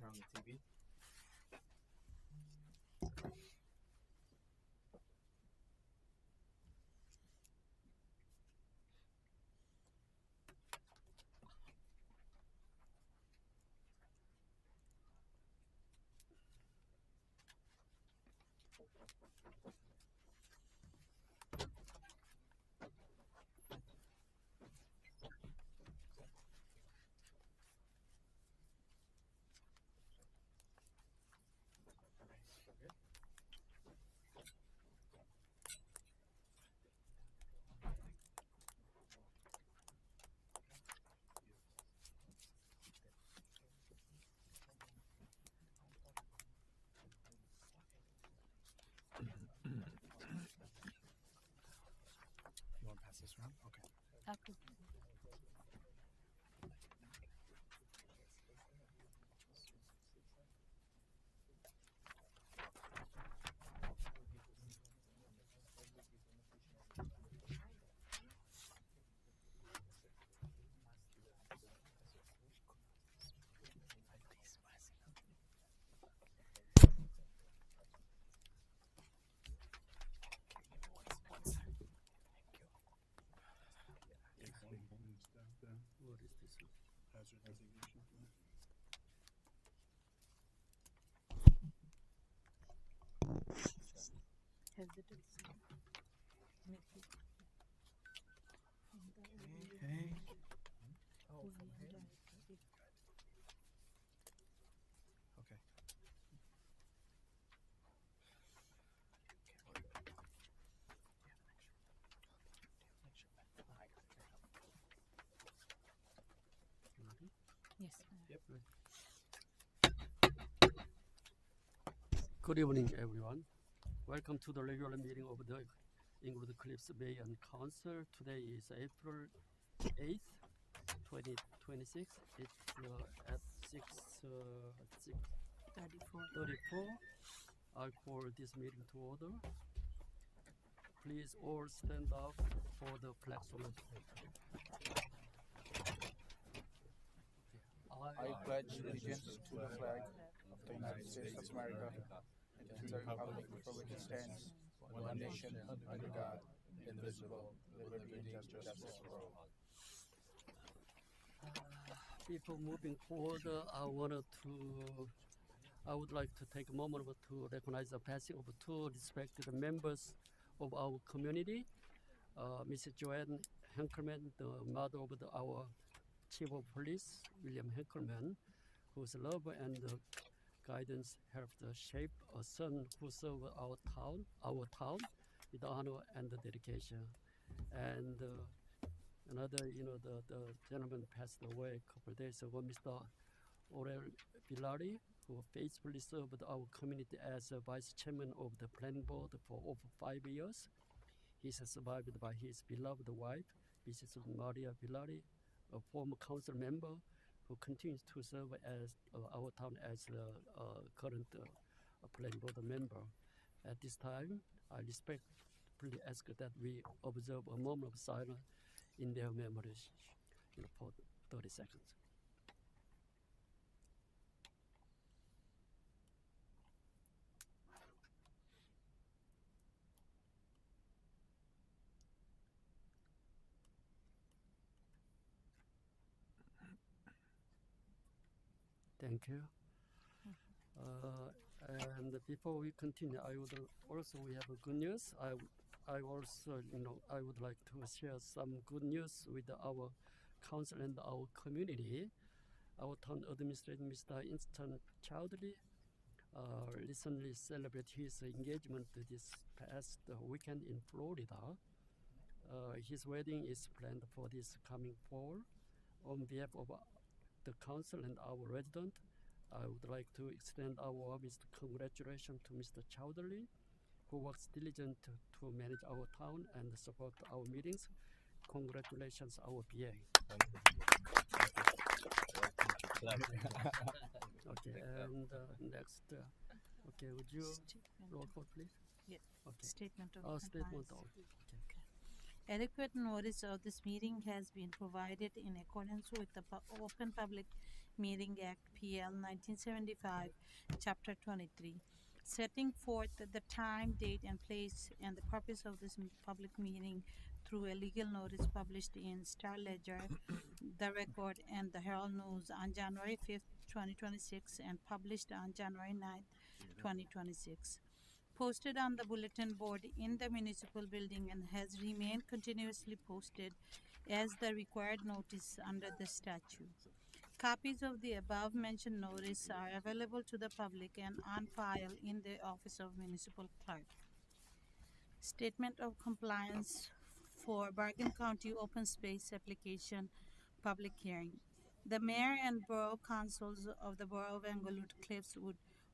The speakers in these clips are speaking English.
turn on the TV. You want to pass this around? Okay. Okay. What is this? Hazard designation. Okay. Oh, from here. Okay. Yes. Yep. Good evening, everyone. Welcome to the regular meeting of the England Cliffs Bay and Council. Today is April 8th, 2026. It's at 6:34. I call this meeting to order. Please all stand up for the flag salute. I pledge allegiance to the flag of the United States of America and to the republic for which it stands, one nation, under God, indivisible, with liberty and justice for all. Before moving forward, I would like to take a moment to recognize the passing of two respected members of our community. Mrs. Joanne Henkelman, the mother of our Chief of Police, William Henkelman, whose love and guidance helped shape a son who served our town with honor and dedication. And another, the gentleman passed away a couple of days ago, Mr. Orel Villari, who faithfully served our community as vice chairman of the planning board for over 5 years. He is survived by his beloved wife, Mrs. Maria Villari, a former council member who continues to serve as our town as current planning board member. At this time, I respectfully ask that we observe a moment of silence in their memories for 30 seconds. Thank you. And before we continue, we have a good news. I would like to share some good news with our council and our community. Our town administrator, Mr. Instant Chowdhury, recently celebrated his engagement this past weekend in Florida. His wedding is planned for this coming fall. On behalf of the council and our resident, I would like to extend our warmest congratulations to Mr. Chowdhury, who works diligently to manage our town and support our meetings. Congratulations, our PA. Okay, and next, would you roll call, please? Yeah. Okay. Statement of Statement. compliance. Okay. Adequate notice of this meeting has been provided in accordance with the Open Public Meeting Act PL 1975, Chapter 23, setting forth the time, date, and place and the purpose of this public meeting through a legal notice published in Star Ledger, The Record, and the Herald News on January 5th, 2026, and published on January 9th, 2026. Posted on the bulletin board in the municipal building and has remained continuously posted as the required notice under the statute. Copies of the above mentioned notice are available to the public and on file in the office of municipal clerk. Statement of compliance for Bergen County open space application public hearing. The mayor and borough councils of the borough of Englewood Cliffs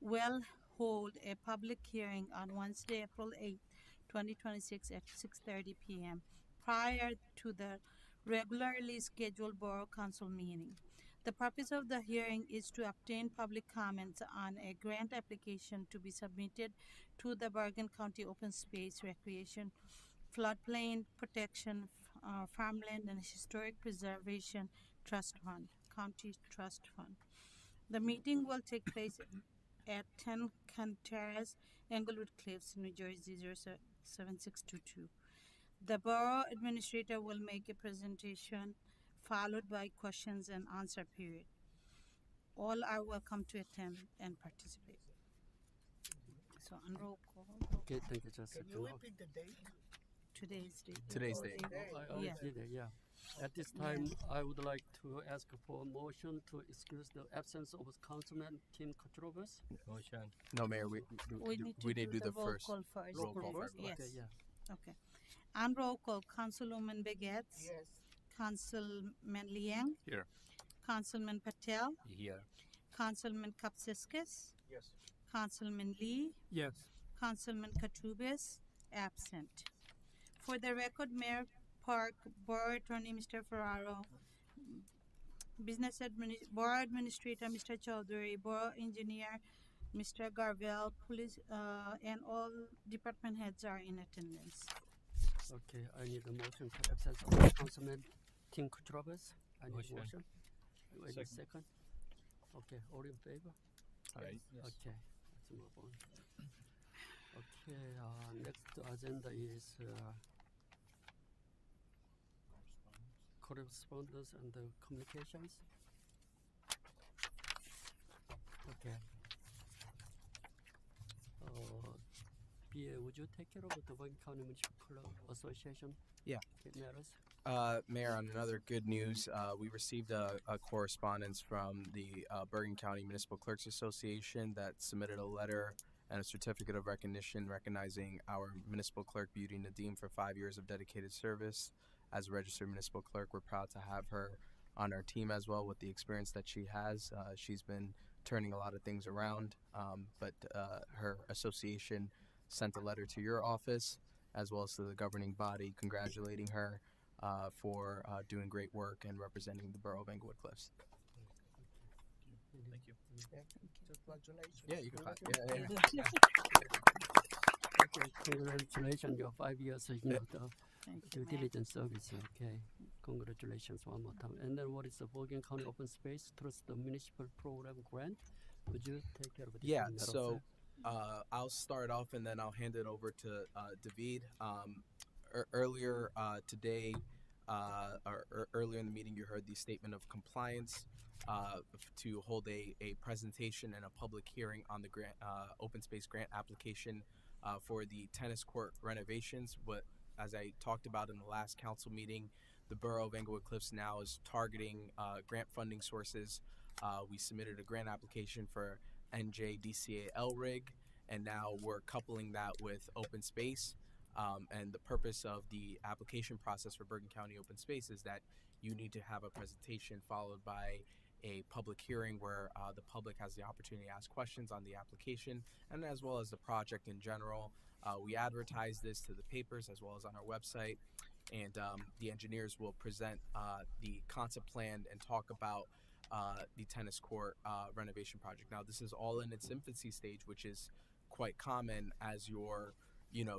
will hold a public hearing on Wednesday, April 8, 2026 at 6:30 p.m. prior to the regularly scheduled borough council meeting. The purpose of the hearing is to obtain public comments on a grant application to be submitted to the Bergen County Open Space Recreation, Floodplain Protection, Farmland and Historic Preservation Trust Fund, County Trust Fund. The meeting will take place at 10 Terrace, Englewood Cliffs, New Jersey 07622. The borough administrator will make a presentation followed by questions and answer period. All are welcome to attend and participate. So on roll call, Okay, thank you, Jessica. Can you repeat the date? today's date. Today's date. I already Yeah. did it, yeah. At this time, I would like to ask for a motion to excuse the absence of Councilman Tim Kotrobas. Motion. No, Mayor, we We need to do the roll first. call first. Roll call first? Yes. Okay, yeah. Okay. On roll call, Councilwoman Begets. Yes. Councilman Liang. Here. Councilman Patel. Here. Councilman Kapsiskis. Yes. Councilman Lee. Yes. Councilman Katrubis. Absent. For the record, Mayor Park, Borough Attorney Mr. Ferraro, Borough Administrator Mr. Chaudhary, Borough Engineer Mr. Garvell, Police, and all department heads are in attendance. Okay, I need a motion for absence of Councilman Tim Kotrobas. I need a Motion. motion. Wait a second. Okay, all in favor? Aye. Okay, let's move on. Okay, next agenda is correspondence and communications. Okay. BA, would you take care of the Bergen County Municipal Club Association? Yeah. Matters? Mayor, on another good news, we received a correspondence from the Bergen County Municipal Clerks Association that submitted a letter and a certificate of recognition recognizing our municipal clerk, Beauty Nadeem, for 5 years of dedicated service as a registered municipal clerk. We're proud to have her on our team as well with the experience that she has. She's been turning a lot of things around, but her association sent a letter to your office as well as to the governing body congratulating her for doing great work and representing the borough of Englewood Cliffs. Thank you. Congratulations. Yeah, you can clap. Yeah. Okay, congratulations, your 5 years of the Thank due you, Mayor. diligence service. Okay, congratulations one more time. And then what is the Bergen County Open Space Trust the Municipal Program Grant? Would you take care of this? Yeah, one, so I'll start off and then I'll hand it over to David. Earlier today, or earlier in the meeting, you heard the statement of compliance to hold a presentation and a public hearing on the grant, open space grant application for the tennis court renovations. But as I talked about in the last council meeting, the borough of Englewood Cliffs now is targeting grant funding sources. We submitted a grant application for NJDCA LRIG, and now we're coupling that with open space. And the purpose of the application process for Bergen County Open Space is that you need to have a presentation followed by a public hearing where the public has the opportunity to ask questions on the application and as well as the project in general. We advertise this to the papers as well as on our website, and the engineers will present the concept plan and talk about the tennis court renovation project. Now, this is all in its infancy stage, which is quite common as you're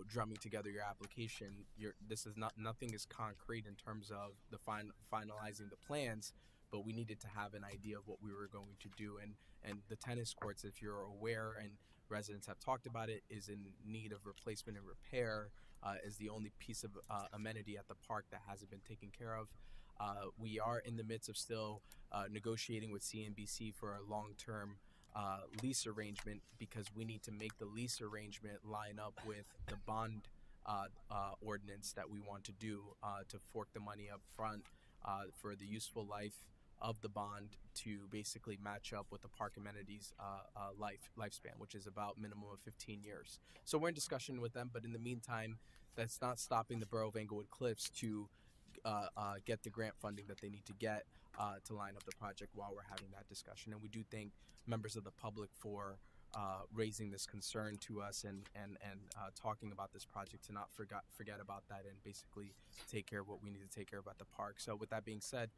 drumming together your application. This is nothing is concrete in terms of the finalizing the plans, but we needed to have an idea of what we were going to do. And the tennis courts, if you're aware, and residents have talked about it, is in need of replacement and repair. Is the only piece of amenity at the park that hasn't been taken care of. We are in the midst of still negotiating with CNBC for a long-term lease arrangement, because we need to make the lease arrangement line up with the bond ordinance that we want to do, to fork the money up front for the useful life of the bond to basically match up with the park amenities lifespan, which is about minimum of 15 years. So we're in discussion with them, but in the meantime, that's not stopping the Borough of Englewood Cliffs to get the grant funding that they need to get to line up the project while we're having that discussion. And we do thank members of the public for raising this concern to us and talking about this project, to not forget about that and basically take care of what we need to take care of at the park. So with that being said,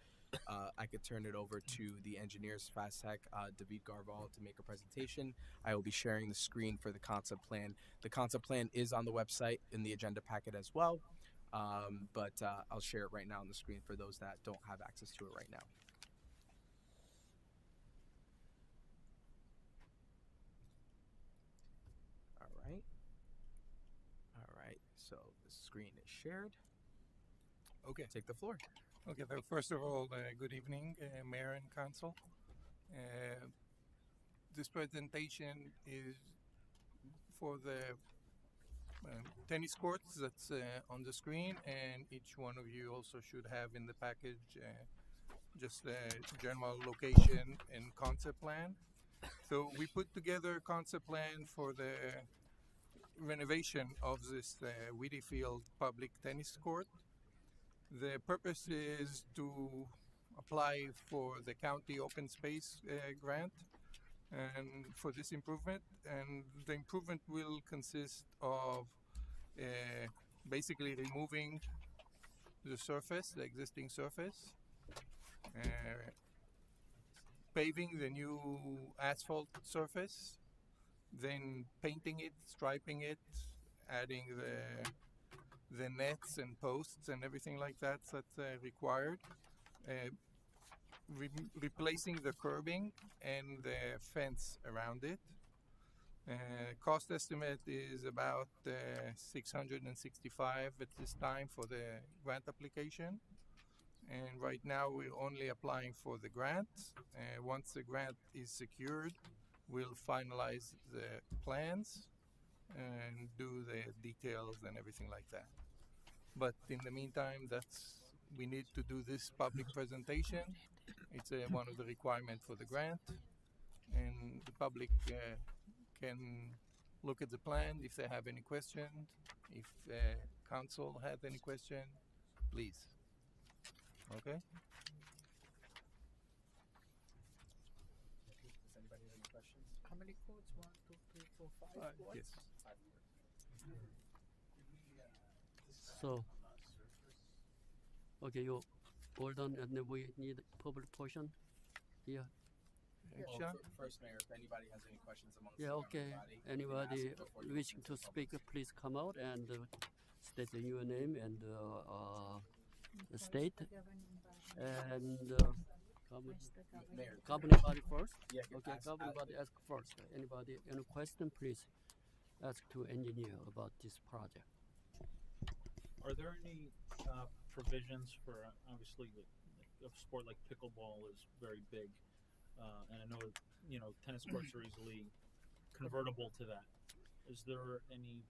I could turn it over to the engineers, Fast Tech, David Garval, to make a presentation. I will be sharing the screen for the concept plan. The concept plan is on the website in the agenda packet as well, but I'll share it right now on the screen for those that don't have access to it right now. All right, so the screen is shared. Okay. Take the floor. Okay. So first of all, good evening, Mayor and Council. This presentation is for the tennis courts that's on the screen, and each one of you also should have in the package just the general location and concept plan. So we put together a concept plan for the renovation of this Weedy Field public tennis court. The purpose is to apply for the county open space grant and for this improvement, and the improvement will consist of basically removing the surface, the existing surface, paving the new asphalt surface, then painting it, striping it, adding the nets and posts and everything like that that's required, replacing the curbing and the fence around it. Cost estimate is about $665 at this time for the grant application, and right now we're only applying for the grant. Once the grant is secured, we'll finalize the plans and do the details and everything like that. But in the meantime, we need to do this public presentation. It's one of the requirements for the grant, and the public can look at the plan if they have any questions. If council have any question, please. Okay. Does anybody have any questions? How many courts? 1, 2, 3, 4, 5 courts? Yes. So, okay, you all done, and then we need public portion here. Well, Sean? first, Mayor, if anybody has any questions amongst Yeah, okay. Anybody ask before you wishing open to speak, please come out and state your name and the state and Mayor, governing body first. yeah, Okay, governing body ask first. Anybody any question? Please ask to engineer about this project. Are there any provisions for obviously a sport like pickleball is very big, and I know tennis courts are easily convertible to that. Is there any?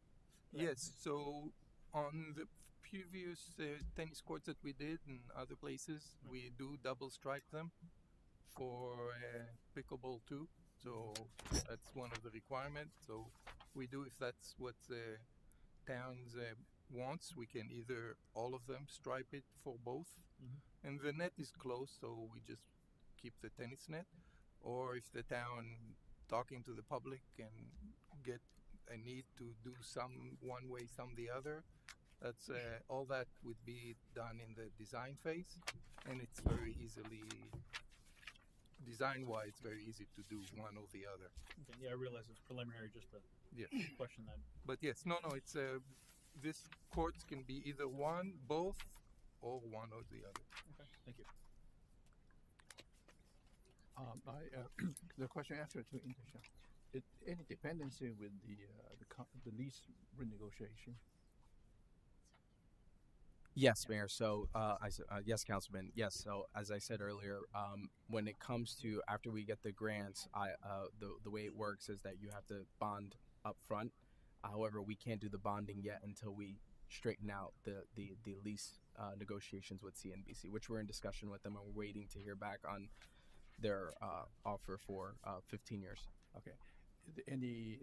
Yes. So on the previous tennis courts that we did in other places, we do double stripe them for pickleball too. So that's one of the requirements. So we do, if that's what the towns wants, we can either all of them stripe it for both. Mhm. And the net is closed, so we just keep the tennis net. Or if the town talking to the public and get a need to do some one way, some the other, that's all that would be done in the design phase, and it's very easily design-wise, very easy to do one or the other. Okay, yeah, I realize it's preliminary, just a Yes. question that. But yes, no, it's this courts can be either one, both, or one or the other. Okay, thank you. The question after to Indisha. Any dependency with the lease renegotiation? Yes, Mayor. So, yes, Councilman. Yes. So, as I said earlier, when it comes to after we get the grants, the way it works is that you have to bond up front. However, we can't do the bonding yet until we straighten out the lease negotiations with CNBC, which we're in discussion with them, and we're waiting to hear back on their offer for 15 years. Okay. Any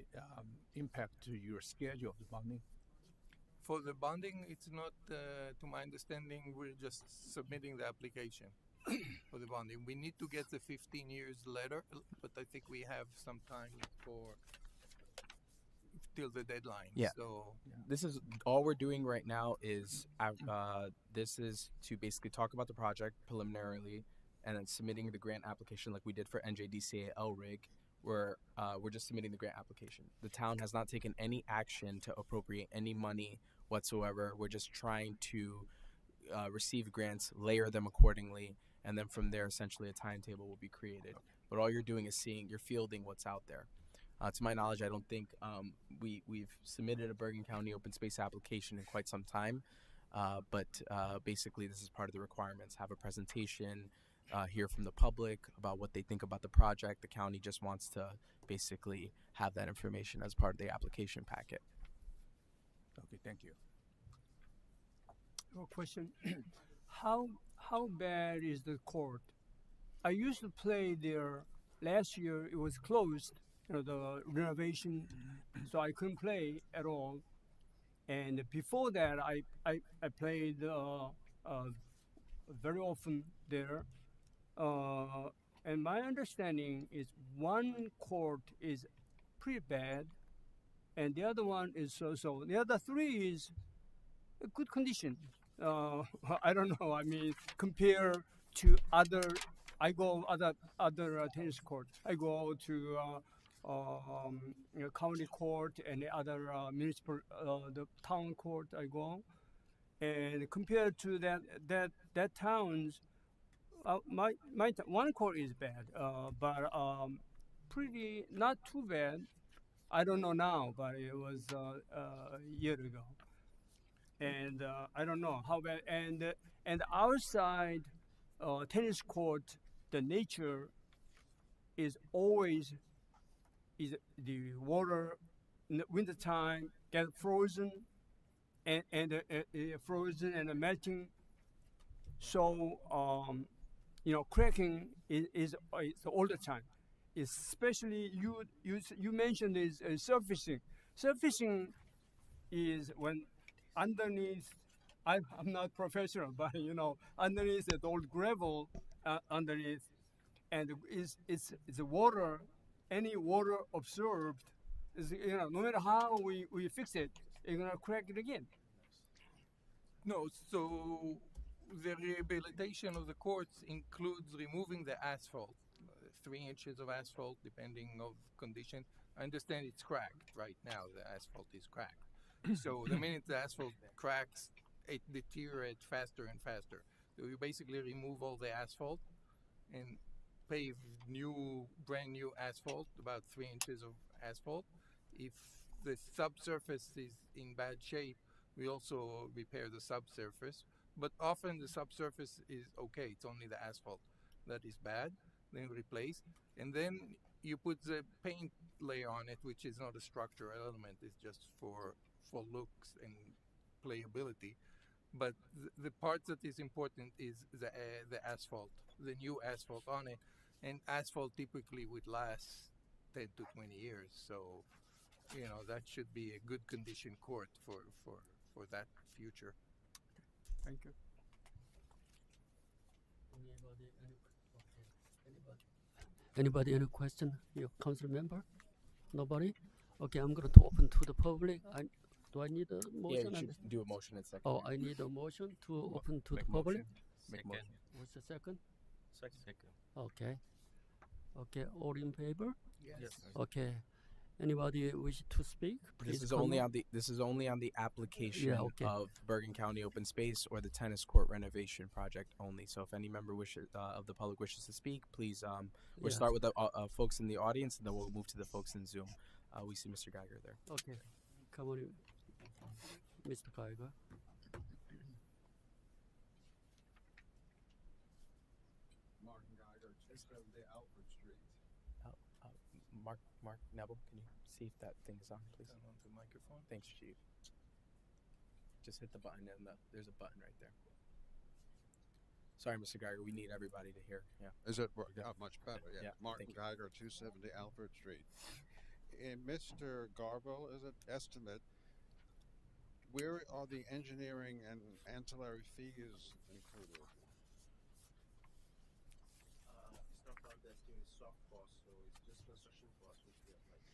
impact to your schedule of the bonding? For the bonding, it's not, to my understanding, we're just submitting the application for the bonding. We need to get the 15 years letter, but I think we have some time till the deadline. Yeah. So This is all we're doing right now is this is to basically talk about the project preliminarily and then submitting the grant application like we did for NJDCA LRIG. We're just submitting the grant application. The town has not taken any action to appropriate any money whatsoever. We're just trying to receive grants, layer them accordingly, and then from there, essentially, a timetable will be created. But all you're doing is you're fielding what's out there. To my knowledge, I don't think we've submitted a Bergen County open space application in quite some time. But basically, this is part of the requirements. Have a presentation, hear from the public about what they think about the project. The county just wants to basically have that information as part of the application packet. Okay, thank you. A question: How bad is the court? I used to play there. Last year it was closed, the renovation, so I couldn't play at all. And before that, I played very often there. And my understanding is one court is pretty bad, and the other one is so-so. The other three is a good condition. I don't know. I mean, compare to other, I go other tennis court. I go to county court and the other municipal, the town court. I go, and compared to that towns. My one court is bad, but pretty not too bad. I don't know now, but it was a year ago, and I don't know how bad. And outside tennis court, the nature is always the water in the wintertime get frozen, and frozen and melting. So cracking is all the time. Especially you mentioned is surfacing. Surfacing is when underneath. I'm not professional, but underneath the old gravel underneath, and it's the water. Any water absorbed is no matter how we fix it, it's gonna crack it again. no, so the rehabilitation of the courts includes removing the asphalt, 3 inches of asphalt, depending of condition. I understand it's cracked right now. The asphalt is cracked. So the minute the asphalt cracks, it deteriorates faster and faster. So you basically remove all the asphalt and pave brand new asphalt, about 3 inches of asphalt. If the subsurface is in bad shape, we also repair the subsurface. But often the subsurface is okay. It's only the asphalt that is bad. Then replace, and then you put the paint layer on it, which is not a structural element. It's just for looks and playability. But the part that is important is the asphalt, the new asphalt on it, and asphalt typically would last 10 to 20 years. So, that should be a good condition court for that future. Thank you. Anybody any question? Your council member? Nobody? Okay, I'm going to open to the public. Do I need a motion? Yeah, you should do a motion in second. Oh, I need a motion to open to the Make public. motion. Make motion. What's the second? Second. Okay. Okay, all in favor? Yes. Okay. Anybody wish to speak? Please This is come only up. on the application okay. of Bergen County Open Space or the tennis court renovation project only. So if any member wishes of the public wishes to speak, please we'll Yes. start with the folks in the audience and then we'll move to the folks in Zoom. We see Mr. Geiger there. Okay. Come on, Mr. Geiger. Martin Geiger, 270 Alfred Street. Mark Neville, can you see if that thing is on, please? Turn on the microphone. Thanks, Chief. Just hit the button and there's a button right there. Sorry, Mr. Geiger, we need everybody to hear. Yeah. Is it much better? Yeah. Yeah, Martin thank you. Geiger, 270 Alfred Street. In Mr. Garbo, is it estimate? Where are the engineering and ancillary fees included? It's not part of the estimated soft cost, so it's just construction costs which we apply.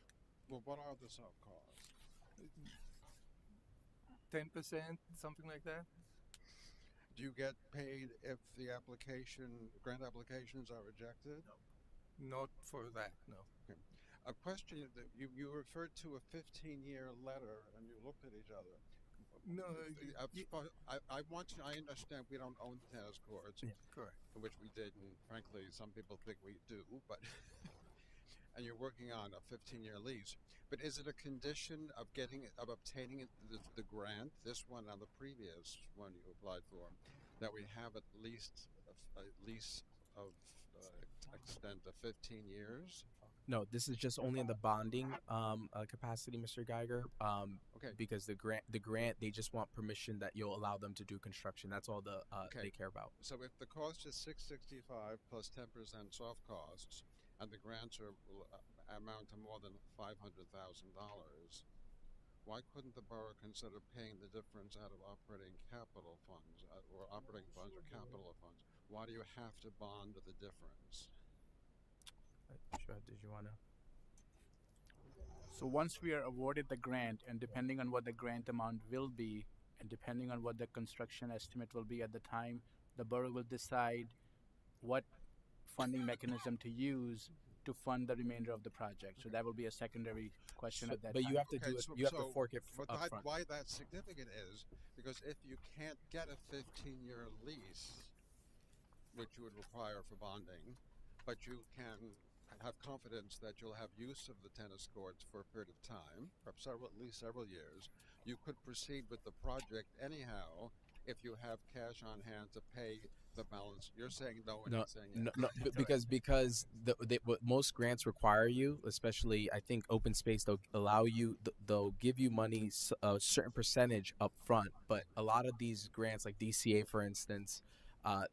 Well, what are the soft costs? 10%, something like that. Do you get paid if the grant applications are rejected? Not for that, no. A question that you referred to a 15-year letter and you looked at each other. No, I understand we don't own tennis courts, correct. which we did, and frankly, some people think we do, but and you're working on a 15-year lease. But is it a condition of obtaining the grant, this one and the previous one you applied for, that we have at least a lease of extent of 15 years? No, this is just only in the bonding capacity, Mr. Geiger. Okay. Because the grant, they just want permission that you'll allow them to do construction. That's all they care about. So if the cost is $665 plus 10% soft costs, and the grants amount to more than $500,000, why couldn't the borough consider paying the difference out of operating capital funds or operating funds or capital funds? Why do you have to bond the difference? Sure. Did you want to? So once we are awarded the grant, and depending on what the grant amount will be, and depending on what the construction estimate will be at the time, the borough will decide what funding mechanism to use to fund the remainder of the project. So that will be a secondary question at that But time. you have to do it. You have to fork it But up front. why that's significant is because if you can't get a 15-year lease, which you would require for bonding, but you can have confidence that you'll have use of the tennis courts for a period of time, perhaps at least several years, you could proceed with the project anyhow if you have cash on hand to pay the balance. You're saying no, and No, I'm saying yes. no, because what most grants require you, especially I think open space, they'll give you money a certain percentage up front, but a lot of these grants, like DCA for instance,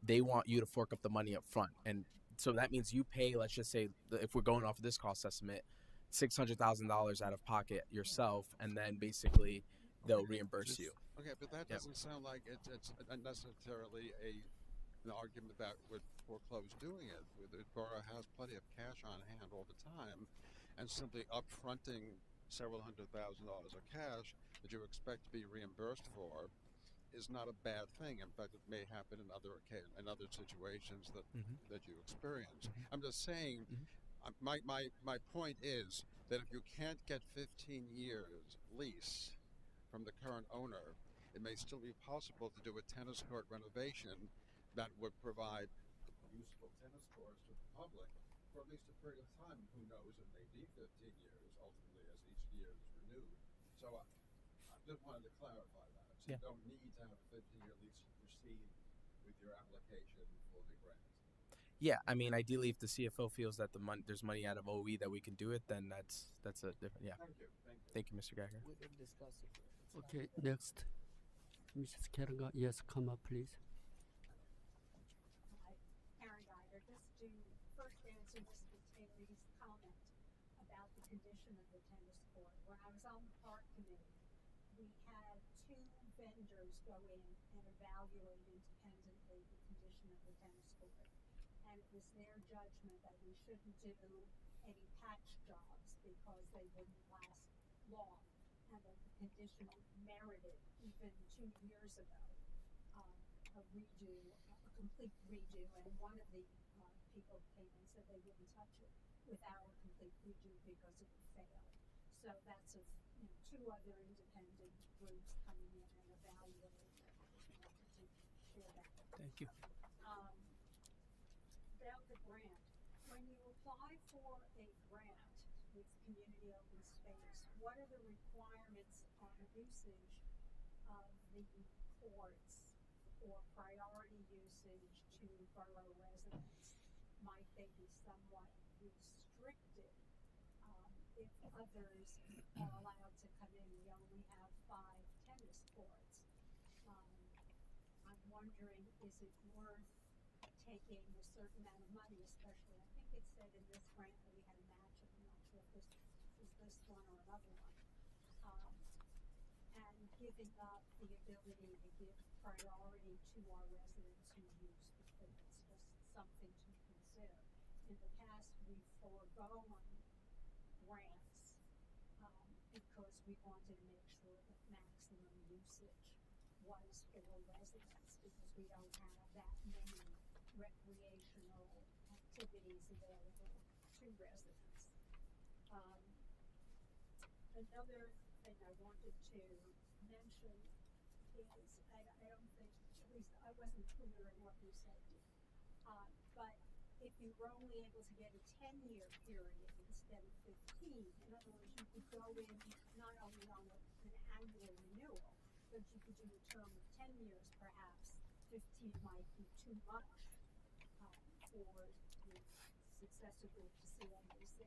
they want you to fork up the money up front, and so that means you pay, let's just say, if we're going off of this cost estimate, $600,000 out of pocket yourself, and then basically they'll reimburse you. Okay, but that doesn't sound like it's necessarily an argument that would foreclose doing it. The borough has plenty of cash on hand all the time, and simply upfronting several $100,000 of cash that you expect to be reimbursed for is not a bad thing. In fact, it may happen in other situations that you experience. I'm just saying, my point is that if you can't get 15 years lease from the current owner, it may still be possible to do a tennis court renovation that would provide useful tennis courts to the public for at least a period of time. Who knows, it may be 15 years ultimately as each year is renewed. So I just wanted to clarify that. So you don't need to have a 15-year lease to proceed with your application for the grant. Yeah, I mean, ideally, if the CFO feels that there's money out of OE that we can do it, then that's a different. Yeah. Thank you, Mr. Geiger. We can discuss it. Okay, next. Mrs. Kerrigan, yes, come up, please. Karen Geiger, just to first answer Mr. Terry's comment about the condition of the tennis court. When I was on the park committee, we had two vendors go in and evaluate independently the condition of the tennis court. And it was their judgment that we shouldn't do any patch jobs because they wouldn't last long, and that the condition merited, even 2 years ago, a complete redo. And one of the people came and said they wouldn't touch it without a complete redo because it would fail. So that's of two other independent groups coming in and evaluating it. I just wanted to share that. Thank you. About the grant, when you apply for a grant with community open space, what are the requirements on usage of the courts or priority usage to borough residents? Might they be somewhat restricted if others are allowed to come in? We only have 5 tennis courts. I'm wondering, is it worth taking a certain amount of money, especially, I think it said in this grant that we had a match, I'm not sure if this is this one or another one, and giving up the ability to give priority to our residents who use the courts. Just something to consider. In the past, we've foregone grants because we wanted to make sure that maximum usage was for residents, because we don't have that many recreational activities available to residents. Another thing I wanted to mention is, I don't think, at least I wasn't clear in what you said, but if you were only able to get a 10-year period instead of 15, in other words, you could go in not only on an annual renewal, but you could do a term of 10 years perhaps. 15 might be too much for the successor group to CNBC,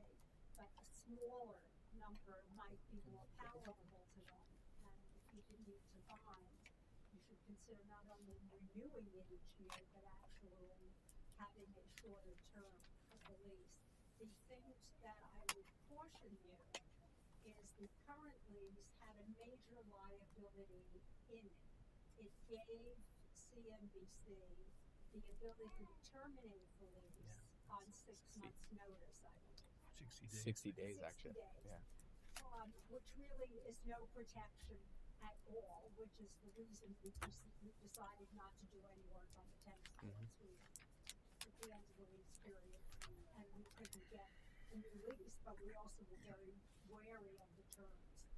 but a smaller number might be more palatable to them. And if you need to bind, you should consider not only renewing it each year, but actually having a shorter term of the lease. The things that I would caution you is the current lease had a major liability in it. It gave CNBC the ability to terminate the lease on 6 months' notice, I believe. 60 days, 60 actually. days. Yeah. Which really is no protection at all, which is the reason we decided not to do any work on the tennis courts. We, at the end of the lease period, and we couldn't get a new lease, but we also were very wary of the terms.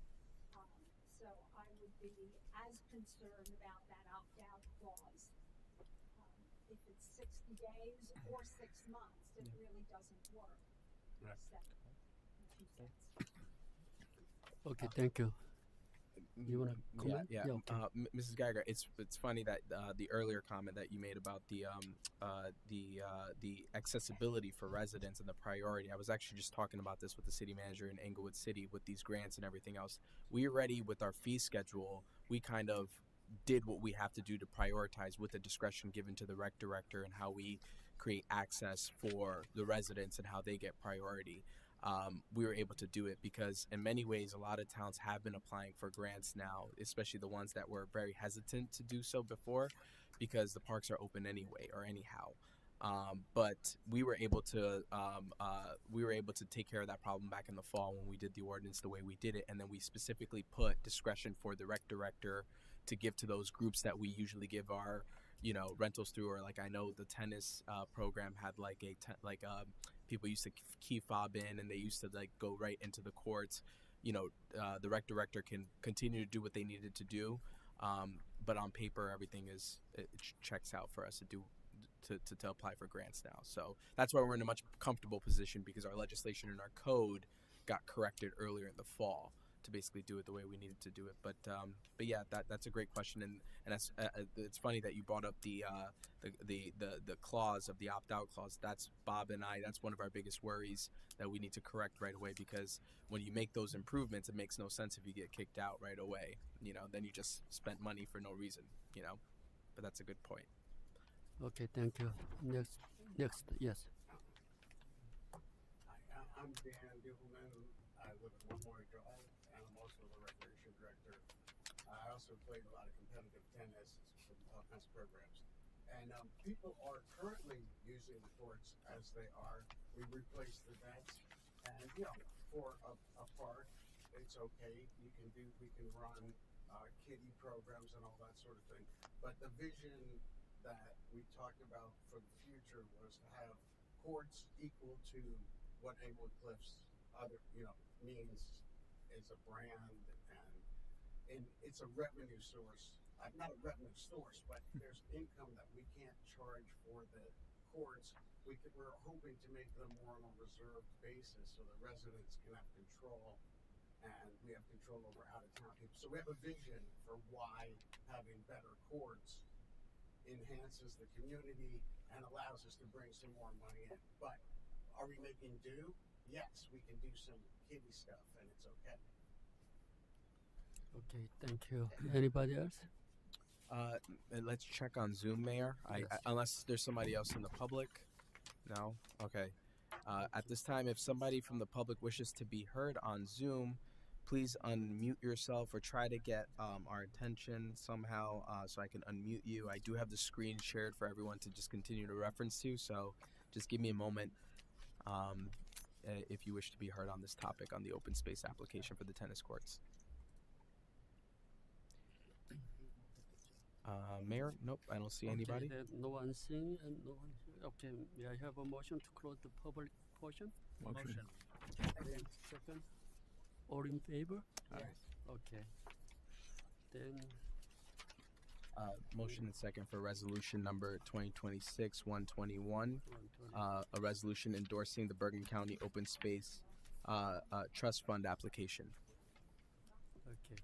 So I would be as concerned about that opt-out clause. If it's 60 days or 6 months, it really doesn't work. Right. So, 2 cents. Okay, thank you. You want to comment? Yeah. Okay. Mrs. Geiger, it's funny that the earlier comment that you made about the accessibility for residents and the priority. I was actually just talking about this with the city manager in Englewood City with these grants and everything else. We already, with our fee schedule, we kind of did what we have to do to prioritize with the discretion given to the rec director and how we create access for the residents and how they get priority. We were able to do it because in many ways, a lot of towns have been applying for grants now, especially the ones that were very hesitant to do so before because the parks are open anyway or anyhow. But we were able to take care of that problem back in the fall when we did the ordinance the way we did it. And then we specifically put discretion for the rec director to give to those groups that we usually give our, rentals through, or like I know the tennis program had people used to key fob in and they used to go right into the courts. The rec director can continue to do what they needed to do, but on paper everything it checks out for us to do to apply for grants now. So that's why we're in a much comfortable position because our legislation and our code got corrected earlier in the fall to basically do it the way we needed to do it. But yeah, that's a great question, and that's it's funny that you brought up the clause of the opt-out clause. That's Bob and I. That's one of our biggest worries that we need to correct right away, because when you make those improvements, it makes no sense if you get kicked out right away. Then you just spent money for no reason. But that's a good point. Okay, thank you. Next, yes. I'm Dan Dubelman. I live at Memorial Drive, and I'm also the recreation director. I also played a lot of competitive tennis for all kinds of programs. And people are currently using the courts as they are. We replaced the nets, and for a park, it's okay. We can run kiddie programs and all that sort of thing. But the vision that we talked about for the future was to have courts equal to what Englewood Cliffs other, means is a brand, and it's a revenue source. Not a revenue source, but there's income that we can't charge for the courts. We're hoping to make them more on a reserved basis so the residents can have control, and we have control over out-of-town people. So we have a vision for why having better courts enhances the community and allows us to bring some more money in. But are we making do? Yes, we can do some kiddie stuff, and it's okay. Okay, thank you. Anybody else? Let's check on Zoom, Mayor. Yes. Unless there's somebody else in the public. No? Okay. At this time, if somebody from the public wishes to be heard on Zoom, please unmute yourself or try to get our attention somehow so I can unmute you. I do have the screen shared for everyone to just continue to reference to, so just give me a moment if you wish to be heard on this topic on the open space application for the tennis courts. Mayor? Nope, I don't see anybody. Okay, no one seeing and no one here. Okay, may I have a motion to close the public portion? Motion. Second. All in favor? Yes. Okay. Then Motion and second for resolution number 2026-121, a resolution endorsing the Bergen County Open Space Trust Fund application. okay.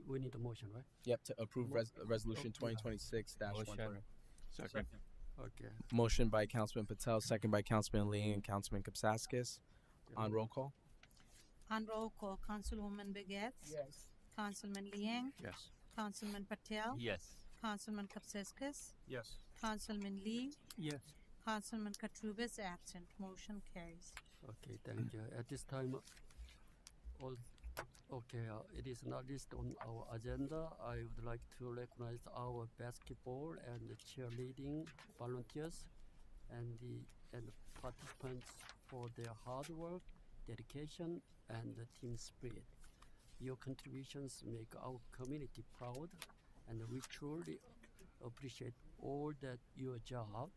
We need a motion, right? Yep, to approve resolution 2026-121. Second. Okay. Motion by Councilman Patel, second by Councilman Lee and Councilman Kapsaskis. On roll call? On roll call, Councilwoman Begets. Yes. Councilman Liang. Yes. Councilman Patel. Yes. Councilman Kapseskis. Yes. Councilman Lee. Yes. Councilman Katrubis absent. Motion carries. Okay, thank you. At this time, it is not listed on our agenda. I would like to recognize our basketball and cheerleading volunteers and the participants for their hard work, dedication, and team spirit. Your contributions make our community proud, and we truly appreciate all that your job.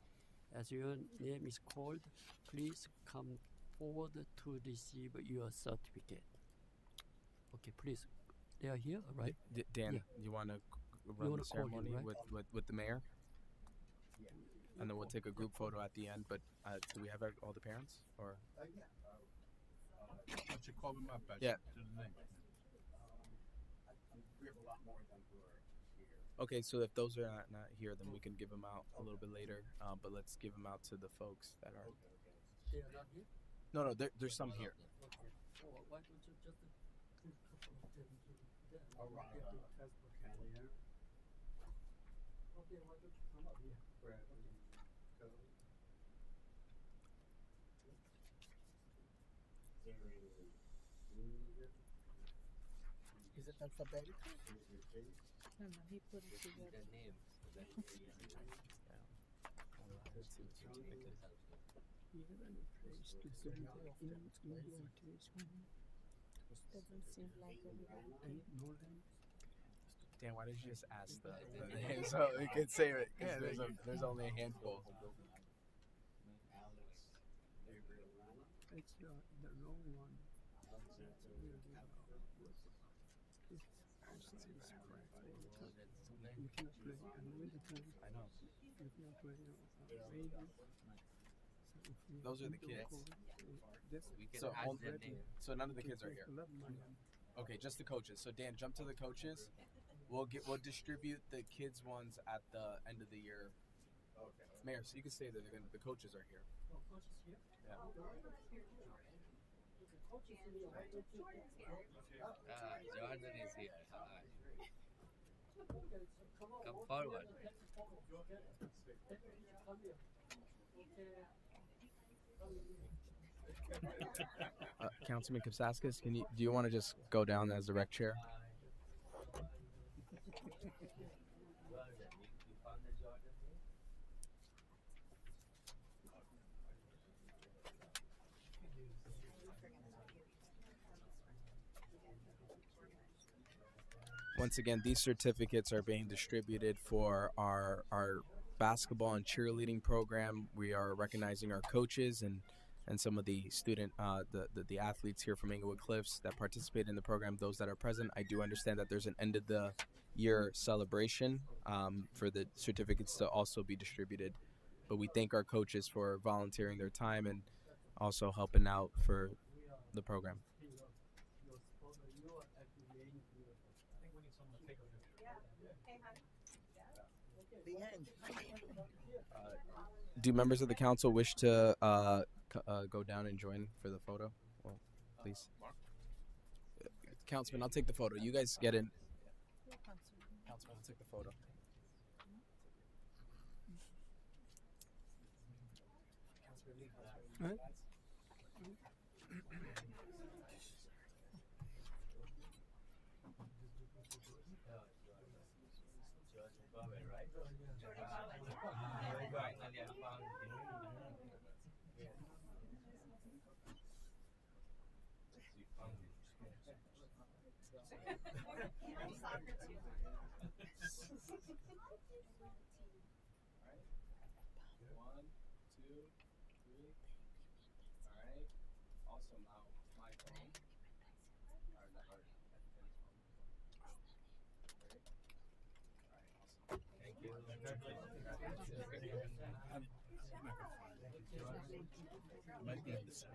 As your name is called, please come forward to receive your certificate. Okay, please. They are here, right? Dan, Yeah. you want to You run wanna the call him, ceremony right? with the mayor? And then we'll take a group photo at the end, but do we have all the parents? Or Yeah. Why don't you call them up? Yeah. We have a lot more than who are here. okay, so if those are not here, then we can give them out a little bit later. But let's give them out to the folks that are. They are not here? No, there's some here. Okay. Oh, why don't you just put a couple of them to them? All right. Get the transport. Okay, why don't you come up here? Is it alphabetical? No, he put it together. Doesn't seem like everybody. Dan, why did you just ask the name so we could say it? Yeah, There's only a handful. It's the wrong one. You cannot play another time. I know. You cannot play radio. So if you Those are the don't kids. call, this So none of the kids are here. a lot of money. Okay, just the coaches. So Dan, jump to the coaches. We'll distribute the kids ones at the end of the year. Okay. Mayor, so you can say that the coaches are here. Yeah. Jordan is here. Hi. Come forward. Councilman Kapsaskis, do you want to just go down as the rec chair? Once again, these certificates are being distributed for our basketball and cheerleading program. We are recognizing our coaches and some of the student the athletes here from Inglewood Cliffs that participate in the program. Those that are present, I do understand that there's an end of the year celebration for the certificates to also be distributed. But we thank our coaches for volunteering their time and also helping out for the program. The end. Do members of the council wish to go down and join for the photo? Well, please. Councilman, I'll take the photo. You guys get in. Councilman, I'll take the photo. Right. One, two, three. All right. Awesome. Now my phone. Thank you. Might be in the same.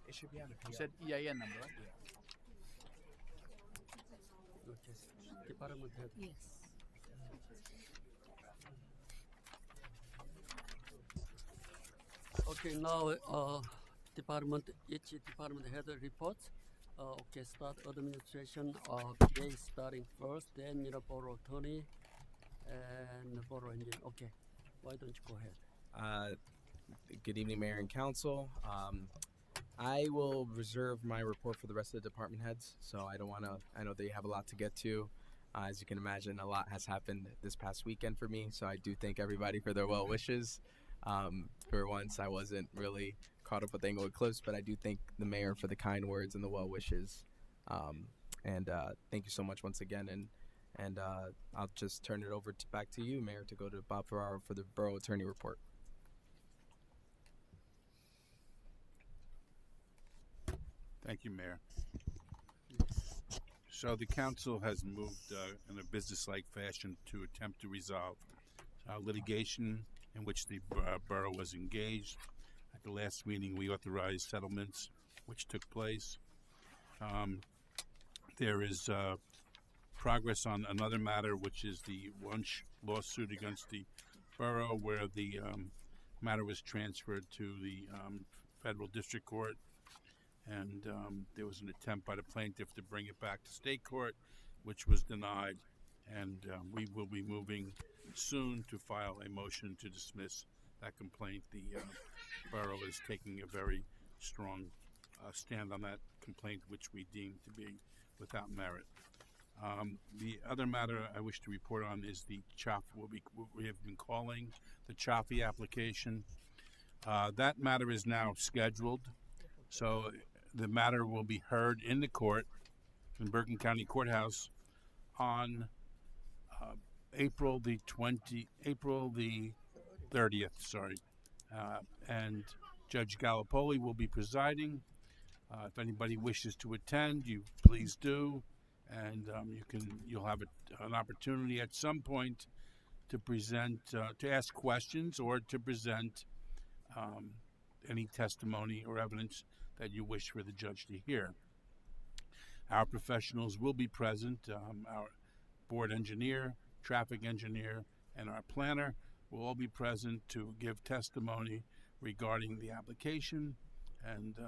It should be on the You said EIN number, right? Okay. Department head. Yes. Okay, now each department head a report. Okay, start administration. PA starting first, then borough attorney and borough engineer. Okay, why don't you go ahead? Good evening, Mayor and Council. I will reserve my report for the rest of the department heads, so I don't want to. I know they have a lot to get to. As you can imagine, a lot has happened this past weekend for me, so I do thank everybody for their well wishes. For once, I wasn't really caught up with Inglewood Cliffs, but I do thank the mayor for the kind words and the well wishes. And thank you so much once again. And I'll just turn it over back to you, Mayor, to go to Bob Ferraro for the borough attorney report. Thank you, Mayor. So the council has moved in a business-like fashion to attempt to resolve litigation in which the borough was engaged. At the last meeting, we authorized settlements, which took place. There is progress on another matter, which is the Wunsch lawsuit against the borough, where the matter was transferred to the federal district court. And there was an attempt by the plaintiff to bring it back to state court, which was denied. And we will be moving soon to file a motion to dismiss that complaint. The borough is taking a very strong stand on that complaint, which we deem to be without merit. The other matter I wish to report on is the what we have been calling the Chaffee application. That matter is now scheduled. So the matter will be heard in the court, in Bergen County Courthouse, on April the 30th, and Judge Gallipoli will be presiding. If anybody wishes to attend, you please do, and you'll have an opportunity at some point to present, to ask questions or to present any testimony or evidence that you wish for the judge to hear. Our professionals will be present. Our board engineer, traffic engineer, and our planner will all be present to give testimony regarding the application. And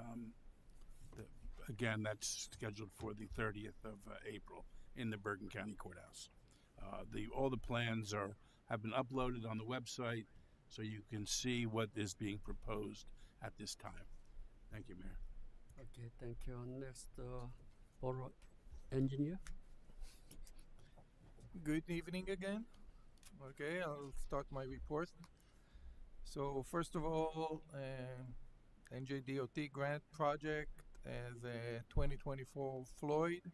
again, that's scheduled for the 30th of April in the Bergen County Courthouse. All the plans have been uploaded on the website, so you can see what is being proposed at this time. Thank you, Mayor. Okay, thank you. Next, borough engineer. Good evening again. Okay, I'll start my report. So first of all, NJDOT grant project, the 2024 Floyd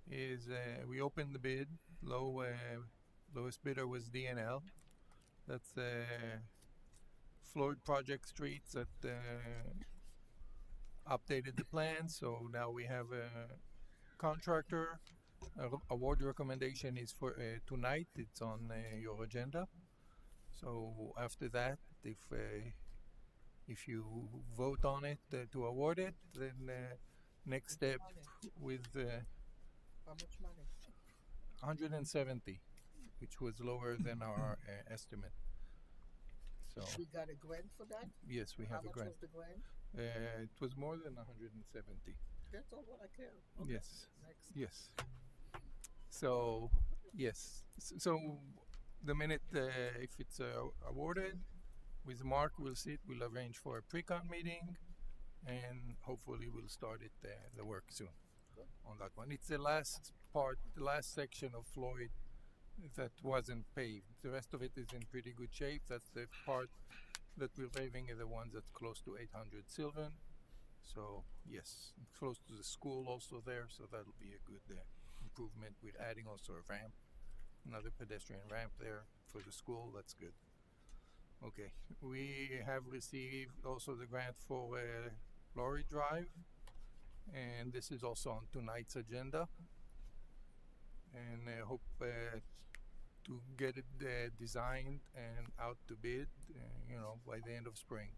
is we opened the bid. Lowest bidder was DNL. That's Floyd Project Streets that updated the plan. So now we have a contractor. Award recommendation is for tonight. It's on your agenda. So after that, if you vote on it to award it, then next step with How much money? 170, which was lower than our estimate. So We got a grant for that? yes, we How have a much grant. was the grant? It was more than 170. That's all what I care. Okay. Yes. Next. Yes. So yes. So the minute if it's awarded, with Mark, we'll sit. We'll arrange for a pre-con meeting, and hopefully we'll start it the work soon on that one. It's the last part, the last section of Floyd that wasn't paved. The rest of it is in pretty good shape. That's the part that we're paving is the ones that's close to 800 Sylvan. So yes, close to the school also there. So that'll be a good improvement. We're adding also a ramp, another pedestrian ramp there for the school. That's good. Okay, we have received also the grant for Lorry Drive, and this is also on tonight's agenda. And I hope to get it designed and out to bid, by the end of spring.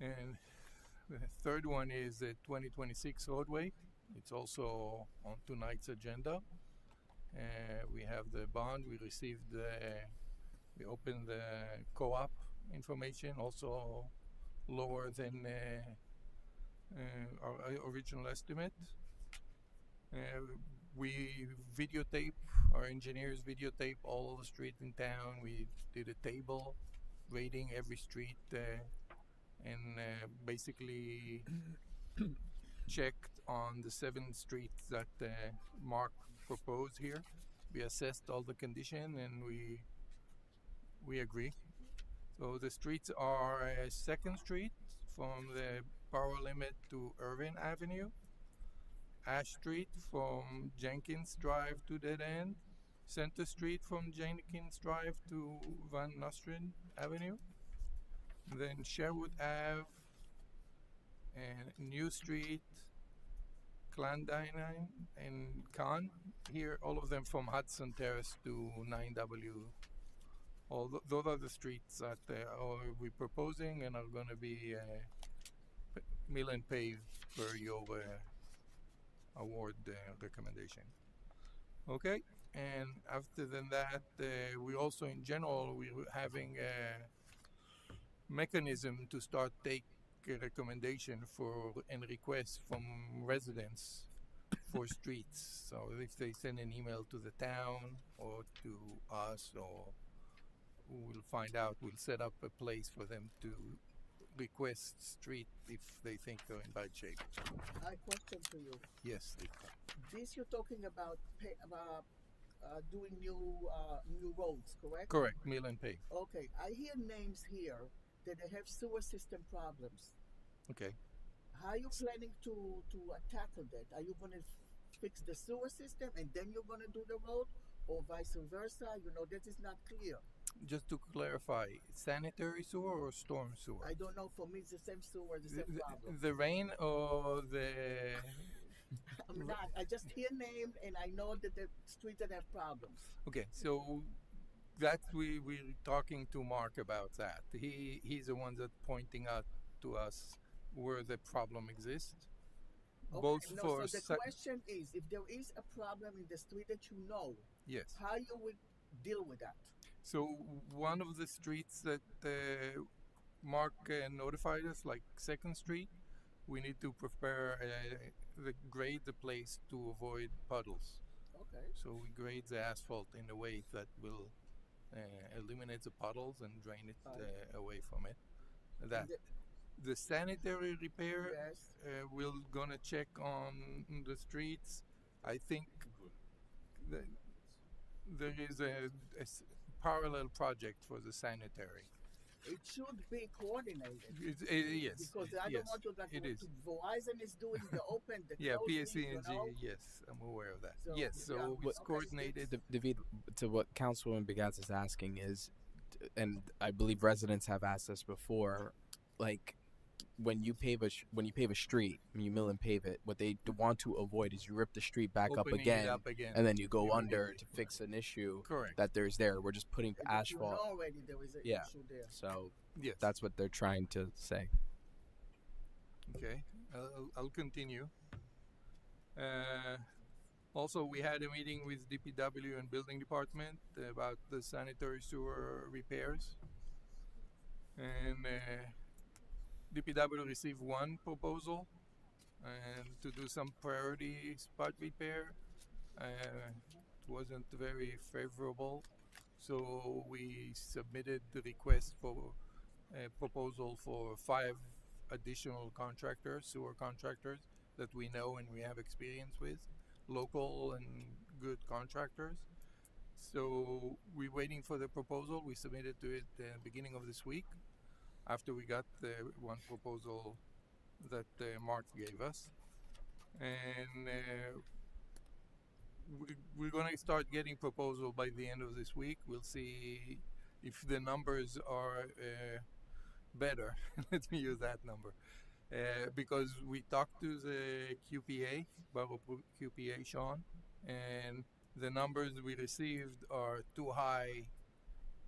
And the third one is the 2026 roadway. It's also on tonight's agenda. We have the bond. We received we opened the co-op information, also lower than our original estimate. We videotape, our engineers videotape all the streets in town. We did a table rating every street and basically checked on the 7 streets that Mark proposed here. We assessed all the condition and we agree. So the streets are 2nd Street from the power limit to Irving Avenue, Ash Street from Jenkins Drive to Dead End, Center Street from Jenkins Drive to Van Nostrand Avenue, then Sherwood Ave, and New Street, Clandine, and Khan. Here, all of them from Hudson Terrace to 9W. Those are the streets that we're proposing and are going to be mill and paved per your award recommendation. Okay, and after than that, we also in general we're having a mechanism to start take a recommendation for and requests from residents for streets. So if they send an email to the town or to us, or we'll find out, we'll set up a place for them to request street if they think they're in bad shape. I have a question to you. Yes. This you're talking about doing new roads, correct? Correct, mill and pave. Okay, I hear names here that they have sewer system problems. Okay. How are you planning to tackle that? Are you going to fix the sewer system and then you're going to do the road, or vice versa? That is not clear. Just to clarify, sanitary sewer or storm sewer? I don't know. For me, it's the same sewer, the same problem. The rain or the... I'm not. I just hear name and I know that the streets that have problems. Okay, so that's we're talking to Mark about that. He's the one that's pointing out to us where the problem exists. Okay, Both no, for so the question is, if there is a problem in the street that you know, yes, how you would deal with that? So one of the streets that Mark notified us, like 2nd Street, we need to prepare grade the place to avoid puddles. Okay. So we grade the asphalt in a way that will eliminate the puddles and drain it away from it. That And the sanitary repair, yes. we're gonna check on the streets. I think that there is parallel project for the sanitary. It should be coordinated. Yes, Because I yes, don't want to, like, it is. Verizon is doing the open, the Yeah, closing, PSE&G, yes, I'm aware of that. So, Yes, yeah, so we- it's okay, coordinated. David, to what Councilwoman Begats is asking is, and I believe residents have asked us before, like when you pave a street, you mill and pave it, what they want to avoid is you rip the street back up Opening it again, up again. and then you go under Immediately. to fix an issue Correct. that there's there. We're just putting But asphalt. You know already there is an Yeah. issue there. So Yes. that's what they're trying to say. Okay, I'll continue. Also, we had a meeting with DPW and Building Department about the sanitary sewer repairs. And DPW received one proposal and to do some priority spot repair. It wasn't very favorable, so we submitted the request for a proposal for 5 additional contractors, sewer contractors that we know and we have experience with, local and good contractors. So we're waiting for the proposal. We submitted to it the beginning of this week after we got the one proposal that Mark gave us. And we're going to start getting proposal by the end of this week. We'll see if the numbers are better. Let me use that number. Because we talked to the QPA, Borough QPA, Sean, and the numbers we received are too high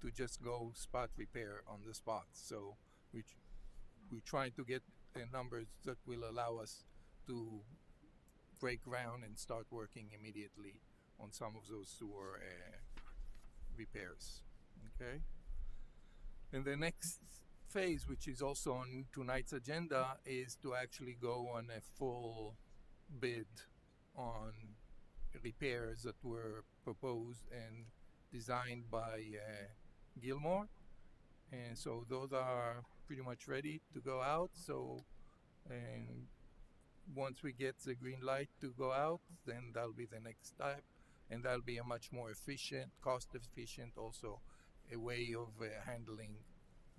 to just go spot repair on the spot. So we try to get numbers that will allow us to break ground and start working immediately on some of those sewer repairs. Okay. And the next phase, which is also on tonight's agenda, is to actually go on a full bid on repairs that were proposed and designed by Gilmore. And so those are pretty much ready to go out. So, and once we get the green light to go out, then that'll be the next step. And that'll be a much more efficient, cost efficient, also a way of handling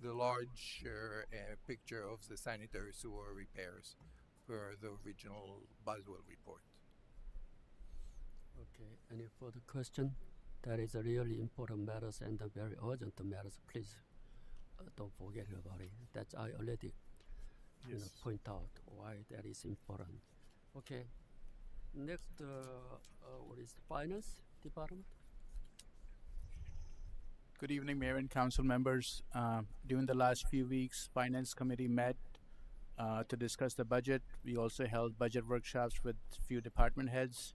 the large picture of the sanitary sewer repairs per the original Boswell report. Okay, any further question? That is a really important matters and a very urgent matters. Please don't forget about it. That's I already point out why that is important. Okay, next what is the finance department? Good evening, Mayor and Council members. During the last few weeks, Finance Committee met to discuss the budget. We also held budget workshops with few department heads.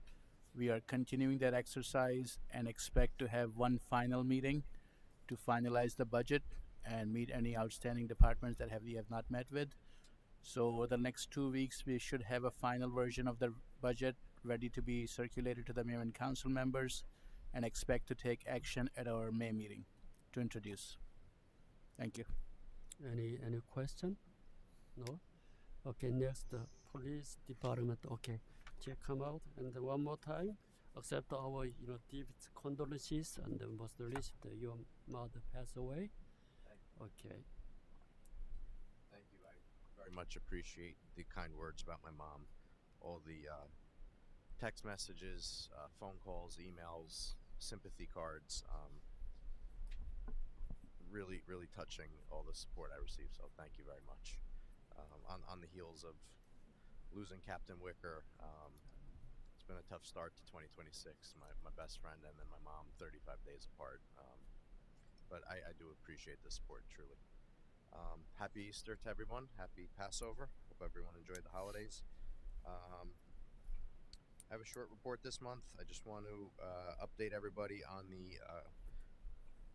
We are continuing that exercise and expect to have one final meeting to finalize the budget and meet any outstanding departments that we have not met with. So over the next 2 weeks, we should have a final version of the budget ready to be circulated to the Mayor and Council members, and expect to take action at our May meeting to introduce. Thank you. Any question? No? Okay, next police department. Okay, check come out and one more time. Accept our deep condolences and most least your mother passed away. Okay. Thank you. I very much appreciate the kind words about my mom. All the text messages, phone calls, emails, sympathy cards. Really, really touching all the support I received. So thank you very much. On the heels of losing Captain Wicker, it's been a tough start to 2026. My best friend and then my mom 35 days apart. But I do appreciate the support, truly. Happy Easter to everyone. Happy Passover. Hope everyone enjoyed the holidays. I have a short report this month. I just want to update everybody on the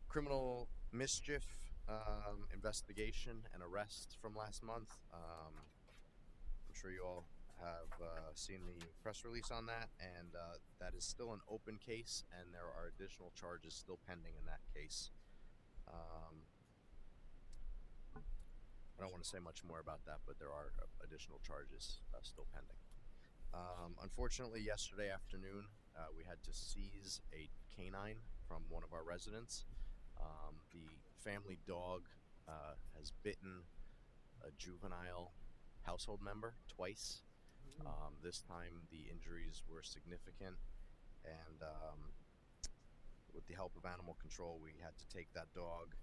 criminal mischief investigation and arrest from last month. I'm sure you all have seen the press release on that, and that is still an open case, and there are additional charges still pending in that case. I don't want to say much more about that, but there are additional charges still pending. Unfortunately, yesterday afternoon, we had to seize a canine from one of our residents. The family dog has bitten a juvenile household member twice. This time, the injuries were significant, and with the help of animal control, we had to take that dog,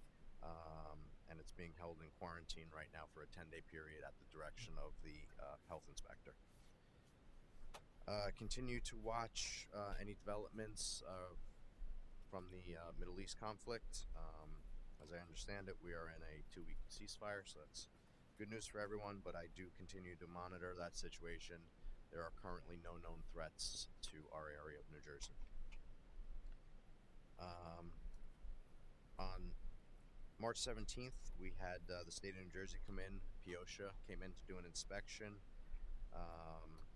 and it's being held in quarantine right now for a 10-day period at the direction of the health inspector. Continue to watch any developments from the Middle East conflict. As I understand it, we are in a 2-week ceasefire, so that's good news for everyone, but I do continue to monitor that situation. There are currently no known threats to our area of New Jersey. On March 17th, we had the state of New Jersey come in. POSHA came in to do an inspection.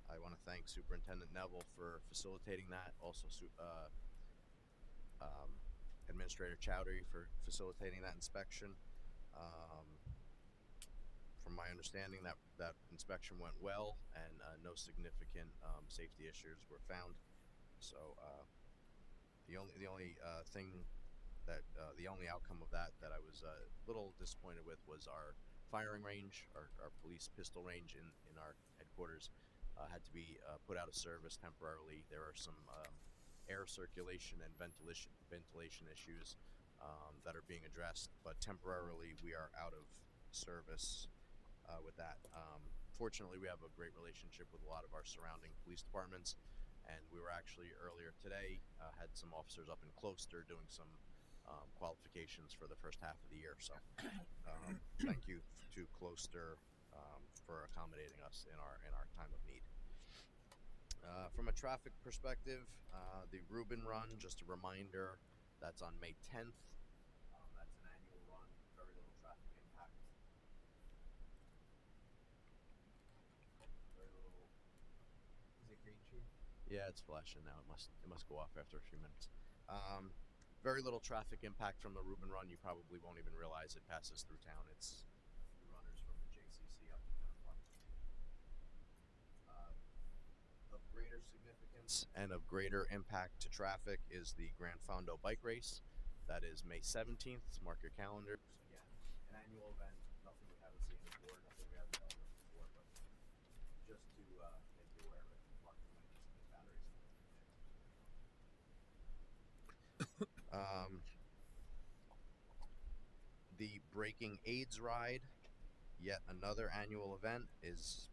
I want to thank Superintendent Neville for facilitating that. Also, Administrator Chowdhury for facilitating that inspection. From my understanding, that inspection went well, and no significant safety issues were found. So the only outcome of that I was a little disappointed with was our firing range, our police pistol range in our headquarters had to be put out of service temporarily. There are some air circulation and ventilation issues that are being addressed, but temporarily we are out of service with that. Fortunately, we have a great relationship with a lot of our surrounding police departments, and we were actually earlier today had some officers up in Closter doing some qualifications for the first half of the year. So thank you to Closter for accommodating us in our time of need. From a traffic perspective, the Reuben Run, just a reminder, that's on May 10th. That's an annual run, very little traffic impact. Very little. Is it green, Chief? Yeah, it's flashing now. It must go off after a few minutes. Very little traffic impact from the Reuben Run. You probably won't even realize it passes through town. It's the runners from the JCC up to Town Park. Of greater significance and of greater impact to traffic is the Grand Fondo Bike Race. That is May 17th. Mark your calendars. Again, an annual event. Nothing we haven't seen before. Nothing we haven't dealt with before. But just to make you aware of it, Mark your batteries. The Breaking AIDS Ride, yet another annual event, is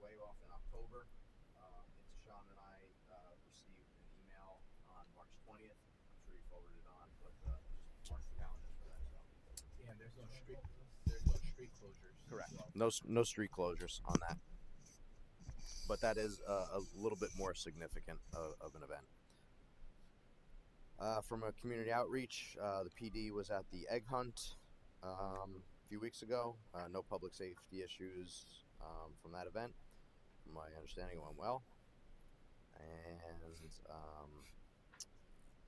way off in October. Sean and I received an email on March 20th. I'm sure you forwarded it on, but just mark the calendar for that. So. Yeah, there's no street closures. Correct. No street closures on that. But that is a little bit more significant of an event. From a community outreach, the PD was at the egg hunt a few weeks ago. No public safety issues from that event. From my understanding, it went well. And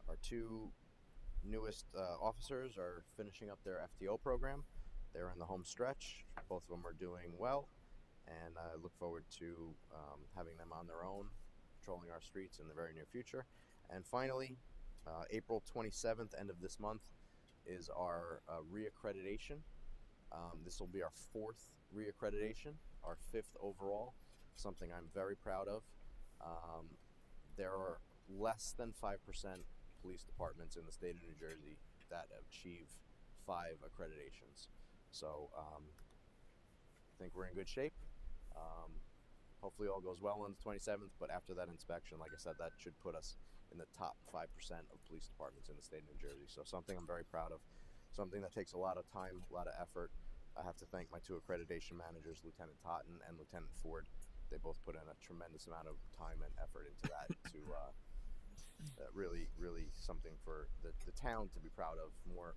our two newest officers are finishing up their FTO program. They're in the home stretch. Both of them are doing well. And I look forward to having them on their own, patrolling our streets in the very near future. And finally, April 27th, end of this month, is our reaccreditation. This will be our 4th reaccreditation, our 5th overall, something I'm very proud of. There are less than 5% police departments in the state of New Jersey that achieve 5 accreditations. So I think we're in good shape. Hopefully all goes well on the 27th, but after that inspection, like I said, that should put us in the top 5% of police departments in the state of New Jersey. So something I'm very proud of, something that takes a lot of time, a lot of effort. I have to thank my 2 accreditation managers, Lieutenant Totten and Lieutenant Ford. They both put in a tremendous amount of time and effort into that to really something for the town to be proud of more,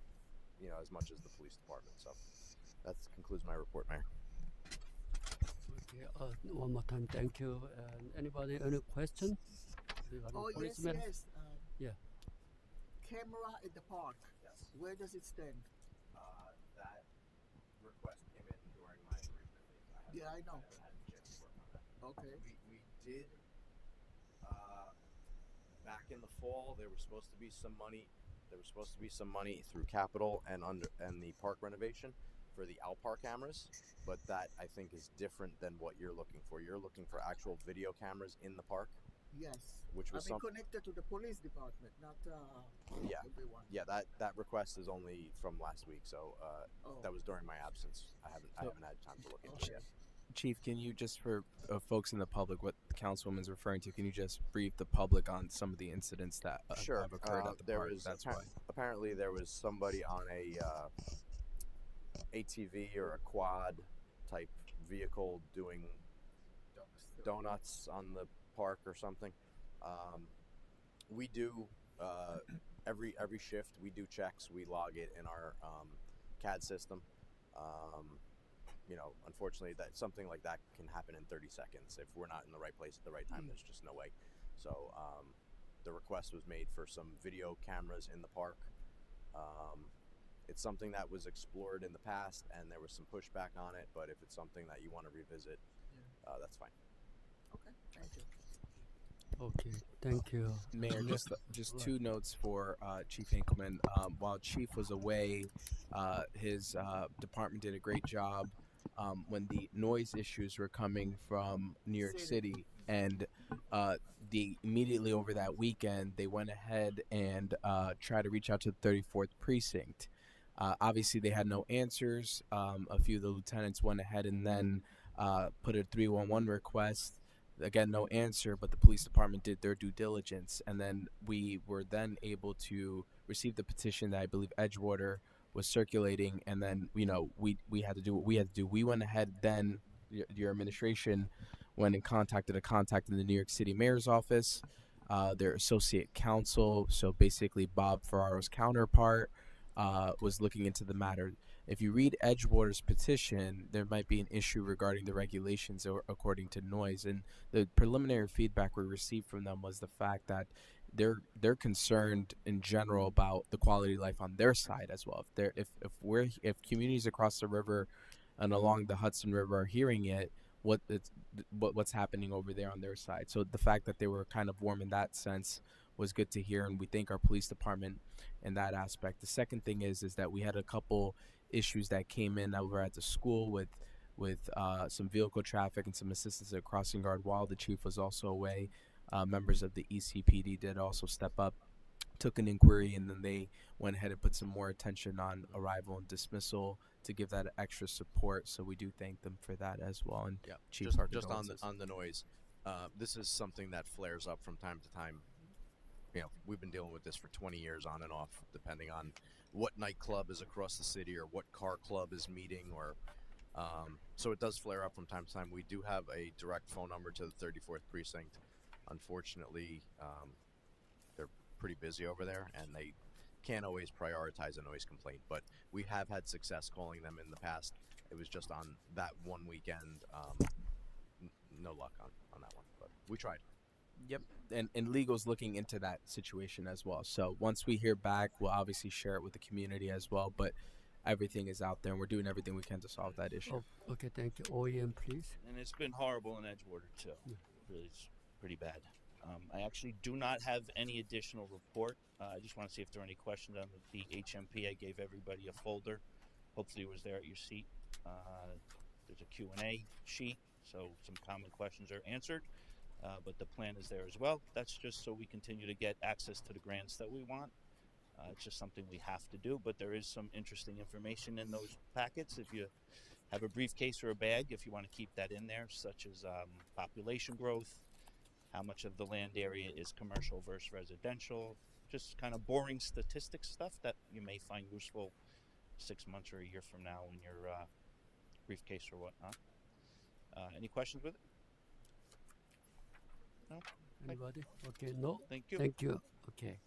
as much as the police department. So that concludes my report, Mayor. Okay, one more time, thank you. Anybody, any question? Oh, yes. Yeah. Camera at the park. Yes. Where does it stand? Yeah, I know. Chance to work on that. Okay. We did back in the fall. There was supposed to be some money. There was supposed to be some money through capital and the park renovation for the Alpar cameras, but that I think is different than what you're looking for. You're looking for actual video cameras in the park, Yes. which was connected to the police department, not yeah, everyone. yeah. That request is only from last week, so Oh. that was during my absence. I haven't had time to look into Okay. it yet. Chief, can you just for folks in the public, what the councilwoman's referring to, can you just brief the public on some of the incidents that Sure. have occurred at the There park? was That's why. apparently there was somebody on a ATV or a quad type vehicle doing donuts on the park or something. We do every shift we do checks. We log it in our CAD system. Unfortunately, that something like that can happen in 30 seconds. If we're not in the right place at the right time, there's just no way. So the request was made for some video cameras in the park. It's something that was explored in the past, and there was some pushback on it. But if it's something that you want to revisit, that's fine. Okay. Thank you. Okay, thank you. Mayor, just two notes for Chief Hinkleman. While Chief was away, his department did a great job when the noise issues were coming from New York City, and immediately over that weekend, they went ahead and tried to reach out to the 34th precinct. Obviously, they had no answers. A few of the lieutenants went ahead and then put a 311 request. Again, no answer, but the police department did their due diligence, and then we were then able to receive the petition that I believe Edgewater was circulating, and then we had to do what we had to do. We went ahead then, your administration went and contacted the New York City Mayor's office, their associate counsel, so basically Bob Ferraro's counterpart, was looking into the matter. If you read Edgewater's petition, there might be an issue regarding the regulations according to noise. And the preliminary feedback we received from them was the fact that they're concerned in general about the quality of life on their side as well. If communities across the river and along the Hudson River are hearing it, what's happening over there on their side. So the fact that they were kind of warm in that sense was good to hear, and we thank our police department in that aspect. The second thing is that we had a couple issues that came in over at the school with some vehicle traffic and some assistance at crossing guard while the chief was also away. Members of the ECPD did also step up, took an inquiry, and then they went ahead and put some more attention on arrival and dismissal to give that extra support. So we do thank them for that as well. And yeah, Chief, just on the noise, this is something that flares up from time to time. We've been dealing with this for 20 years on and off, depending on what nightclub is across the city or what car club is meeting, or so it does flare up from time to time. We do have a direct phone number to the 34th precinct. Unfortunately, they're pretty busy over there, and they can't always prioritize a noise complaint, but we have had success calling them in the past. It was just on that one weekend, no luck on that one, but we tried. Yep, and legal's looking into that situation as well. So once we hear back, we'll obviously share it with the community as well. But everything is out there, and we're doing everything we can to solve that issue. Oh, okay, thank you. OEM, please. And it's been horrible in Edgewater too. Really, it's pretty bad. I actually do not have any additional report. I just want to see if there are any questions on the HMP. I gave everybody a folder. Hopefully it was there at your seat. There's a Q&A sheet, so some common questions are answered. But the plan is there as well. That's just so we continue to get access to the grants that we want. It's just something we have to do, but there is some interesting information in those packets. If you have a briefcase or a bag, if you want to keep that in there, such as population growth, how much of the land area is commercial versus residential, just kind of boring statistics stuff that you may find useful 6 months or a year from now in your briefcase or whatnot. Any questions with it? No? Anybody? Okay, no? Thank you. Thank you. Okay.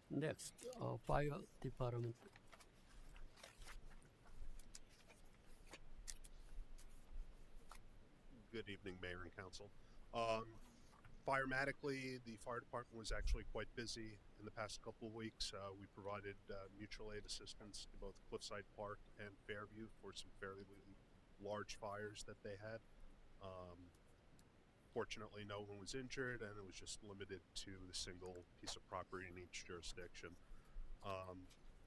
Next, fire department. Good evening, Mayor and Council. Firematically, the fire department was actually quite busy in the past couple of weeks. We provided mutual aid assistance to both Cliffside Park and Fairview for some fairly large fires that they had. Fortunately, no one was injured, and it was just limited to the single piece of property in each jurisdiction.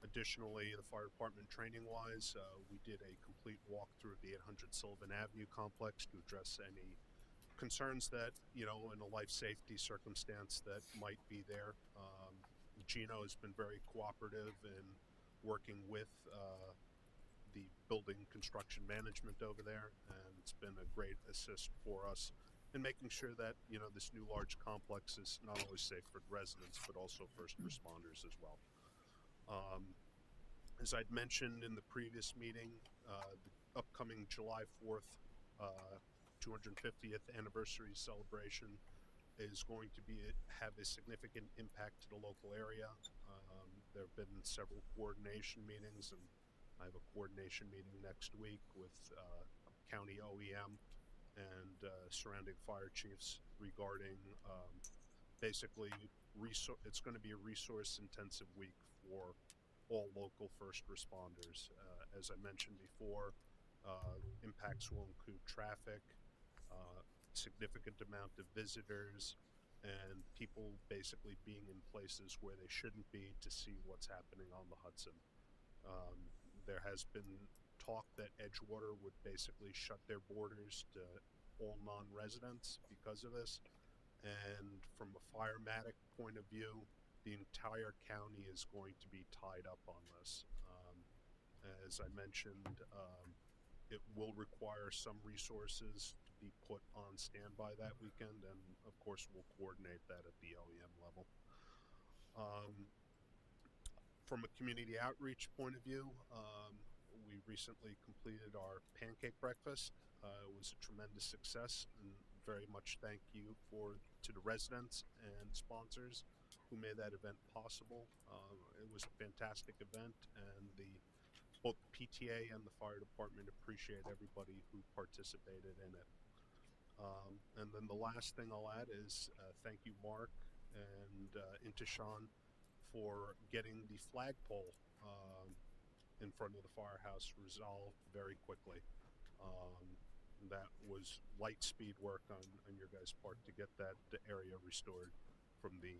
Additionally, the fire department training-wise, we did a complete walkthrough of the 800 Sullivan Avenue complex to address any concerns that, in a life safety circumstance that might be there. Gino has been very cooperative in working with the building construction management over there, and it's been a great assist for us in making sure that this new large complex is not only safe for residents but also first responders as well. As I'd mentioned in the previous meeting, the upcoming July 4th 250th anniversary celebration is going to have a significant impact to the local area. There have been several coordination meetings, and I have a coordination meeting next week with county OEM and surrounding fire chiefs regarding basically it's going to be a resource intensive week for all local first responders. As I mentioned before, impacts will include traffic, significant amount of visitors, and people basically being in places where they shouldn't be to see what's happening on the Hudson. There has been talk that Edgewater would basically shut their borders to all non-residents because of this. And from a firematic point of view, the entire county is going to be tied up on this. As I mentioned, it will require some resources to be put on standby that weekend, and of course we'll coordinate that at the OEM level. From a community outreach point of view, we recently completed our pancake breakfast. It was a tremendous success, and very much thank you to the residents and sponsors who made that event possible. It was a fantastic event, and both the PTA and the fire department appreciate everybody who participated in it. And then the last thing I'll add is thank you, Mark and Intishan, for getting the flagpole in front of the firehouse resolved very quickly. That was light speed work on your guys' part to get that area restored from the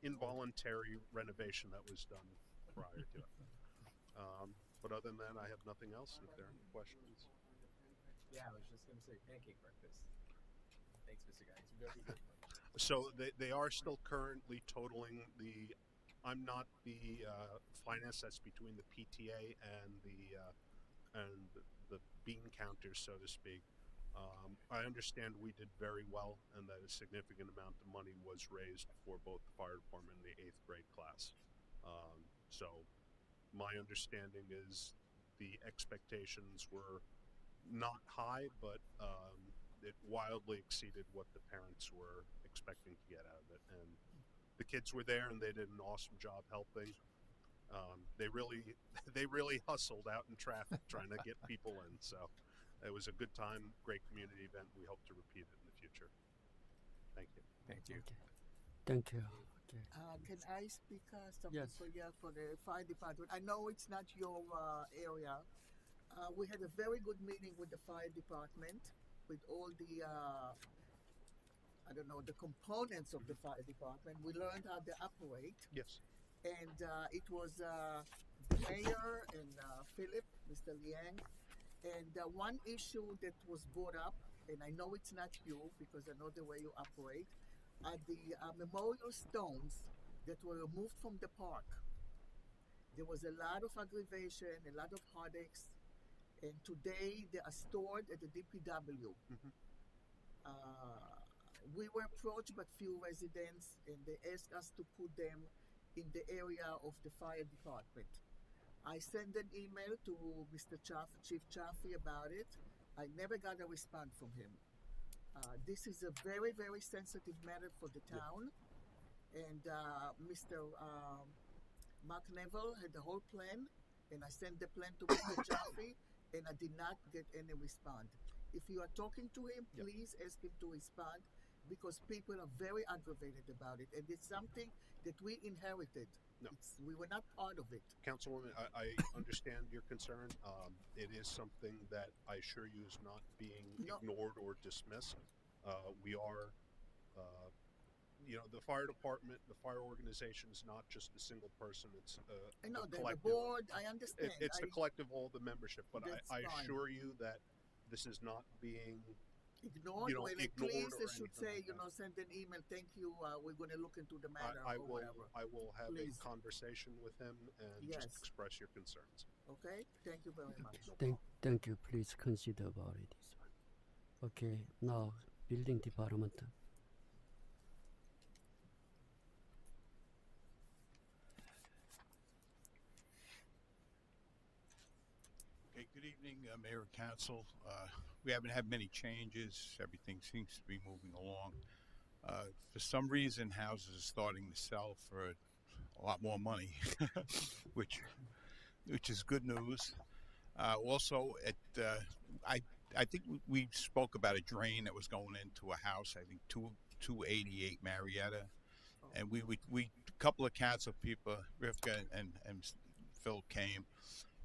involuntary renovation that was done prior to it. But other than that, I have nothing else. If there are any questions. Yeah, I was just going to say pancake breakfast. Thanks, Mr. Guy. It's very good. So they are still currently totaling I'm not the finance. That's between the PTA and the bean counters, so to speak. I understand we did very well, and that a significant amount of money was raised for both the fire department and the 8th grade class. So my understanding is the expectations were not high, but it wildly exceeded what the parents were expecting to get out of it. And the kids were there, and they did an awesome job helping. They really hustled out in traffic trying to get people in. So it was a good time, great community event. We hope to repeat it in the future. Thank you. Thank you. Thank you. Okay. Can I speak something Yes. for the fire department? I know it's not your area. We had a very good meeting with the fire department, with all the the components of the fire department. We learned how they operate. Yes. And it was the mayor and Philip, Mr. Liang. And one issue that was brought up, and I know it's not you because I know the way you operate, are the memorial stones that were removed from the park. There was a lot of aggravation, a lot of heartaches, and today they are stored at the DPW. Mm-hmm. We were approached by few residents, and they asked us to put them in the area of the fire department. I sent an email to Mr. Chief Chaffee about it. I never got a response from him. This is a very, very sensitive matter for the town. And Mr. Mark Neville had the whole plan, and I sent the plan to Mr. Chaffee, and I did not get any response. If you are talking to him, please ask him to respond, because people are very aggravated about it, and it's something that we inherited. No. We were not part of it. Councilwoman, I understand your concern. It is something that I assure you is not being No. ignored or dismissed. We are, the fire department, the fire organization is not just a single person. It's I know the the collective. board. I understand. It's the collective, all the membership. But That's I fine. assure you that this is not being ignored. You know, Well, at ignored least they or should anything say, like that. send an email. Thank you. We're going to look into the matter I or will whatever. I will have Please. a conversation with him and Yes. just express your concerns. Okay. Thank you very much. Thank you. Please consider about it. This one. Okay. Now, building department. Okay, good evening, Mayor and Council. We haven't had many changes. Everything seems to be moving along. For some reason, houses are starting to sell for a lot more money, which is good news. Also, I think we spoke about a drain that was going into a house. I think 288 Marietta, and we a couple of council people, Rivka and Phil came.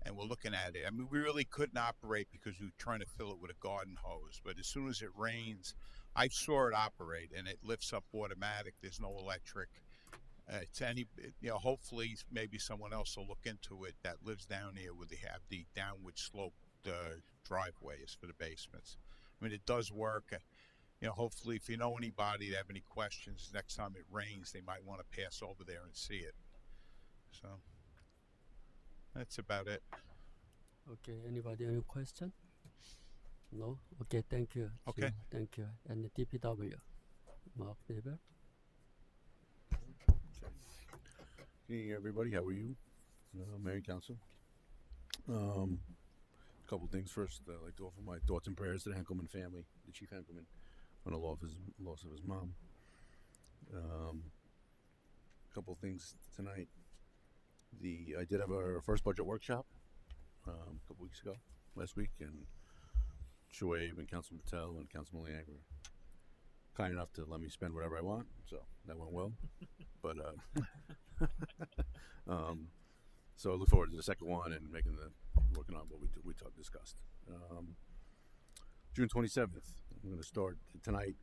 And we're looking at it. I mean, we really couldn't operate because we were trying to fill it with a garden hose. But as soon as it rains, I saw it operate, and it lifts up automatic. There's no electric. Hopefully, maybe someone else will look into it that lives down here where they have the downward sloped driveways for the basements. I mean, it does work. Hopefully, if you know anybody that have any questions, next time it rains, they might want to pass over there and see it. So. That's about it. Okay, anybody any question? No? Okay, thank you. Okay. Jim. Thank you. And the DPW, Mark Weber. Good evening, everybody. How are you? Mayor and Council. A couple things. First, I'd like to offer my thoughts and prayers to the Henkelman family, the Chief Henkelman, on the loss of his mom. A couple things tonight. I did have our first budget workshop a couple weeks ago, last week, and Shoaib and Councilman Patel and Councilman Liang were kind enough to let me spend whatever I want, so that went well. But so I look forward to the second one and working on what we discussed. June 27th, I'm going to start tonight,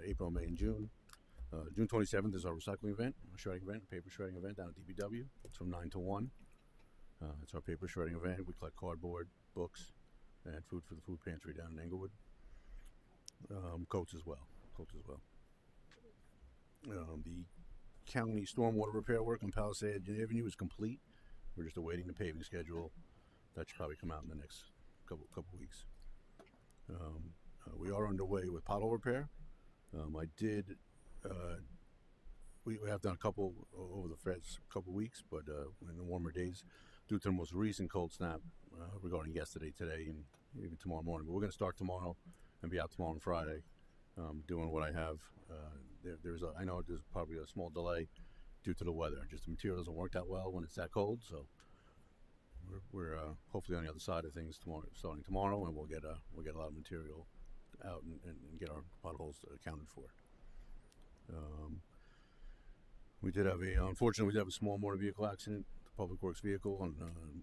April, May, and June. June 27th is our recycling event, paper shredding event down at DPW. It's from 9 to 1. It's our paper shredding event. We collect cardboard, books, and food for the food pantry down in Englewood. Coats as well. The county stormwater repair work on Palisade Avenue is complete. We're just awaiting the paving schedule. That should probably come out in the next couple weeks. We are underway with pothole repair. We have done a couple over the first couple weeks, but in the warmer days, due to the most recent cold snap regarding yesterday, today, and even tomorrow morning. But we're going to start tomorrow and be out tomorrow and Friday, doing what I have. I know there's probably a small delay due to the weather. Just the material doesn't work that well when it's that cold, so we're hopefully on the other side of things starting tomorrow, and we'll get a lot of material out and get our potholes accounted for. Unfortunately, we did have a small motor vehicle accident, the public works vehicle on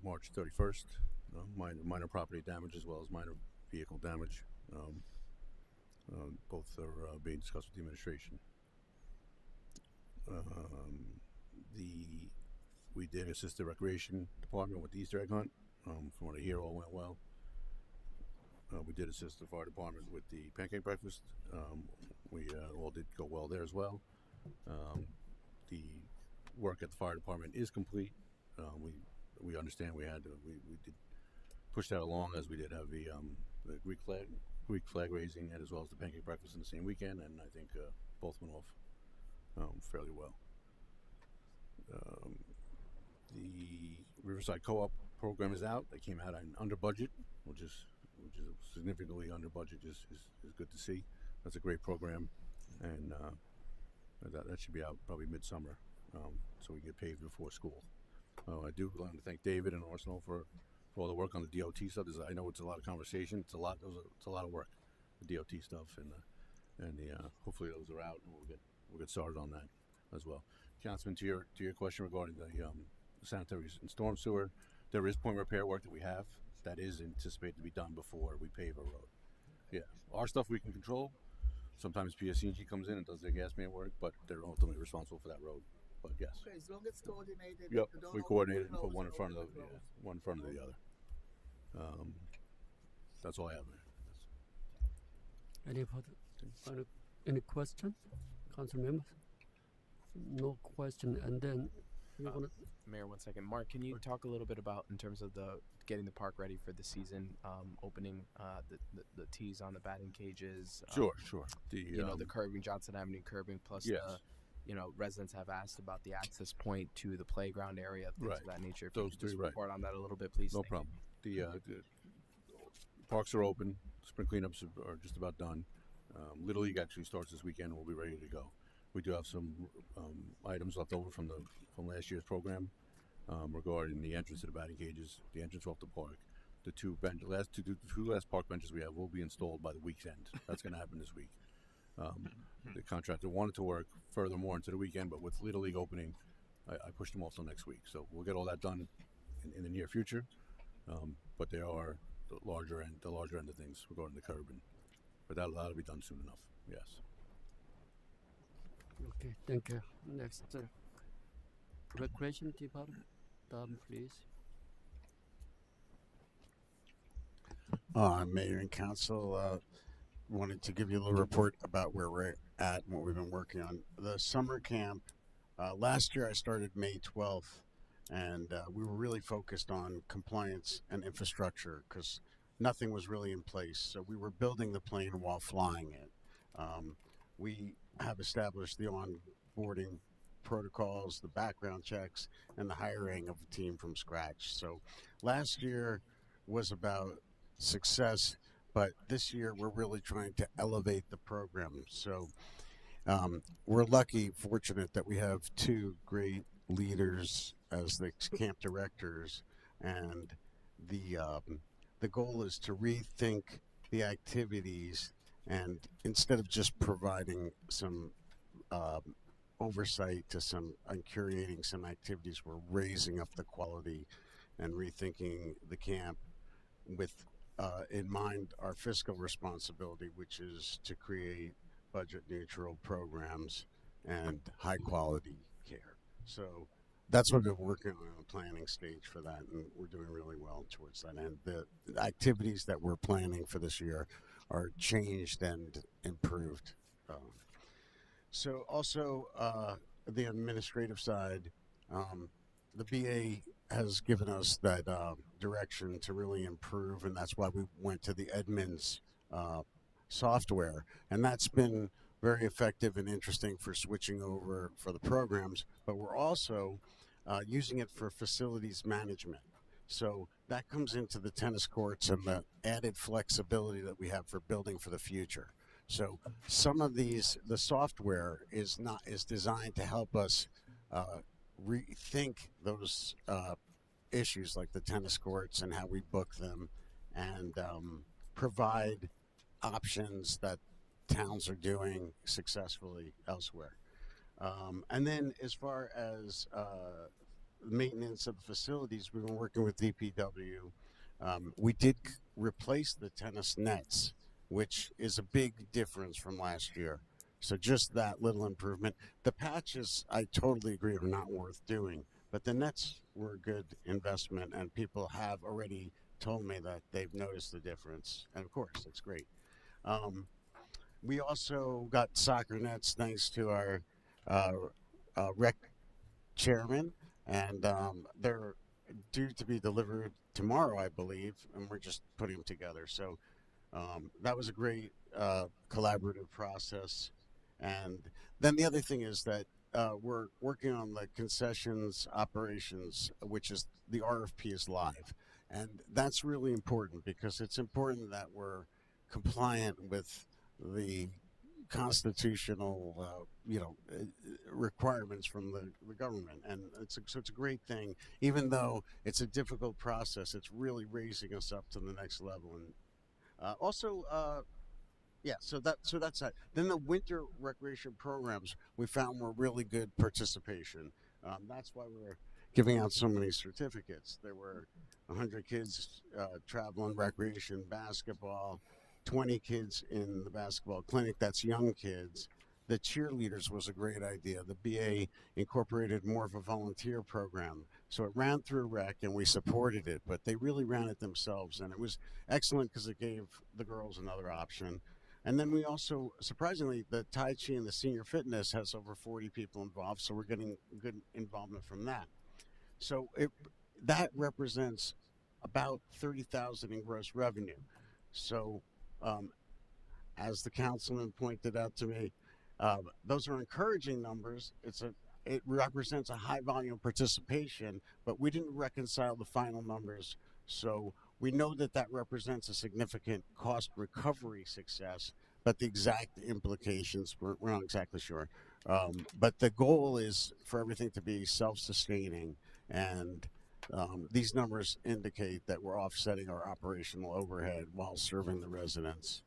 March 31st. Minor property damage as well as minor vehicle damage. Both are being discussed with the administration. We did assist the recreation department with the Easter egg hunt. From what I hear, all went well. We did assist the fire department with the pancake breakfast. We all did go well there as well. The work at the fire department is complete. We understand we did push that along, as we did have the Greek flag raising as well as the pancake breakfast in the same weekend, and I think both went off fairly well. The Riverside Co-op program is out. They came out under budget, which is significantly under budget. Is good to see. That's a great program, and that should be out probably midsummer, so we get paid before school. I do want to thank David and Arsenal for all the work on the DOT stuff. I know it's a lot of conversation. It's a lot of work, the DOT stuff, and hopefully those are out, and we'll get started on that as well. Councilman, to your question regarding the sanitary and storm sewer, there is point repair work that we have that is anticipated to be done before we pave a road. Yeah, our stuff we can control. Sometimes PSCG comes in and does their gas main work, but they're ultimately responsible for that road. But yes. Okay, as long as it's coordinated. Yep, you don't we open coordinated and close put one in front of open the close. one in front of the other. That's all I have. Any further, any question, council members? No question, and then you want to. Mayor, 1 second. Mark, can you talk a little bit about in terms of the getting the park ready for the season, opening the tees on the batting cages? Sure. The the curbing, Johnson Avenue curbing, plus yes. residents have asked about the access point to the playground area, things Right. of that nature. If Those you could just three, right. report on that a little bit, please. No Thank problem. The parks are open. Spring cleanups are just about done. Little League actually starts this weekend. We'll be ready to go. We do have some items left over from last year's program regarding the entrance to the batting cages, the entrance off the park. The two last park benches we have will be installed by the week's end. That's going to happen this week. The contractor wanted to work furthermore into the weekend, but with Little League opening, I pushed them off till next week. So we'll get all that done in the near future. But they are the larger end of things regarding the curb, but that'll be done soon enough. Yes. Okay, thank you. Next, recreation department, please. Mayor and Council, wanted to give you a little report about where we're at and what we've been working on. The summer camp, last year I started May 12th, and we were really focused on compliance and infrastructure because nothing was really in place. So we were building the plane while flying it. We have established the onboarding protocols, the background checks, and the hiring of a team from scratch. So last year was about success, but this year we're really trying to elevate the program. So we're fortunate that we have two great leaders as the camp directors, and the goal is to rethink the activities, and instead of just providing some oversight to and curating some activities, we're raising up the quality and rethinking the camp with in mind our fiscal responsibility, which is to create budget neutral programs and high quality care. So that's what we're working on the planning stage for that, and we're doing really well towards that. And the activities that we're planning for this year are changed and improved. So also the administrative side, the BA has given us that direction to really improve, and that's why we went to the Edmunds software, and that's been very effective and interesting for switching over for the programs, but we're also using it for facilities management. So that comes into the tennis courts and the added flexibility that we have for building for the future. So some of the software is designed to help us rethink those issues like the tennis courts and how we book them, and provide options that towns are doing successfully elsewhere. And then as far as maintenance of the facilities, we've been working with DPW. We did replace the tennis nets, which is a big difference from last year. So just that little improvement. The patches, I totally agree, are not worth doing, but the nets were a good investment, and people have already told me that they've noticed the difference, and of course, it's great. We also got soccer nets thanks to our rec chairman, and they're due to be delivered tomorrow, I believe, and we're just putting them together. So that was a great collaborative process. And then the other thing is that we're working on the concessions operations, which is the RFP is live. And that's really important because it's important that we're compliant with the constitutional, requirements from the government. And so it's a great thing. Even though it's a difficult process, it's really raising us up to the next level. And also, Yeah, so that's that. Then the winter recreation programs we found were really good participation. That's why we're giving out so many certificates. There were 100 kids traveling recreation basketball, 20 kids in the basketball clinic. That's young kids. The cheerleaders was a great idea. The BA incorporated more of a volunteer program. So it ran through rec and we supported it, but they really ran it themselves. And it was excellent because it gave the girls another option. And then we also, surprisingly, the Tai Chi and the senior fitness has over 40 people involved, so we're getting good involvement from that. So that represents about 30,000 in gross revenue. So, as the councilman pointed out to me, those are encouraging numbers. It represents a high volume participation, but we didn't reconcile the final numbers. So we know that that represents a significant cost recovery success, but the exact implications, we're not exactly sure. But the goal is for everything to be self-sustaining, and these numbers indicate that we're offsetting our operational overhead while serving the residents.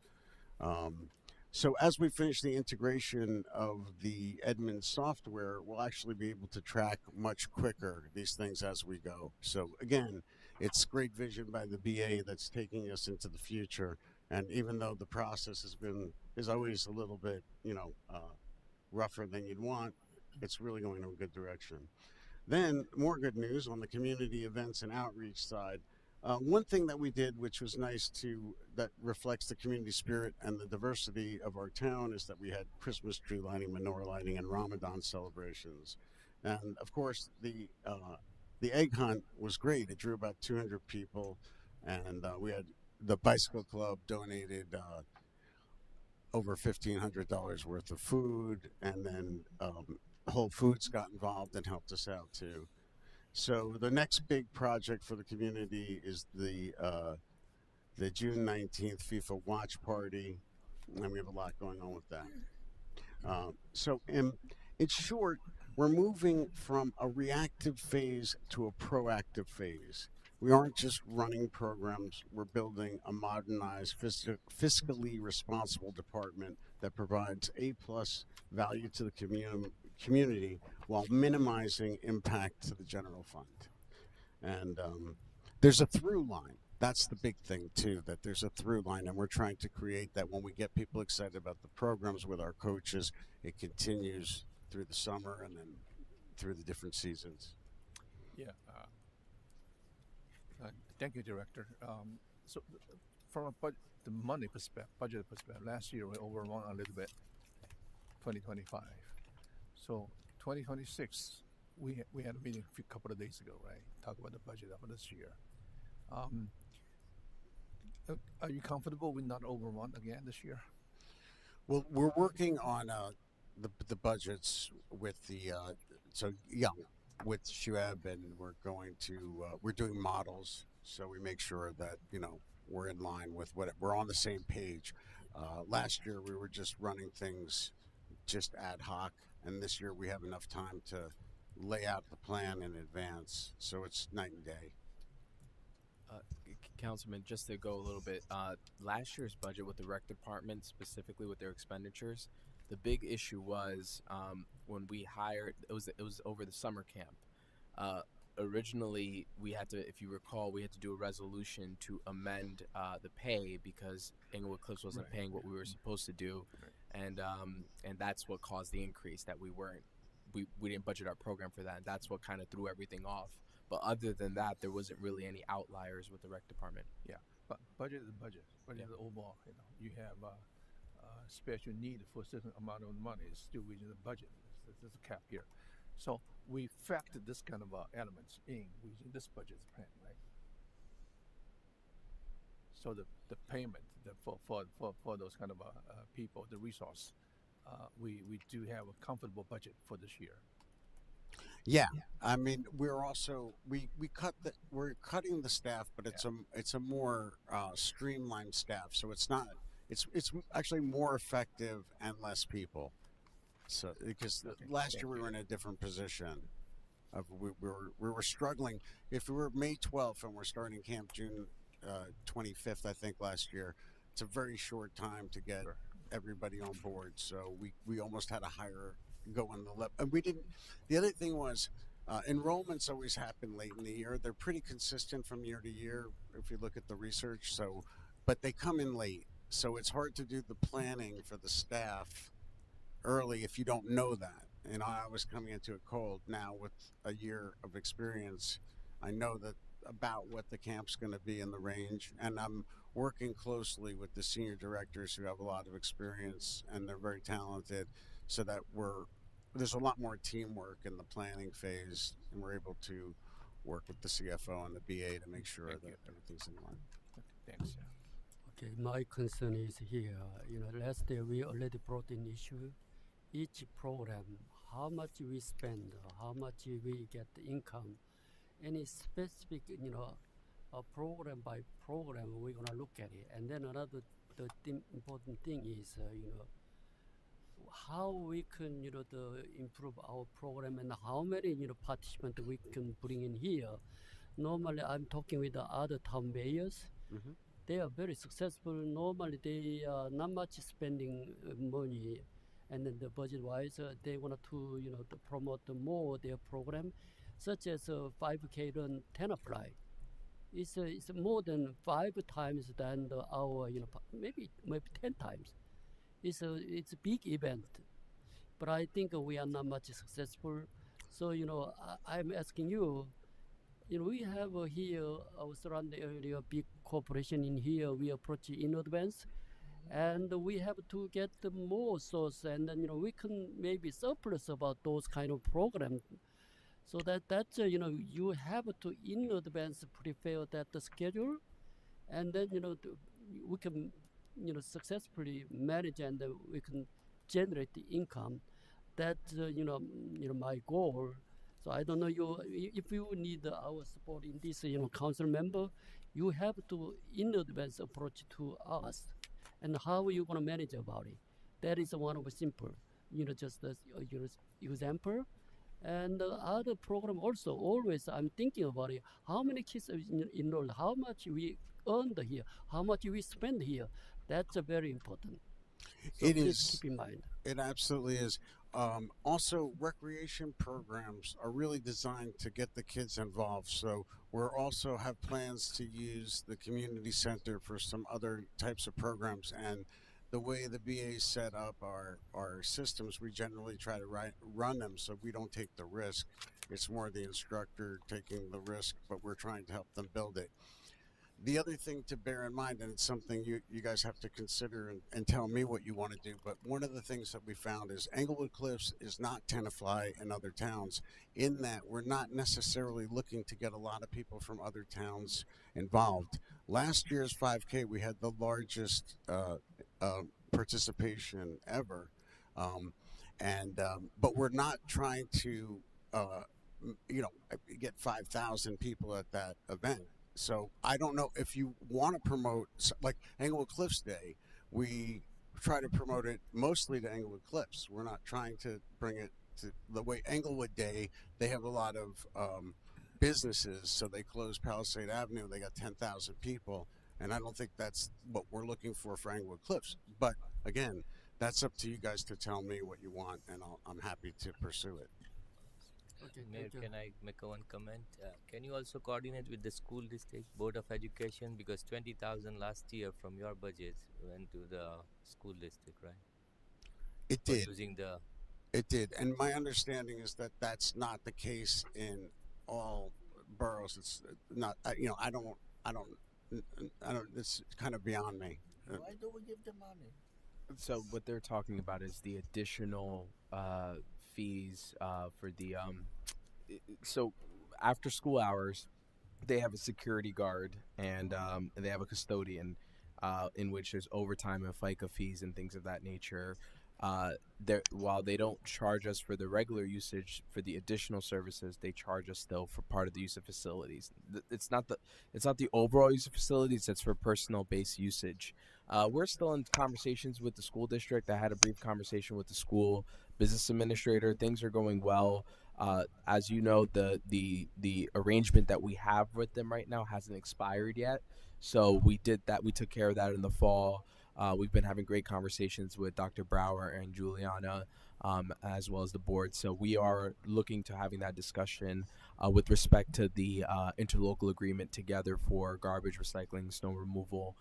So as we finish the integration of the Edmund software, we'll actually be able to track much quicker these things as we go. So again, it's great vision by the BA that's taking us into the future. And even though the process is always a little bit, rougher than you'd want, it's really going in a good direction. Then more good news on the community events and outreach side. One thing that we did, which was nice that reflects the community spirit and the diversity of our town, is that we had Christmas tree lighting, menorah lighting, and Ramadan celebrations. And of course, the egg hunt was great. It drew about 200 people, and we had the bicycle club donated over $1,500 worth of food, and then Whole Foods got involved and helped us out too. So the next big project for the community is the June 19th FIFA watch party, and we have a lot going on with that. So in short, we're moving from a reactive phase to a proactive phase. We aren't just running programs, we're building a modernized, fiscally responsible department that provides A-plus value to the community while minimizing impact to the general fund. And there's a through line. That's the big thing too, that there's a through line, and we're trying to create that. When we get people excited about the programs with our coaches, it continues through the summer and then through the different seasons. Yeah. Thank you, Director. So from the money perspective, budget perspective, last year we overrun a little bit, 2025. So 2026, we had a meeting a couple of days ago, right? Talk about the budget of this year. Are you comfortable with not overrun again this year? Well, we're working on the budgets with with Shueb, and we're doing models, so we make sure that we're in line with we're on the same page. Last year we were just running things just ad hoc, and this year we have enough time to lay out the plan in advance, so it's night and day. Councilman, just to go a little bit, last year's budget with the rec department, specifically with their expenditures, the big issue was when we hired, it was over the summer camp. Originally, we had to, if you recall, we had to do a resolution to amend the pay because Inglewood Cliffs wasn't paying what we were supposed to do, and that's what caused the increase. That we didn't budget our program for that, and that's what kind of threw everything off. But other than that, there wasn't really any outliers with the rec department. Yeah, but budget is budget. Budget is overall. You have special need for a certain amount of money. It's still within the budget. There's a cap here. So we factored this kind of elements in within this budget plan, right? So the payment for those kind of people, the resource, we do have a comfortable budget for this year. Yeah, I mean, we're also we're cutting the staff, but it's a more streamlined staff. So it's actually more effective and less people. So because last year we were in a different position. We were struggling. If we were May 12th and we're starting camp June 25th, I think last year, it's a very short time to get Sure. everybody on board. So we almost had to hire go on the level, and we didn't. The other thing was. Enrollments always happen late in the year. They're pretty consistent from year to year if you look at the research. So, but they come in late. So it's hard to do the planning for the staff early if you don't know that. And I was coming into it cold. Now with a year of experience, I know that about what the camp's going to be in the range, and I'm working closely with the senior directors who have a lot of experience and they're very talented, so that there's a lot more teamwork in the planning phase, and we're able to work with the CFO and the BA to make sure that everything's in line. Thanks. Okay, my concern is here. Last year we already brought in issue. Each program, how much we spend, how much we get the income, any specific, program by program, we're gonna look at it. And then important thing is, how we can, improve our program and how many, participants we can bring in here. Normally, I'm talking with the other town mayors. Mm-hmm. They are very successful. Normally, they are not much spending money, and then the budget-wise, they want to, to promote more their program, such as 5K run 10 apply. It's more than 5 times than our, maybe 10 times. It's a big event, but I think we are not much successful. So I'm asking you. We have here our surrounding area, big corporation in here. We approach in advance, and we have to get more source, and then we can maybe surplus about those kind of programs. So that's you have to in advance prepare that schedule, and then we can successfully manage, and we can generate the income. That's my goal. So I don't know if you need our support in this council member, you have to in advance approach to us, and how you gonna manage about it. That is one of the simple, just as example. And the other program also always I'm thinking about it. How many kids are enrolled? How much we earned here? How much we spend here? That's very important. So It please is. keep in mind. It absolutely is. Also, recreation programs are really designed to get the kids involved. So we're also have plans to use the community center for some other types of programs. And the way the BA set up our systems, we generally try to run them so we don't take the risk. It's more the instructor taking the risk, but we're trying to help them build it. The other thing to bear in mind, and it's something you guys have to consider and tell me what you want to do, but one of the things that we found is Englewood Cliffs is not Tenafly and other towns, in that we're not necessarily looking to get a lot of people from other towns involved. Last year's 5K, we had the largest participation ever, but we're not trying to get 5,000 people at that event. So I don't know if you want to promote, like Englewood Cliffs Day, we try to promote it mostly to Englewood Cliffs. We're not trying to bring it to the way Englewood Day, they have a lot of businesses, so they close Palisade Avenue, they got 10,000 people, and I don't think that's what we're looking for Englewood Cliffs. But again, that's up to you guys to tell me what you want, and I'm happy to pursue it. Okay, Mayor, thank you. can I make one comment? Can you also coordinate with the school district board of education, because 20,000 last year from your budget went to the school district, right? It For did. using the It did, and my understanding is that that's not the case in all boroughs. It's not. I don't. It's kind of beyond me. Why do we give them money? So what they're talking about is the additional fees for the so after school hours, they have a security guard and they have a custodian in which there's overtime and FICA fees and things of that nature. While they don't charge us for the regular usage, for the additional services, they charge us still for part of the use of facilities. It's not the overall use of facilities; it's for personal based usage. We're still in conversations with the school district. I had a brief conversation with the school business administrator. Things are going well. As you know, the arrangement that we have with them right now hasn't expired yet. So we did that. We took care of that in the fall. We've been having great conversations with Dr. Brower and Juliana, as well as the board. So we are looking to having that discussion with respect to the interlocal agreement together for garbage recycling, snow removal,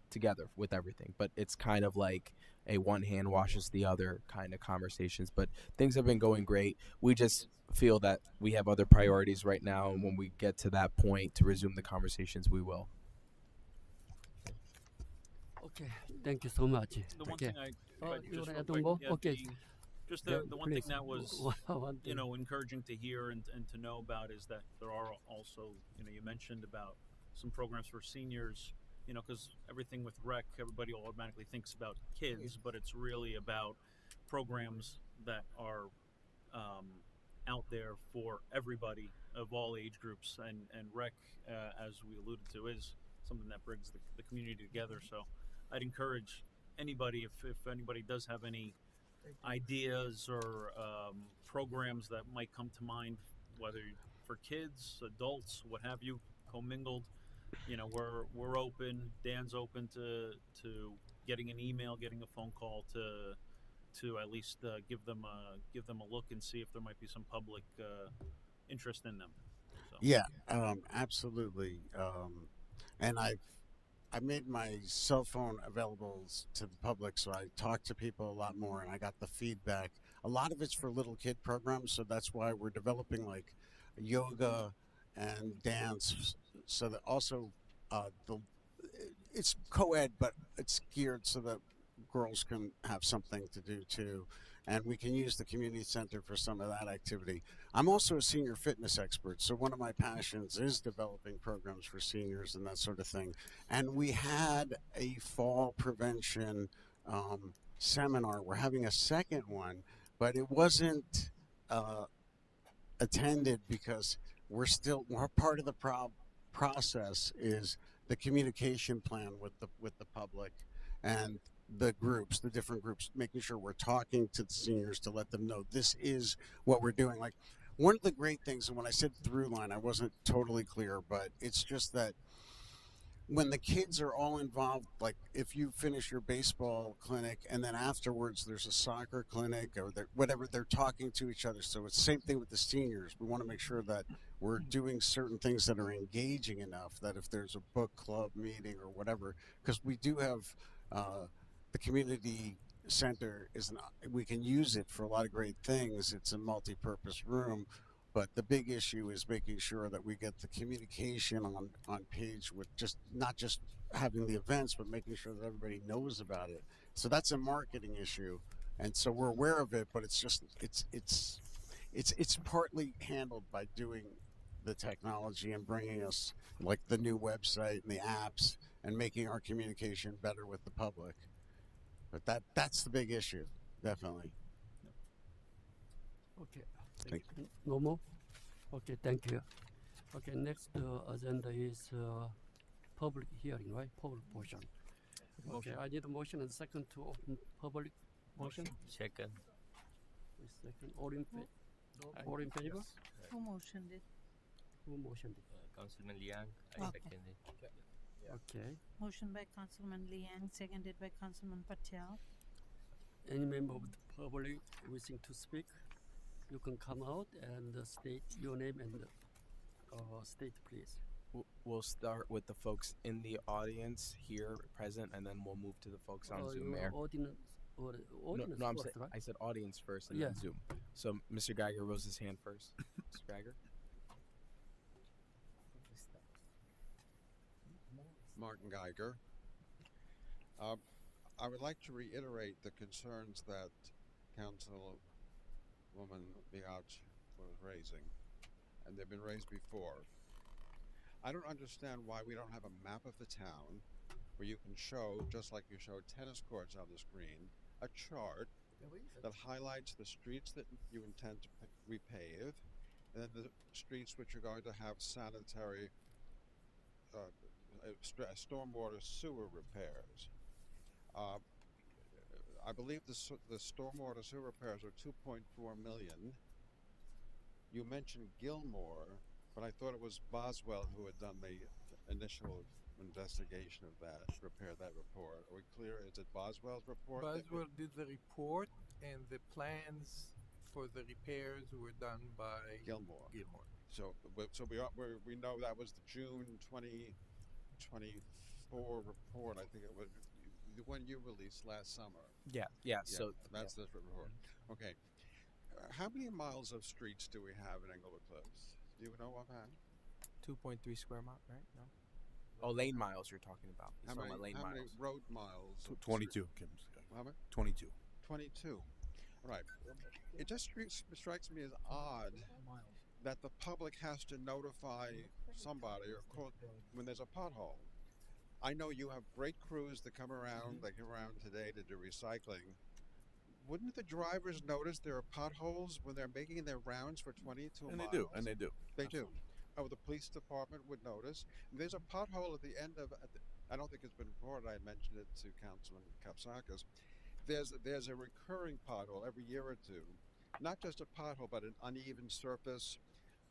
together with everything. But it's kind of like a one hand washes the other kind of conversations. But things have been going great. We just feel that we have other priorities right now, and when we get to that point to resume the conversations, we will. Okay, thank you so much. The one Okay. thing You just wanna real add quick, more? yeah, Okay. the one thing Please. that was One thing. encouraging to hear and to know about is that there are also you mentioned about some programs for seniors, because everything with rec, everybody automatically thinks about kids, but it's really about programs that are out there for everybody of all age groups, and rec, as we alluded to, is something that brings the community together. So I'd encourage anybody, if anybody does have any ideas or programs that might come to mind, whether for kids, adults, what have you, commingled, we're open. Dan's open to getting an email, getting a phone call to at least give them a look and see if there might be some public interest in them. So. Yeah, absolutely. And I made my cell phone available to the public, so I talked to people a lot more, and I got the feedback. A lot of it's for little kid programs, so that's why we're developing like yoga and dance, so that also the it's co-ed, but it's geared so that girls can have something to do too, and we can use the community center for some of that activity. I'm also a senior fitness expert, so one of my passions is developing programs for seniors and that sort of thing. And we had a fall prevention seminar. We're having a second one, but it wasn't attended because we're part of the process is the communication plan with the public and the groups, the different groups, making sure we're talking to the seniors to let them know this is what we're doing. Like one of the great things, and when I said through line, I wasn't totally clear, but it's just that when the kids are all involved, like if you finish your baseball clinic and then afterwards there's a soccer clinic or whatever, they're talking to each other. So it's the same thing with the seniors. We want to make sure that we're doing certain things that are engaging enough that if there's a book club meeting or whatever, because we do have the community center we can use it for a lot of great things. It's a multi-purpose room. But the big issue is making sure that we get the communication on page with not just having the events, but making sure that everybody knows about it. So that's a marketing issue, and so we're aware of it. But it's just it's partly handled by doing the technology and bringing us like the new website and the apps and making our communication better with the public. But that's the big issue, definitely. Okay. Thank you. No more? Okay, thank you. Okay, next agenda is public hearing, right? Public portion. Okay, I need a motion and second to open public portion. Second. Second, all in favor? Who motioned it? Who motioned it? Councilman Liang, I Okay. seconded. Okay. Motion by Councilman Liang, seconded by Councilman Patel. Any member of the public wishing to speak, you can come out and state your name and state, please. We'll start with the folks in the audience here present, and then we'll move to the folks on Zoom. Mayor. Audience No, first, right? I said audience first, and Yeah. then Zoom. So Mr. Geiger rose his hand first. Mr. Geiger. Martin Geiger. I would like to reiterate the concerns that Councilwoman Biaggi was raising, and they've been raised before. I don't understand why we don't have a map of the town where you can show, just like you showed tennis courts on the screen, a chart that highlights the streets that you intend to repave, and then the streets which are going to have sanitary stormwater sewer repairs. I believe the stormwater sewer repairs are 2.4 million. You mentioned Gilmore, but I thought it was Boswell who had done the initial investigation of that, prepare that report? Are we clear? Is it Boswell's report? that we- Boswell did the report, and the plans for the repairs were done by Gilmore. Gilmore. So we know that was the June 2024 report. I think it was the one you released last summer. Yeah. So that's this report. Okay. How many miles of streets do we have in Englewood Cliffs? Do you know offhand? 2.3 square mile, right? No. Oh, lane miles you're talking about. He's How talking many, about lane how many miles. road miles? of 22. street- How many? 22. 22. Right. It just strikes me as odd that the public has to notify somebody or call when there's a pothole. I know you have great crews that come around. They come around today to do recycling. Wouldn't the drivers notice there are potholes when they're making their rounds for 22 And miles? they do. And they do. They do. Oh, the police department would notice. There's a pothole at the end of. I don't think it's been reported. I mentioned it to Councilman Kapsakis. There's a recurring pothole every year or two. Not just a pothole, but an uneven surface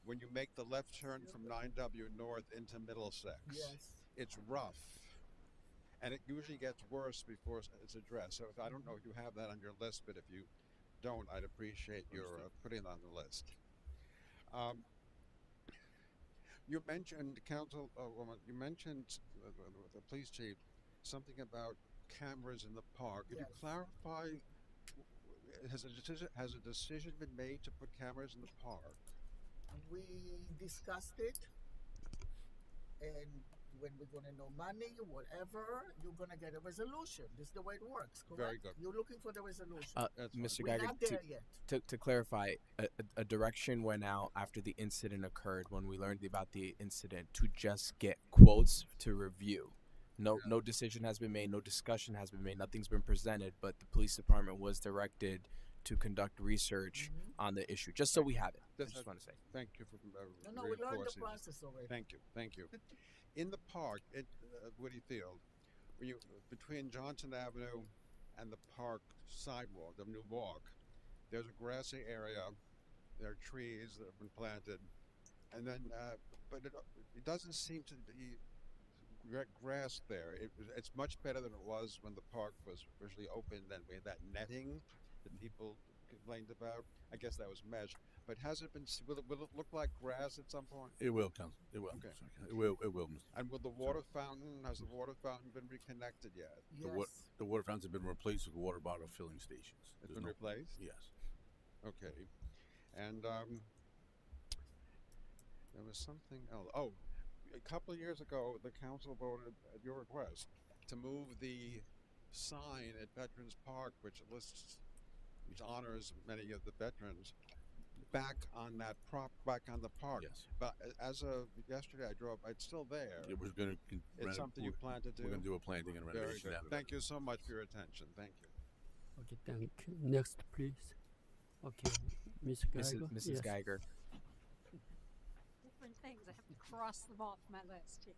when you make the left turn from 9W North into Middlesex. Yes. It's rough. And it usually gets worse before it's addressed. So I don't know if you have that on your list, but if you don't, I'd appreciate your putting it on the list. You mentioned, Councilwoman, you mentioned the police chief, something about cameras in the park. Could you clarify, has a decision been made to put cameras in the park? We discussed it, and when we're going to know money, whatever, you're going to get a resolution. This is the way it works, correct? Very good. You're looking for the resolution. Mr. We're Geiger, not there yet. to clarify, a direction went out after the incident occurred when we learned about the incident to just get quotes to review. No decision has been made, no discussion has been made, nothing's been presented, but the police department was directed to conduct research on the issue, just so we have it. I just want to say. Thank you for No, we learned the reinforcing. process already. Thank you. In the park at Woody Field, between Johnson Avenue and the park sidewalk, the new walk, there's a grassy area. There are trees that have been planted, and then, but it doesn't seem to be grass there. It's much better than it was when the park was originally opened. And we had that netting that people complained about. I guess that was mesh. But has it been? Will it look like grass at some point? It will, Council. It will. Okay. It will. It will. Mr. And will the water fountain? Has the water fountain been reconnected yet? Yes. The water fountains have been replaced with water bottle filling stations. It's There's been replaced? Yes. Okay. And there was something else. Oh, a couple of years ago, the council voted at your request to move the sign at Veterans Park, which honors many of the veterans, back on the park. Yes. But as of yesterday, I drove. It's still there. It was going to. It's something you plan to do. We're going to do a planting and Very renovation. good. after Thank you so much for your attention. Thank you. Okay, thank you. Next, please. Okay, Ms. Geiger. Mrs. Yes. Geiger. Different things. I have to cross them off my list here.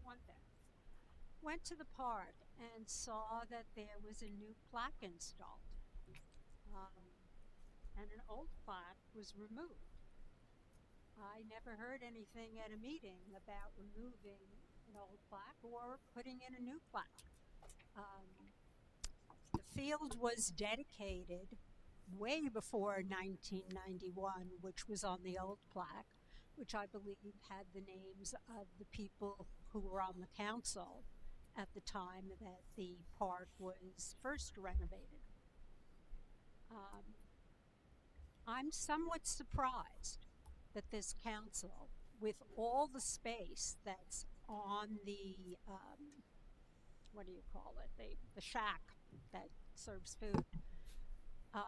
One thing. Went to the park and saw that there was a new plaque installed. And an old plaque was removed. I never heard anything at a meeting about removing an old plaque or putting in a new plaque. The field was dedicated way before 1991, which was on the old plaque, which I believe had the names of the people who were on the council at the time that the park was first renovated. I'm somewhat surprised that this council, with all the space that's on the, what do you call it, the shack that serves food,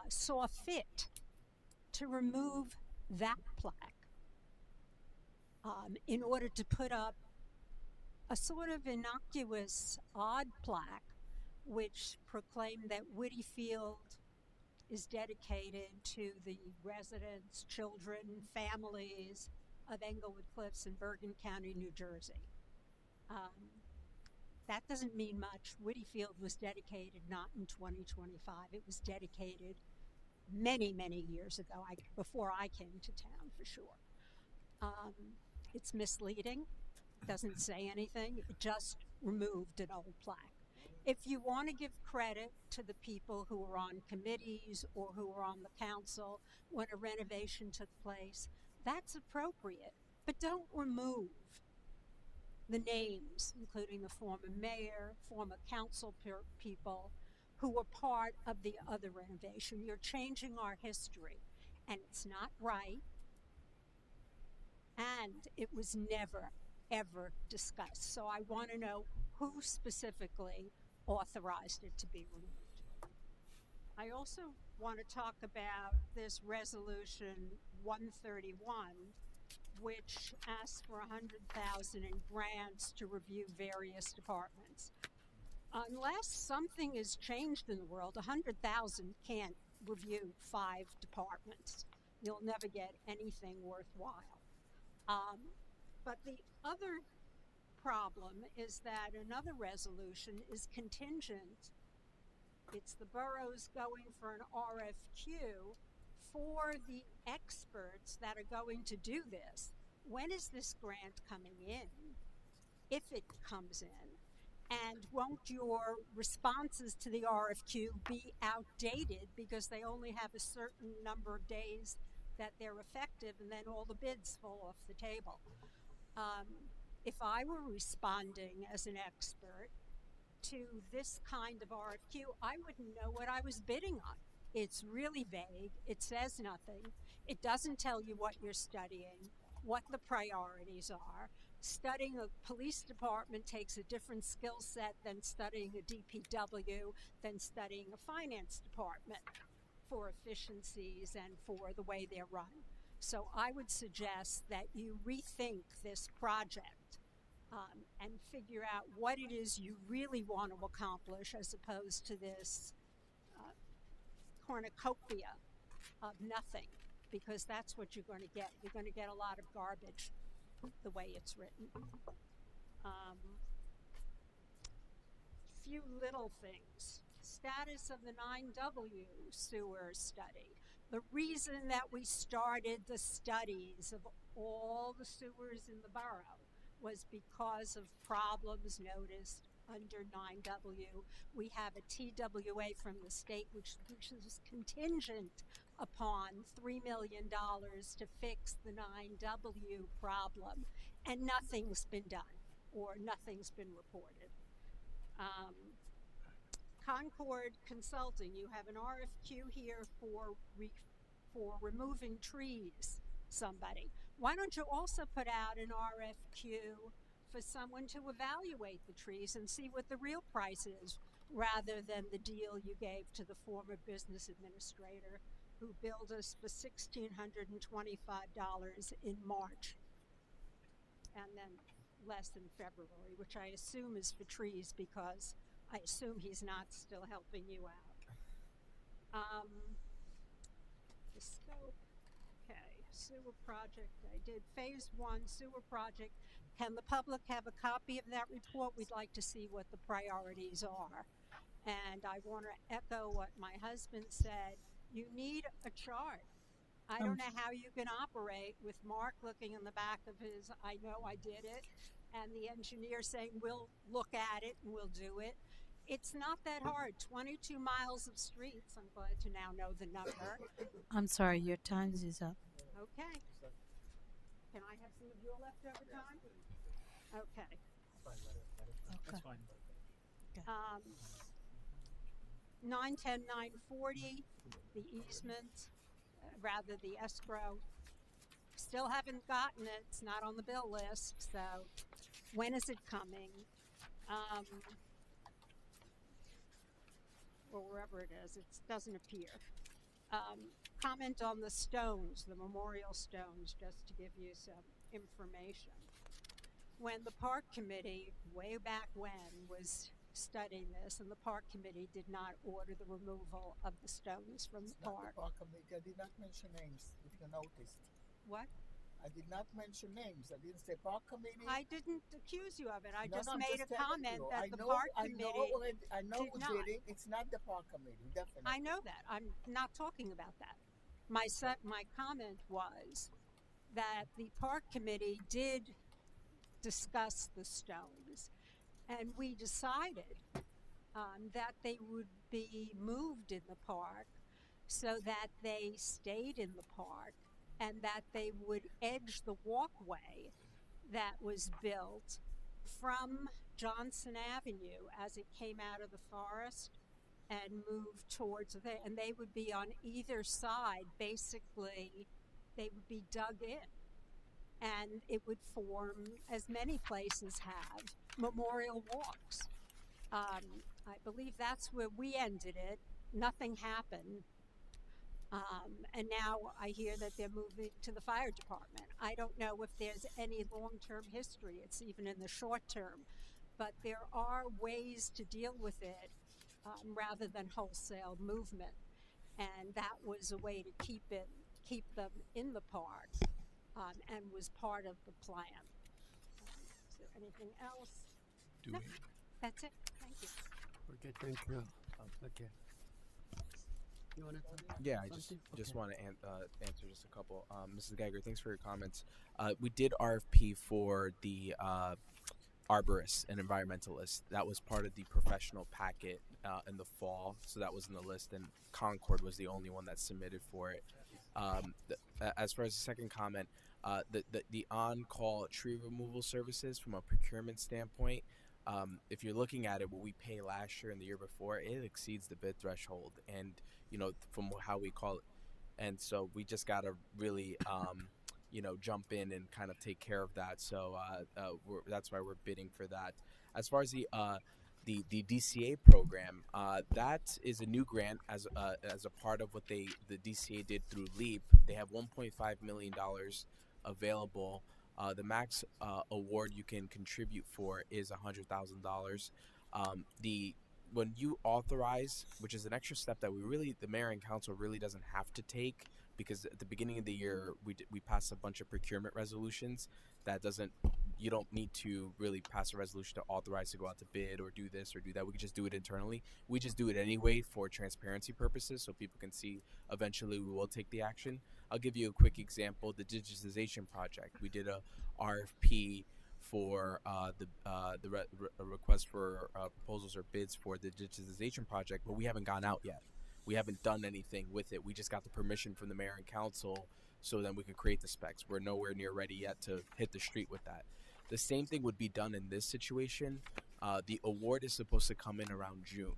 saw fit to remove that plaque in order to put up a sort of innocuous, odd plaque which proclaimed that Whitty Field is dedicated to the residents, children, families of Englewood Cliffs in Bergen County, New Jersey. That doesn't mean much. Whitty Field was dedicated not in 2025. It was dedicated many, many years ago, before I came to town, for sure. It's misleading. doesn't say anything. It just removed an old plaque. If you want to give credit to the people who were on committees or who were on the council when a renovation took place, that's appropriate. But don't remove the names, including the former mayor, former council people who were part of the other renovation. You're changing our history, and it's not right. And it was never, ever discussed. So I want to know who specifically authorized it to be removed. I also want to talk about this resolution 131, which asks for $100,000 in grants to review various departments. Unless something is changed in the world, $100,000 can't review 5 departments. You'll never get anything worthwhile. But the other problem is that another resolution is contingent. It's the boroughs going for an RFQ for the experts that are going to do this. When is this grant coming in? If it comes in. And won't your responses to the RFQ be outdated because they only have a certain number of days that they're effective, and then all the bids fall off the table? If I were responding as an expert to this kind of RFQ, I wouldn't know what I was bidding on. It's really vague. It says nothing. It doesn't tell you what you're studying, what the priorities are. Studying a police department takes a different skill set than studying a DPW, than studying a finance department for efficiencies and for the way they're run. So I would suggest that you rethink this project and figure out what it is you really want to accomplish, as opposed to this cornucopia of nothing, because that's what you're going to get. You're going to get a lot of garbage the way it's written. Few little things. Status of the 9W sewer study. The reason that we started the studies of all the sewers in the borough was because of problems noticed under 9W. We have a TWA from the state which is contingent upon $3 million to fix the 9W problem, and nothing's been done, or nothing's been reported. Concord Consulting, you have an RFQ here for removing trees, somebody. Why don't you also put out an RFQ for someone to evaluate the trees and see what the real price is, rather than the deal you gave to the former business administrator who billed us for $1,625 in March, and then less in February, which I assume is for trees, because I assume he's not still helping you out. The scope, okay, sewer project, I did phase 1 sewer project. Can the public have a copy of that report? We'd like to see what the priorities are. And I want to echo what my husband said. You need a chart. I don't know how you can operate with Mark looking in the back of his, I know I did it, and the engineer saying, we'll look at it and we'll do it. It's not that hard. 22 miles of streets. I'm glad to now know the number. I'm sorry, your time is up. Okay. Can I have some of your leftover time? Okay. That's fine. 910, 940, the easement, rather the escrow. Still haven't gotten it. It's not on the bill list. So when is it coming? Or wherever it is, it doesn't appear. Comment on the stones, the memorial stones, just to give you some information. When the park committee, way back when, was studying this, and the park committee did not order the removal of the stones from the park. The park committee. I did not mention names, if you noticed. What? I did not mention names. I didn't say park committee. I didn't accuse you of it. I No, just I'm made just a telling comment you. that I the know- park I committee know did who not. did it. It's not the park committee, definitely. I know that. I'm not talking about that. My comment was that the park committee did discuss the stones. And we decided that they would be moved in the park so that they stayed in the park and that they would edge the walkway that was built from Johnson Avenue as it came out of the forest and moved towards there. And they would be on either side, basically, they would be dug in. And it would form, as many places have, memorial walks. I believe that's where we ended it. Nothing happened. And now I hear that they're moving to the fire department. I don't know if there's any long-term history. It's even in the short term. But there are ways to deal with it rather than wholesale movement. And that was a way to keep them in the park and was part of the plan. Is there anything else? No, that's it. Thank you. Okay, thank you. Okay. You want to Yeah, I just want to answer just a couple. Mrs. Geiger, thanks for your comments. We did RFP for the arborists and environmentalists. That was part of the professional packet in the fall, so that was in the list, and Concord was the only one that submitted for it. As far as the second comment, the on-call tree removal services from a procurement standpoint, if you're looking at it, what we pay last year and the year before, it exceeds the bid threshold, and from how we call it, and so we just gotta really jump in and kind of take care of that. So that's why we're bidding for that. As far as the DCA program, that is a new grant as a part of what the DCA did through LEAP. They have $1.5 million available. The max award you can contribute for is $100,000. When you authorize, which is an extra step that the mayor and council really doesn't have to take, because at the beginning of the year we passed a bunch of procurement resolutions you don't need to really pass a resolution to authorize to go out to bid or do this or do that. We can just do it internally. We just do it anyway for transparency purposes, so people can see eventually we will take the action. I'll give you a quick example. The digitization project, we did a RFP for the request for proposals or bids for the digitization project, but we haven't gone out yet. We haven't done anything with it. We just got the permission from the mayor and council, so then we can create the specs. We're nowhere near ready yet to hit the street with that. The same thing would be done in this situation. The award is supposed to come in around June.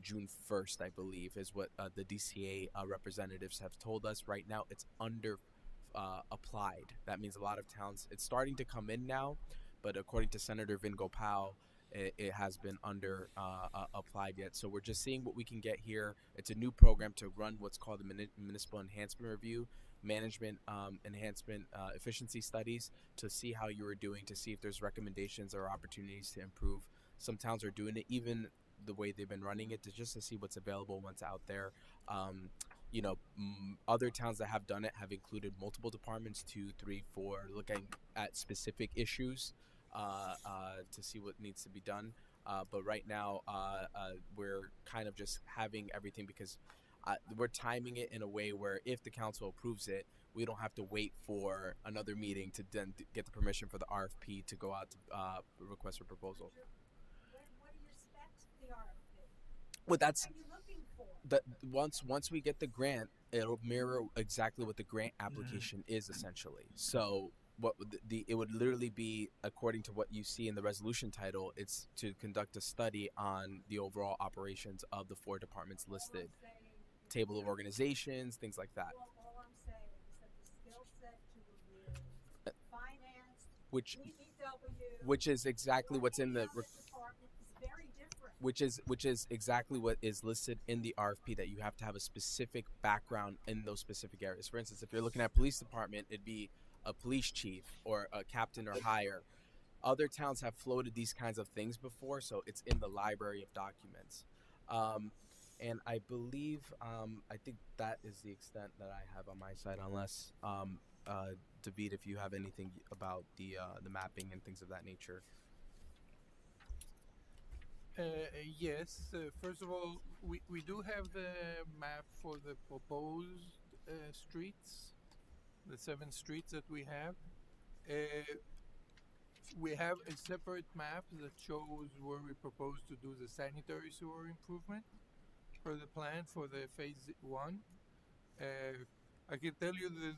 June 1st, I believe, is what the DCA representatives have told us. Right now, it's under applied. That means a lot of towns, it's starting to come in now, but according to Senator Vin Gopal, it has been under applied yet. So we're just seeing what we can get here. It's a new program to run what's called the Municipal Enhancement Review, Management Enhancement Efficiency Studies, to see how you are doing, to see if there's recommendations or opportunities to improve. Some towns are doing it even the way they've been running it, just to see what's available, what's out there. Other towns that have done it have included multiple departments, 2, 3, 4, looking at specific issues to see what needs to be done. But right now, we're kind of just having everything because we're timing it in a way where if the council approves it, we don't have to wait for another meeting to then get the permission for the RFP to go out to request for proposal. What are your specs for the RFP? Well, that's what are you looking for? Once we get the grant, it'll mirror exactly what the grant application is essentially. So what it would literally be, according to what you see in the resolution title, it's to conduct a study on the overall operations of the 4 departments listed, table of organizations, things like that. Well, all I'm saying is that the skill set to review finance, Which DPW, is exactly what's in the department is very different. which is exactly what is listed in the RFP, that you have to have a specific background in those specific areas. For instance, if you're looking at police department, it'd be a police chief or a captain or higher. Other towns have floated these kinds of things before, so it's in the library of documents. And I believe, I think that is the extent that I have on my side, unless, David, if you have anything about the mapping and things of that nature. Yes. First of all, we do have the map for the proposed streets, the 7 streets that we have. We have a separate map that shows where we propose to do the sanitary sewer improvement for the plan for the phase one. I can tell you that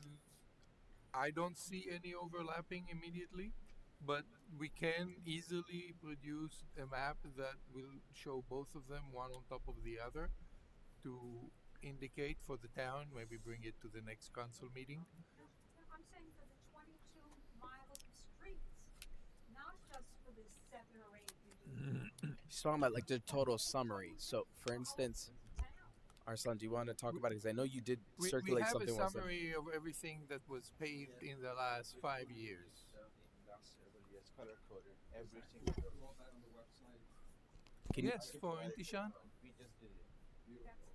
I don't see any overlapping immediately, but we can easily produce a map that will show both of them one on top of the other to indicate for the town, maybe bring it to the next council meeting. No, I'm saying for the 22 miles of streets, not just for the 7 or 8 She's talking about like the total summary. So, for instance, Arslan, do you want to talk about it? Because I know you did We circulate have a something once. summary of everything that was paved in the last 5 years. Color coded every single Can Yes, for Intishan. We just did it.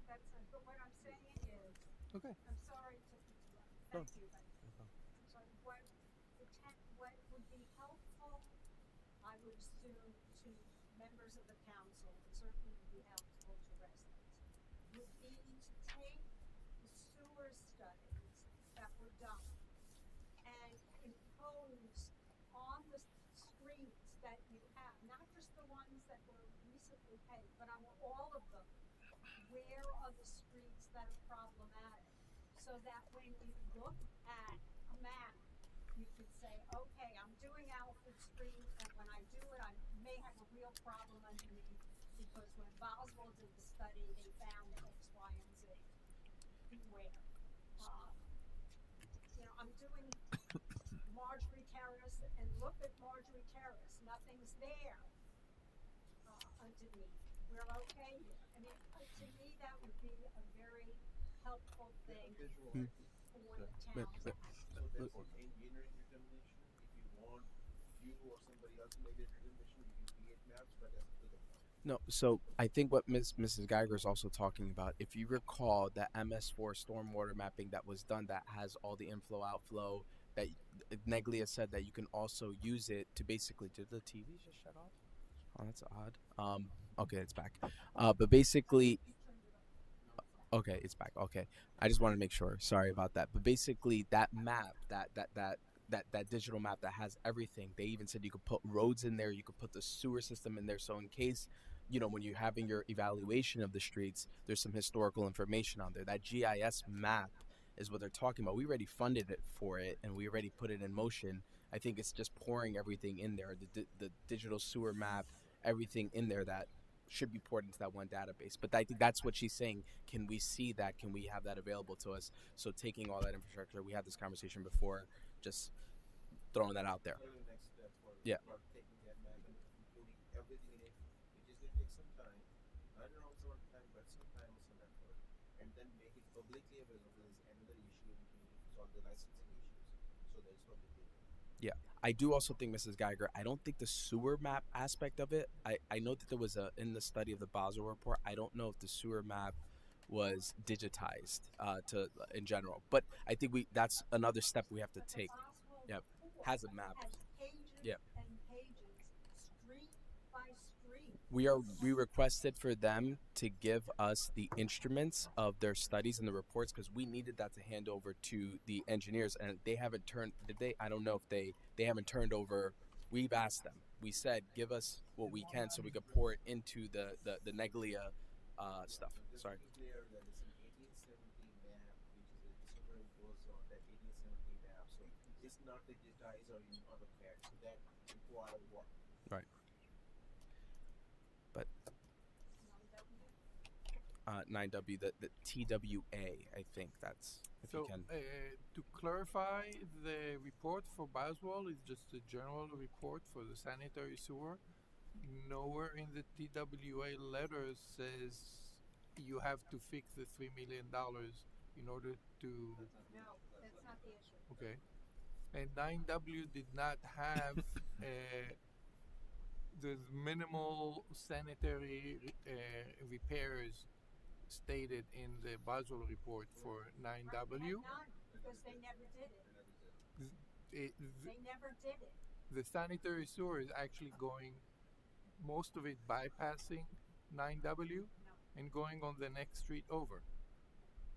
That's but what I'm saying is, Okay. I'm sorry to interrupt. No. Thank you, but I'm sorry. What would be helpful, I would assume, to members of the council, and certainly would be helpful to residents, would be to take the sewer studies that were done and impose on the streets that you have, not just the ones that were recently paved, but on all of them, where are the streets that are problematic? So that when you look at a map, you could say, okay, I'm doing Alfred Street, and when I do it, I may have a real problem underneath, because when Boswell did the study, they found X, Y, and Z. Beware. I'm doing Marjorie Terrace, and look at Marjorie Terrace, nothing's there underneath. We're okay here. I mean, to me, that would be a very helpful thing for the town. So there's an engineering determination. If you want you or somebody else to make the determination, you can create maps, but that's to the point. No, so I think what Mrs. Geiger is also talking about, if you recall that MS4 stormwater mapping that was done that has all the inflow outflow, that Neglia said that you can also use it to basically, did the TV just shut off? Oh, that's odd. Okay, it's back. But basically, okay, it's back. Okay, I just want to make sure. Sorry about that. But basically, that map, that digital map that has everything. They even said you could put roads in there. You could put the sewer system in there. So in case, when you're having your evaluation of the streets, there's some historical information on there. That GIS map is what they're talking about. We already funded it for it, and we already put it in motion. I think it's just pouring everything in there. The digital sewer map, everything in there that should be poured into that one database. But I think that's what she's saying. Can we see that? Can we have that available to us? So taking all that infrastructure, we had this conversation before, just throwing that out there. What are the next steps for Yeah. taking that map and including everything in it, which is going to take some time, not an awful lot of time, but some time and some effort, and then make it publicly available is another issue. We can solve the licensing issues, so there's publicly available. Yeah, I do also think, Mrs. Geiger, I don't think the sewer map aspect of it, I know that there was in the study of the Basel report, I don't know if the sewer map was digitized in general, but I think that's another step we have to take. Yep, has a map. Has pages Yep. and pages, street by street. We requested for them to give us the instruments of their studies and the reports, because we needed that to hand over to the engineers, and they haven't turned. Did they? I don't know if they haven't turned over. We've asked them. We said, give us what we can so we could pour it into the Neglia stuff. Sorry. To be clear, that is an 1870 map, which is superimposed on that 1870 map. So it's not digitized or in AutoCAD. So that requires work. Right. But 9W, the TWA, I think that's, if you So, can. to clarify, the report for Boswell is just a general report for the sanitary sewer. Nowhere in the TWA letter says you have to fix the $3 million in order to. No, that's not the issue. Okay. And 9W did not have the minimal sanitary repairs stated in the Boswell report for 9W. None, because they never did it. It, They never did it. the sanitary sewer is actually going, most of it bypassing 9W and going on the next street over.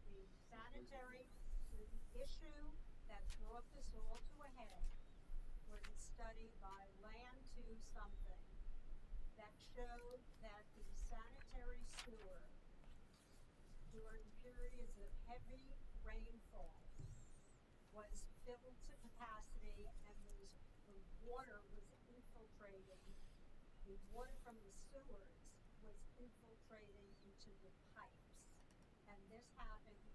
The sanitary, the issue that brought this all to a head was a study by you something that showed that the sanitary sewer during periods of heavy rainfall was filled to capacity and the water was infiltrating, the water from the sewers was infiltrating into the pipes. And this happened,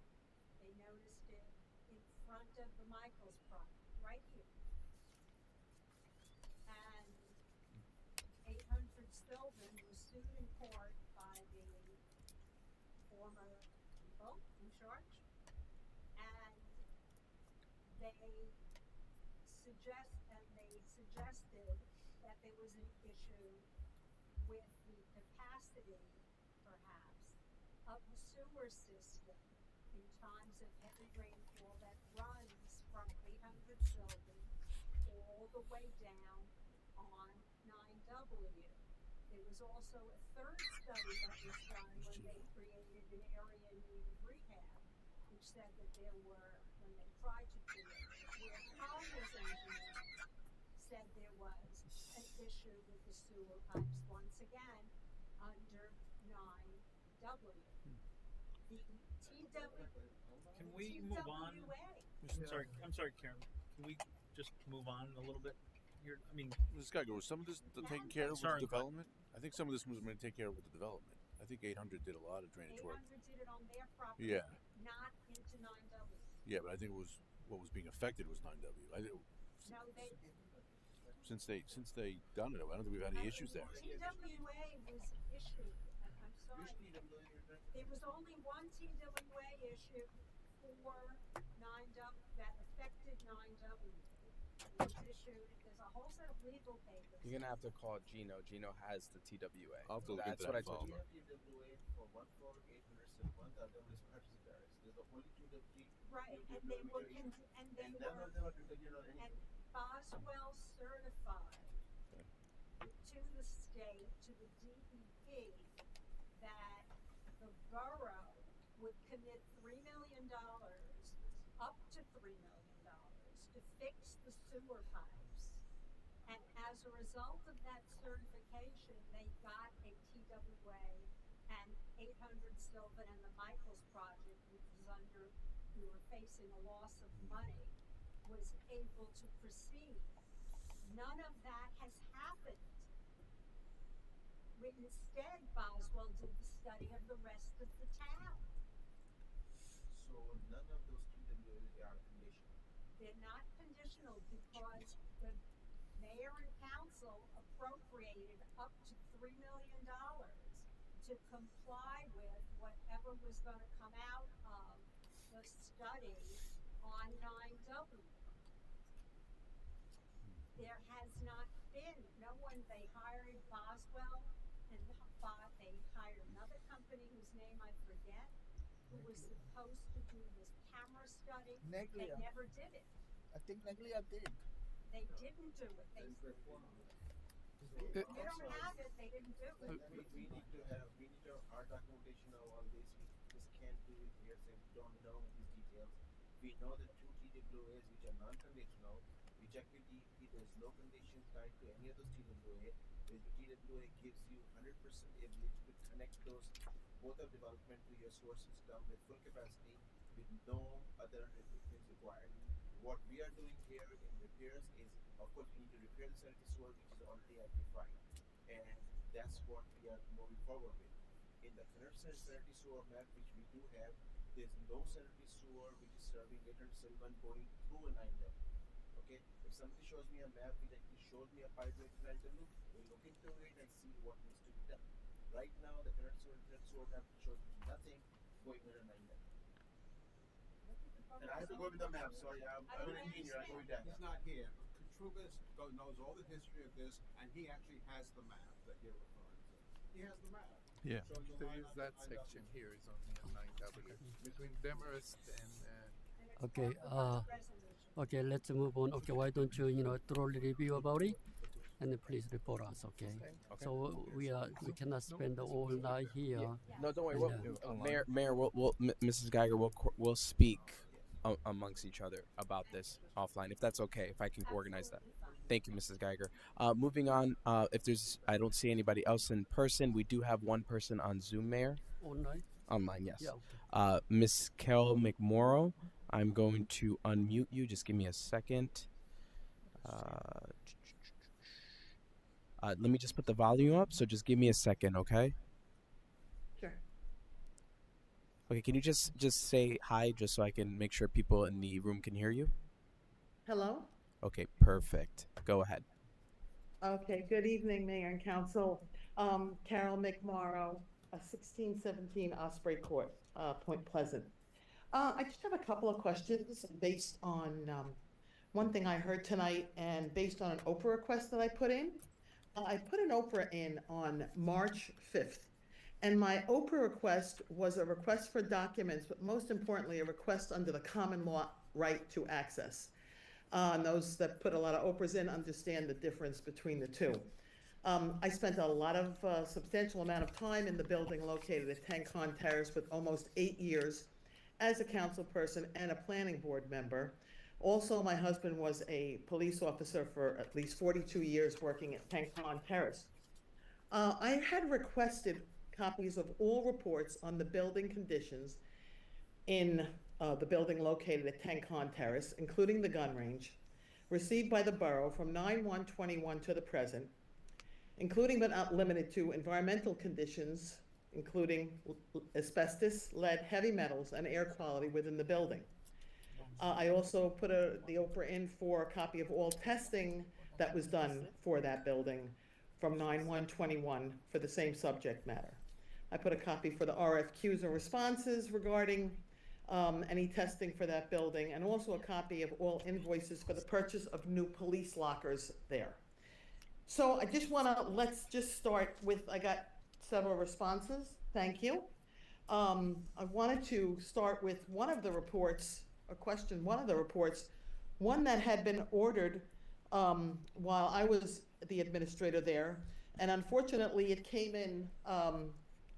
they noticed it in front of the Michaels project, right here. And 800 Sylvan was sued in court by the former people in charge, and they suggested that there was an issue with the capacity, perhaps, of the sewer system in times of heavy rainfall that runs from 800 Sylvan all the way down on 9W. There was also a third study that was done when they created an area in need of rehab, which said that there were, when they tried to do it, where Congress engineers said there was an issue with the sewer pipes, once again, under 9W. The Can we move on? I'm sorry, Karen. Can we just move on a little bit here? I mean, This guy goes. Some of this taken care of with the development. I think some of this was going to take care of with the development. I think 800 did a lot of drainage work. 800 did it on their property, Yeah. not into 9W. Yeah, but I think it was what was being affected was 9W. I think No, they. since they done it, I don't think we've had any issues there. TWA was issued. I'm sorry. There was only one TWA issue for 9W that affected 9W. It was issued. There's a whole set of legal papers. You're gonna have to call Gino. Gino has the TWA. I'll have to look That's into what I that told you. TWA for one floor, 800 Sylvan, the other one is Hudson Terrace. There's the only two Right, and they were, and they and were, none of them are dependent on and anything. Boswell certified to the state, to the DEP, that the borough would commit $3 million, up to $3 million, to fix the sewer pipes. And as a result of that certification, they got a TWA, and 800 Sylvan and the Michaels project, which was under, we were facing a loss of money, was able to proceed. None of that has happened. Instead, Boswell did the study of the rest of the town. So none of those TWAs are conditional. They're not conditional because the mayor and council appropriated up to $3 million to comply with whatever was going to come out of the study on 9W. There has not been, no one, they hired Boswell and they hired another company whose name I forget, who was supposed to do this camera study. Neglia. They never did it. I think Neglia did. They didn't do it. They don't have it, they didn't do it. We need to have our documentation of all this. We just can't do it here since we don't know these details. We know the two TWAs which are non-conditional. We check with DEP, there's no conditions tied to any of those TWA. The TWA gives you 100% ability to connect those both of development to your source system with full capacity with no other equipment required. What we are doing here in repairs is, of course, we need to repair the sanitary sewer which is already identified, and that's what we are moving forward with. In the current sanitary sewer map which we do have, there's no sanitary sewer which is serving 800 Sylvan going through a 9W. Okay, if somebody shows me a map which actually shows me a pipe going to 9W, we'll look into it and see what needs to be done. Right now, the current sewer map shows nothing going under 9W. And I have to go with the map. Sorry, I'm an engineer. I go with that. He's not here. Katrubis knows all the history of this, and he actually has the map that you're referring to. He has the map. Yeah. Shows the There line is on that 9W. section here is on 9W between Demarest and. Okay. Okay. Let's move on. Okay. Why don't you thoroughly review about it, and then please report us. Okay. So we cannot spend the whole night here. No, don't worry. And, Mayor, Mrs. Geiger, we'll speak amongst each other about this offline, if that's okay. If I can organize that. Thank you, Mrs. Geiger. Moving on, if there's, I don't see anybody else in person. We do have one person on Zoom, Mayor. Online? Online, yes. Yeah, okay. Miss Carol McMorrow, I'm going to unmute you. Just give me a second. Let me just put the volume up, so just give me a second, okay? Sure. Okay, can you just say hi, just so I can make sure people in the room can hear you? Hello? Okay, perfect. Go ahead. Okay, good evening, Mayor and Council. Carol McMorrow, 1617 Osprey Court, Point Pleasant. I just have a couple of questions based on one thing I heard tonight and based on an Oprah request that I put in. I put an Oprah in on March 5th, and my Oprah request was a request for documents, but most importantly, a request under the common law right to access. And those that put a lot of Oprahs in understand the difference between the two. I spent a lot of substantial amount of time in the building located at 10 Con Terrace with almost 8 years as a council person and a planning board member. Also, my husband was a police officer for at least 42 years working at 10 Con Terrace. I had requested copies of all reports on the building conditions in the building located at 10 Con Terrace, including the gun range, received by the borough from 9/1/21 to the present, including but not limited to environmental conditions, including asbestos, lead, heavy metals, and air quality within the building. I also put the Oprah in for a copy of all testing that was done for that building from 9/1/21 for the same subject matter. I put a copy for the RFQs and responses regarding any testing for that building, and also a copy of all invoices for the purchase of new police lockers there. So I just let's just start with, I got several responses, thank you. I wanted to start with one of the reports, one that had been ordered while I was the administrator there, and unfortunately it came in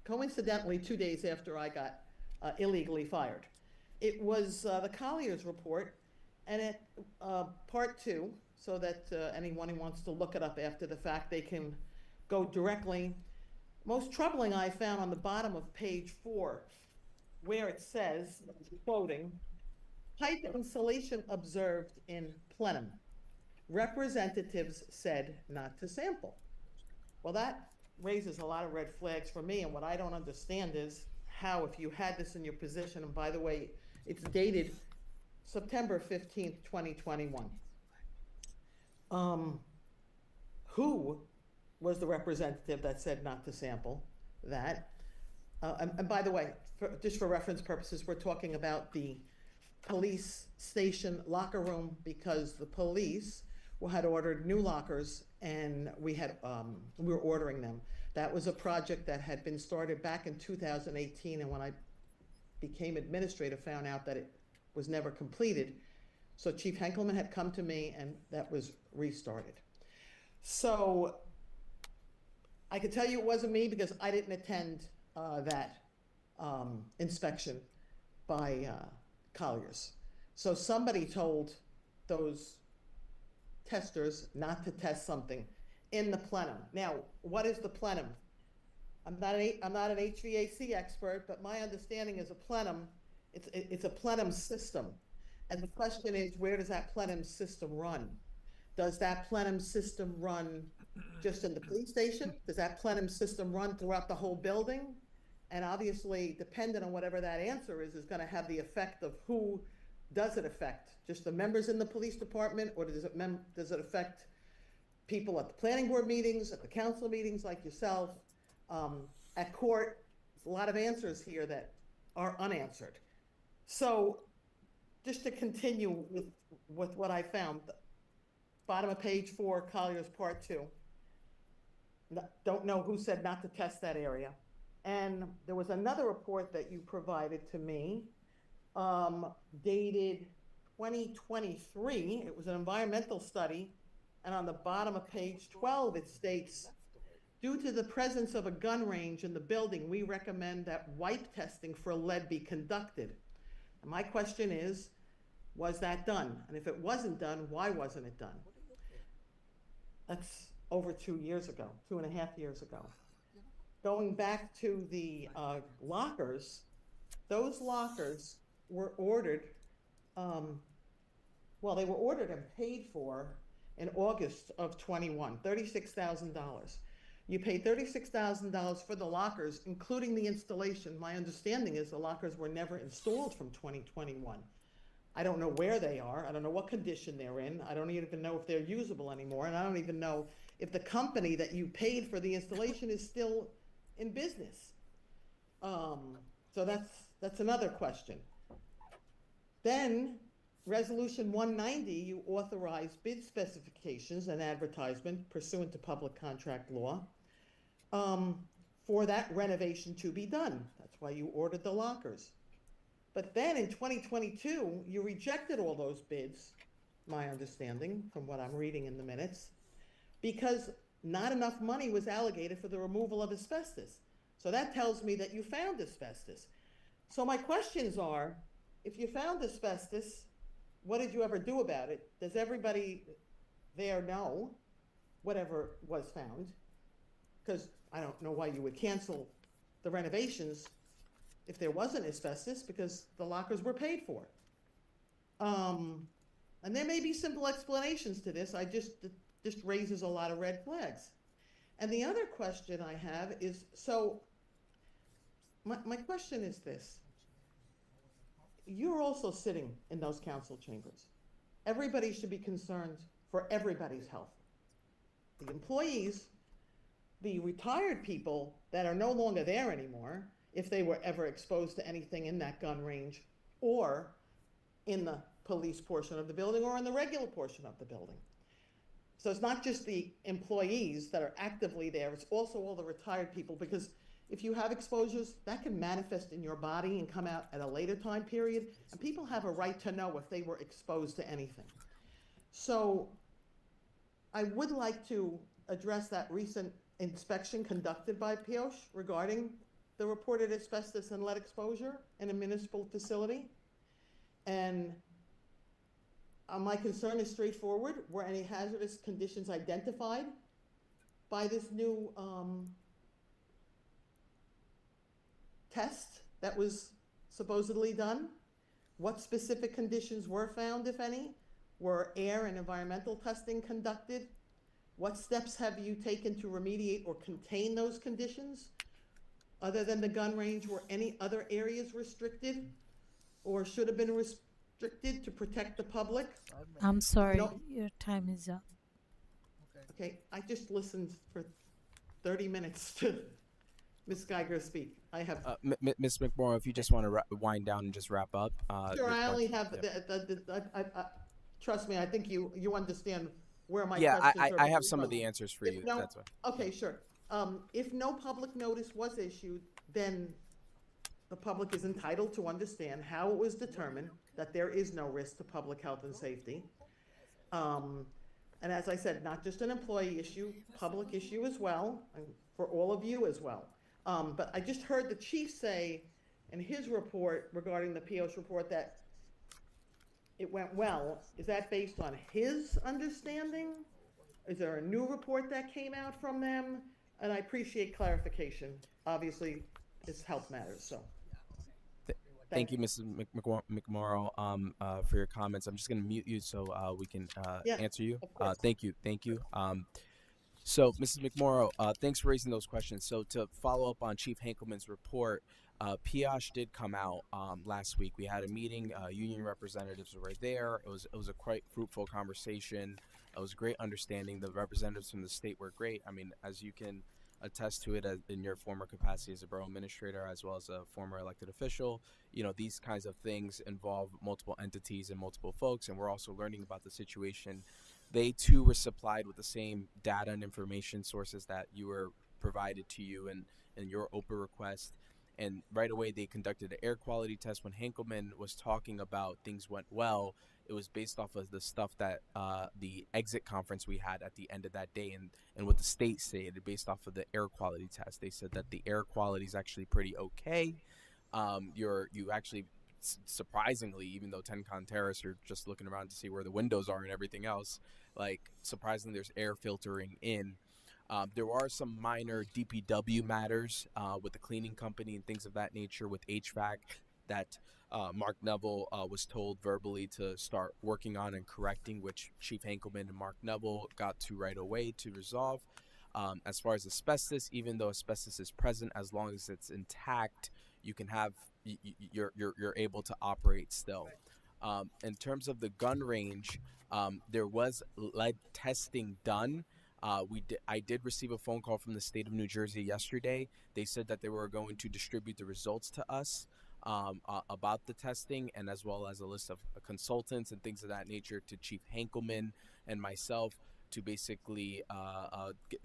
coincidentally 2 days after I got illegally fired. It was the Collier's report, and it part 2, so that anyone who wants to look it up after the fact, they can go directly. Most troubling I found on the bottom of page 4, where it says, quoting, "Pipe insulation observed in plenum. Representatives said not to sample." Well, that raises a lot of red flags for me, and what I don't understand is how, if you had this in your position, and by the way, it's dated September 15th, 2021. Who was the representative that said not to sample that? And by the way, just for reference purposes, we're talking about the police station locker room, because the police had ordered new lockers, and we were ordering them. That was a project that had been started back in 2018, and when I became administrator, found out that it was never completed. So Chief Henkelman had come to me, and that was restarted. So I could tell you it wasn't me, because I didn't attend that inspection by Collier's. So somebody told those testers not to test something in the plenum. Now, what is the plenum? I'm not an HVAC expert, but my understanding is a plenum, it's a plenum system. And the question is, where does that plenum system run? Does that plenum system run just in the police station? Does that plenum system run throughout the whole building? And obviously, dependent on whatever that answer is going to have the effect of who does it affect? Just the members in the police department, or does it affect people at the planning board meetings, at the council meetings like yourself, at court? There's a lot of answers here that are unanswered. So just to continue with what I found, bottom of page 4, Collier's part 2. Don't know who said not to test that area. And there was another report that you provided to me, dated 2023. It was an environmental study. And on the bottom of page 12, it states, due to the presence of a gun range in the building, we recommend that wipe testing for lead be conducted. And my question is, was that done? And if it wasn't done, why wasn't it done? That's over 2 years ago, 2.5 years ago. Going back to the lockers, those lockers were ordered, well, they were ordered and paid for in August of 21, $36,000. You paid $36,000 for the lockers, including the installation. My understanding is the lockers were never installed from 2021. I don't know where they are. I don't know what condition they're in. I don't even know if they're usable anymore. And I don't even know if the company that you paid for the installation is still in business. So that's another question. Then Resolution 190, you authorize bid specifications and advertisement pursuant to public contract law for that renovation to be done. That's why you ordered the lockers. But then in 2022, you rejected all those bids, my understanding, from what I'm reading in the minutes, because not enough money was allocated for the removal of asbestos. So that tells me that you found asbestos. So my questions are, if you found asbestos, what did you ever do about it? Does everybody there know whatever was found? Because I don't know why you would cancel the renovations if there wasn't asbestos, because the lockers were paid for. And there may be simple explanations to this. It just raises a lot of red flags. And the other question I have is, so my question is this. You're also sitting in those council chambers. Everybody should be concerned for everybody's health. The employees, the retired people that are no longer there anymore, if they were ever exposed to anything in that gun range or in the police portion of the building or in the regular portion of the building. So it's not just the employees that are actively there, it's also all the retired people, because if you have exposures, that can manifest in your body and come out at a later time period, and people have a right to know if they were exposed to anything. So I would like to address that recent inspection conducted by PIOSH regarding the reported asbestos and lead exposure in a municipal facility. And my concern is straightforward. Were any hazardous conditions identified by this new test that was supposedly done? What specific conditions were found, if any? Were air and environmental testing conducted? What steps have you taken to remediate or contain those conditions? Other than the gun range, were any other areas restricted or should have been restricted to protect the public? I'm sorry, No. your time is up. Okay, I just listened for 30 minutes to Ms. Geiger speak. I have. Ms. McMorrow, if you just want to wind down and just wrap up. Sure, your I only question. have, trust me, I think you understand where my Yeah, questions are. I have coming some of from. the answers for If you. no- That's why. Okay, sure. If no public notice was issued, then the public is entitled to understand how it was determined that there is no risk to public health and safety. And as I said, not just an employee issue, public issue as well, and for all of you as well. But I just heard the chief say in his report regarding the PO's report that it went well. Is that based on his understanding? Is there a new report that came out from them? And I appreciate clarification. Obviously, it's health matters, so. Thank you, Mrs. McMorrow, for your comments. I'm just going to mute you so we can Yeah, answer you. of course. Thank you. So, Mrs. McMorrow, thanks for raising those questions. So, to follow up on Chief Hankelman's report, PIOSH did come out last week. We had a meeting. Union representatives were there. It was a quite fruitful conversation. It was a great understanding. The representatives from the state were great. I mean, as you can attest to it in your former capacity as a borough administrator as well as a former elected official, you know, these kinds of things involve multiple entities and multiple folks, and we're also learning about the situation. They too were supplied with the same data and information sources that you were provided to you in your OPA request. And right away they conducted an air quality test. When Hankelman was talking about things went well, it was based off of the stuff that the exit conference we had at the end of that day, and what the state stated based off of the air quality test. They said that the air quality is actually pretty okay. You actually, surprisingly, even though Tencon Terrace, you're just looking around to see where the windows are and everything else, like surprisingly there's air filtering in. There are some minor DPW matters with the cleaning company and things of that nature with HVAC that Mark Neville was told verbally to start working on and correcting, which Chief Hankelman and Mark Neville got to right away to resolve. As far as asbestos, even though asbestos is present, as long as it's intact, you can have you're able to operate still. In terms of the gun range, there was lead testing done. I did receive a phone call from the state of New Jersey yesterday. They said that they were going to distribute the results to us about the testing, and as well as a list of consultants and things of that nature to Chief Hankelman and myself to basically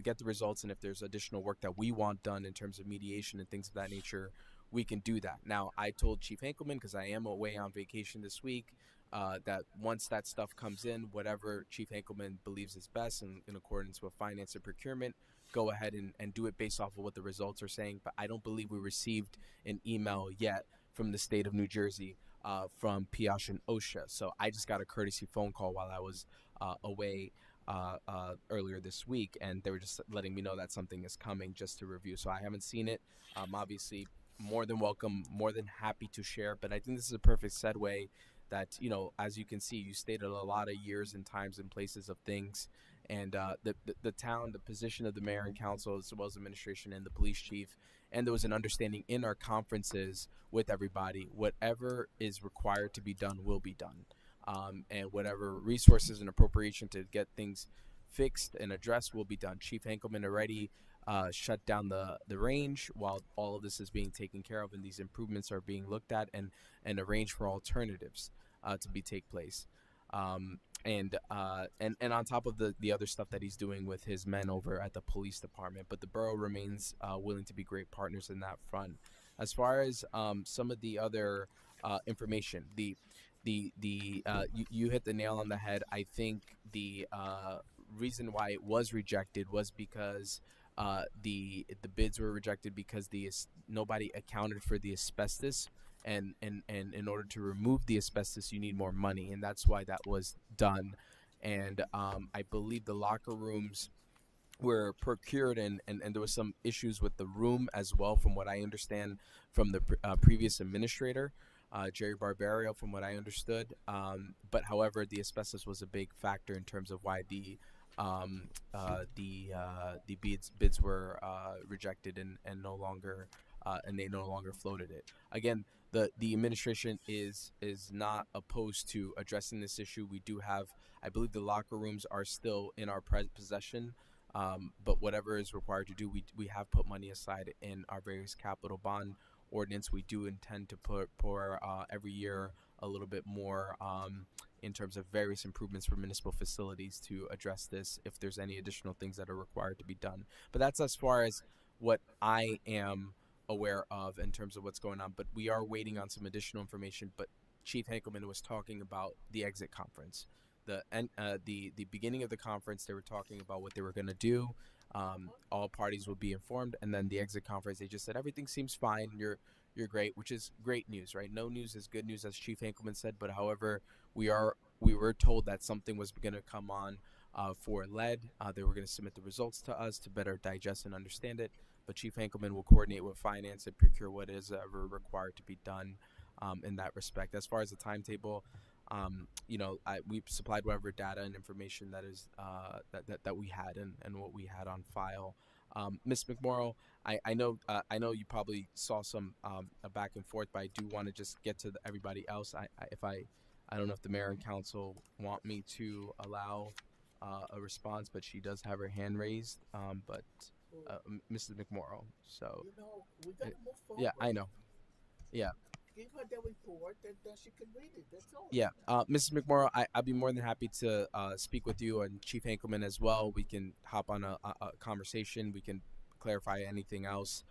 get the results. And if there's additional work that we want done in terms of mediation and things of that nature, we can do that. Now, I told Chief Hankelman, because I am away on vacation this week, that once that stuff comes in, whatever Chief Hankelman believes is best and in accordance with finance and procurement, go ahead and do it based off of what the results are saying. But I don't believe we received an email yet from the state of New Jersey from Piash and OSHA. So I just got a courtesy phone call while I was away earlier this week, and they were just letting me know that something is coming just to review. So I haven't seen it. Obviously, more than welcome, more than happy to share. But I think this is a perfect segue that, you know, as you can see, you stated a lot of years and times and places of things. And the town, the position of the mayor and council, as well as administration and the police chief, and there was an understanding in our conferences with everybody, whatever is required to be done will be done. And whatever resources and appropriation to get things fixed and addressed will be done. Chief Hankelman already shut down the range while all of this is being taken care of, and these improvements are being looked at and arranged for alternatives to take place. And on top of the other stuff that he's doing with his men over at the police department, but the borough remains willing to be great partners in that front. As far as some of the other information, you hit the nail on the head. I think the reason why it was rejected was because the bids were rejected because nobody accounted for the asbestos. And in order to remove the asbestos, you need more money, and that's why that was done. And I believe the locker rooms were procured, and there was some issues with the room as well, from what I understand from the previous administrator, Jerry Barbario, from what I understood. But however, the asbestos was a big factor in terms of why the bids were rejected and no longer and they no longer floated it. Again, the administration is not opposed to addressing this issue. We do have, I believe the locker rooms are still in our possession, but whatever is required to do, we have put money aside in our various capital bond ordinance. We do intend to pour every year a little bit more in terms of various improvements for municipal facilities to address this if there's any additional things that are required to be done. But that's as far as what I am aware of in terms of what's going on. But we are waiting on some additional information. But Chief Hankelman was talking about the exit conference. The beginning of the conference, they were talking about what they were going to do. All parties will be informed, and then the exit conference, they just said everything seems fine. You're great, which is great news, right? No news is good news, as Chief Hankelman said. But however, we were told that something was going to come on for lead. They were going to submit the results to us to better digest and understand it. But Chief Hankelman will coordinate with finance and procure what is ever required to be done in that respect. As far as the timetable, we supplied whatever data and information that is that we had and what we had on file. Ms. McMorrow, I know you probably saw some back and forth, but I do want to just get to everybody else. I don't know if the mayor and council want me to allow a response, but she does have her hand raised. But Mrs. McMorrow, so we gotta move forward. yeah, I know. Yeah. Give her the report and then she can read it. That's all. Yeah, Mrs. McMorrow, I'd be more than happy to speak with you and Chief Hankelman as well. We can hop on a conversation. We can clarify anything else.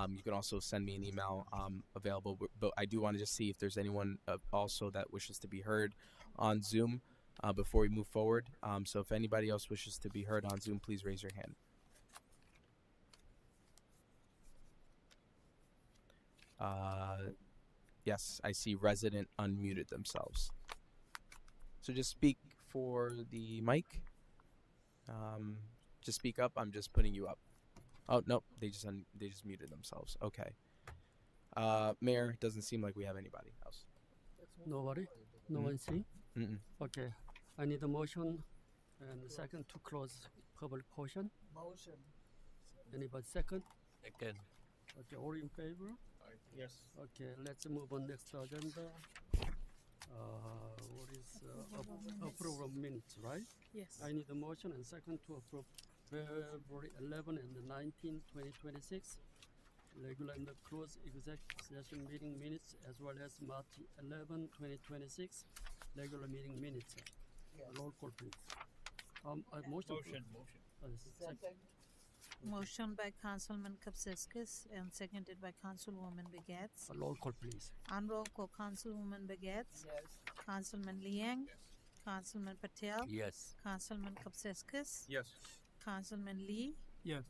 You can also send me an email available. But I do want to just see if there's anyone also that wishes to be heard on Zoom before we move forward. So if anybody else wishes to be heard on Zoom, please raise your hand. Yes, I see resident unmuted themselves. So just speak for the mic. Just speak up. I'm just putting you up. Oh no, they just muted themselves. Okay. Mayor, doesn't seem like we have anybody else. Nobody? No Mm. one see? Mm-mm. Okay. I need a motion and a second to close public portion. Motion. Anybody second? Second. Okay, all in favor? Yes. Okay, let's move on next agenda. What is approval of minutes, right? Yes. I need a motion and second to approve February 11 and 19, 2026 regular and closed executive session meeting minutes as well as March 11, 2026 regular meeting minutes. Yes. Roll call, please. Motion. Second. Motion by Councilman Kapsiskis and seconded by Councilwoman Begets. Roll call, please. On roll call, Councilwoman Begets. Yes. Councilman Liang. Councilman Patel. Yes. Councilman Kapsiskis. Yes. Councilman Lee. Yes.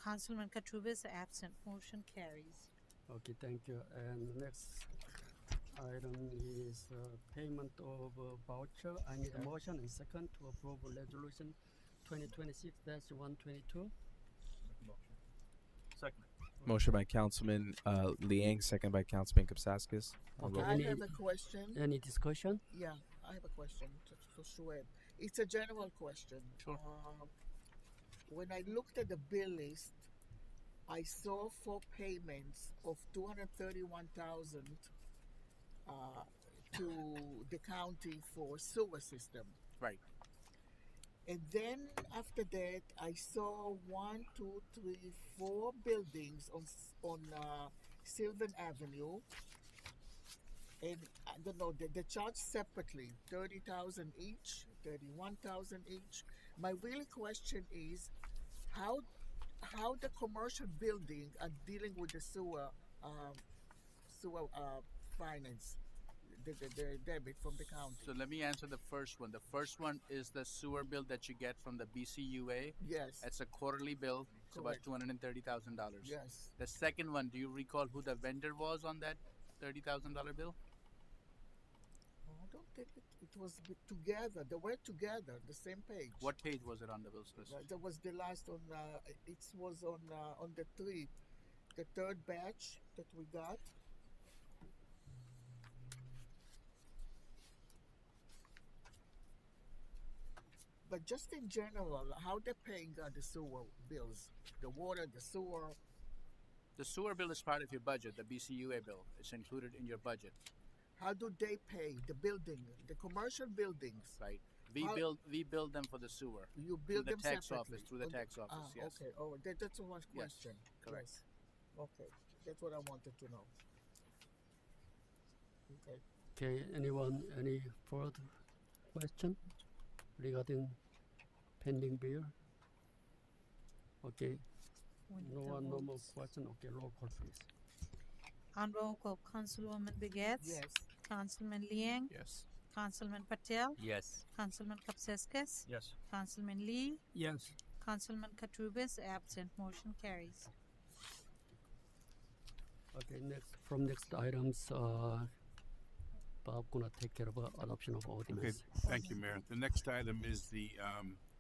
Councilman Katrubis absent. Motion carries. Okay, thank you. And next item is payment of voucher. I need a motion and second to approve resolution 2026-122. Second. Motion by Councilman Liang, second by Councilman Kapsaskis. Okay, I have a question. Any discussion? Yeah, I have a question for Sued. It's a general question. Sure. When I looked at the bill list, I saw 4 payments of $231,000 to the county for sewer system. Right. And then after that, I saw 1, 2, 3, 4 buildings on Sylvan Avenue, and I don't know, they charge separately, 30,000 each, 31,000 each. My real question is, how the commercial building are dealing with the sewer finance, the debit from the county. So let me answer the first one. The first one is the sewer bill that you get from the BCUA. Yes. It's a quarterly bill. It's Correct. about $230,000. Yes. The second one, do you recall who the vendor was on that $30,000 bill? I don't think it was together. They were together, the same page. What page was it on the bills list? That was the last on. It was on the third batch that we got. But just in general, how they're paying the sewer bills, the water, the sewer. The sewer bill is part of your budget, the BCUA bill. It's included in your budget. How do they pay the building, the commercial buildings? Right. How- We build them for the sewer. You Through build the them tax separately. office. Through the tax office. Ah, Yes. okay. Oh, that's one Yes, question. correct. Yes. Okay, that's what I wanted to know. Okay. Okay, anyone, any further question regarding pending bill? Okay, no one, no more question. Okay, roll call, please. On roll call, Councilwoman Begets. Yes. Councilman Liang. Yes. Councilman Patel. Yes. Councilman Kapsiskis. Yes. Councilman Lee. Yes. Councilman Katrubis absent. Motion carries. Okay, next items, Bob gonna take care of adoption of Okay, ordinance. thank you, Mayor. The next item is the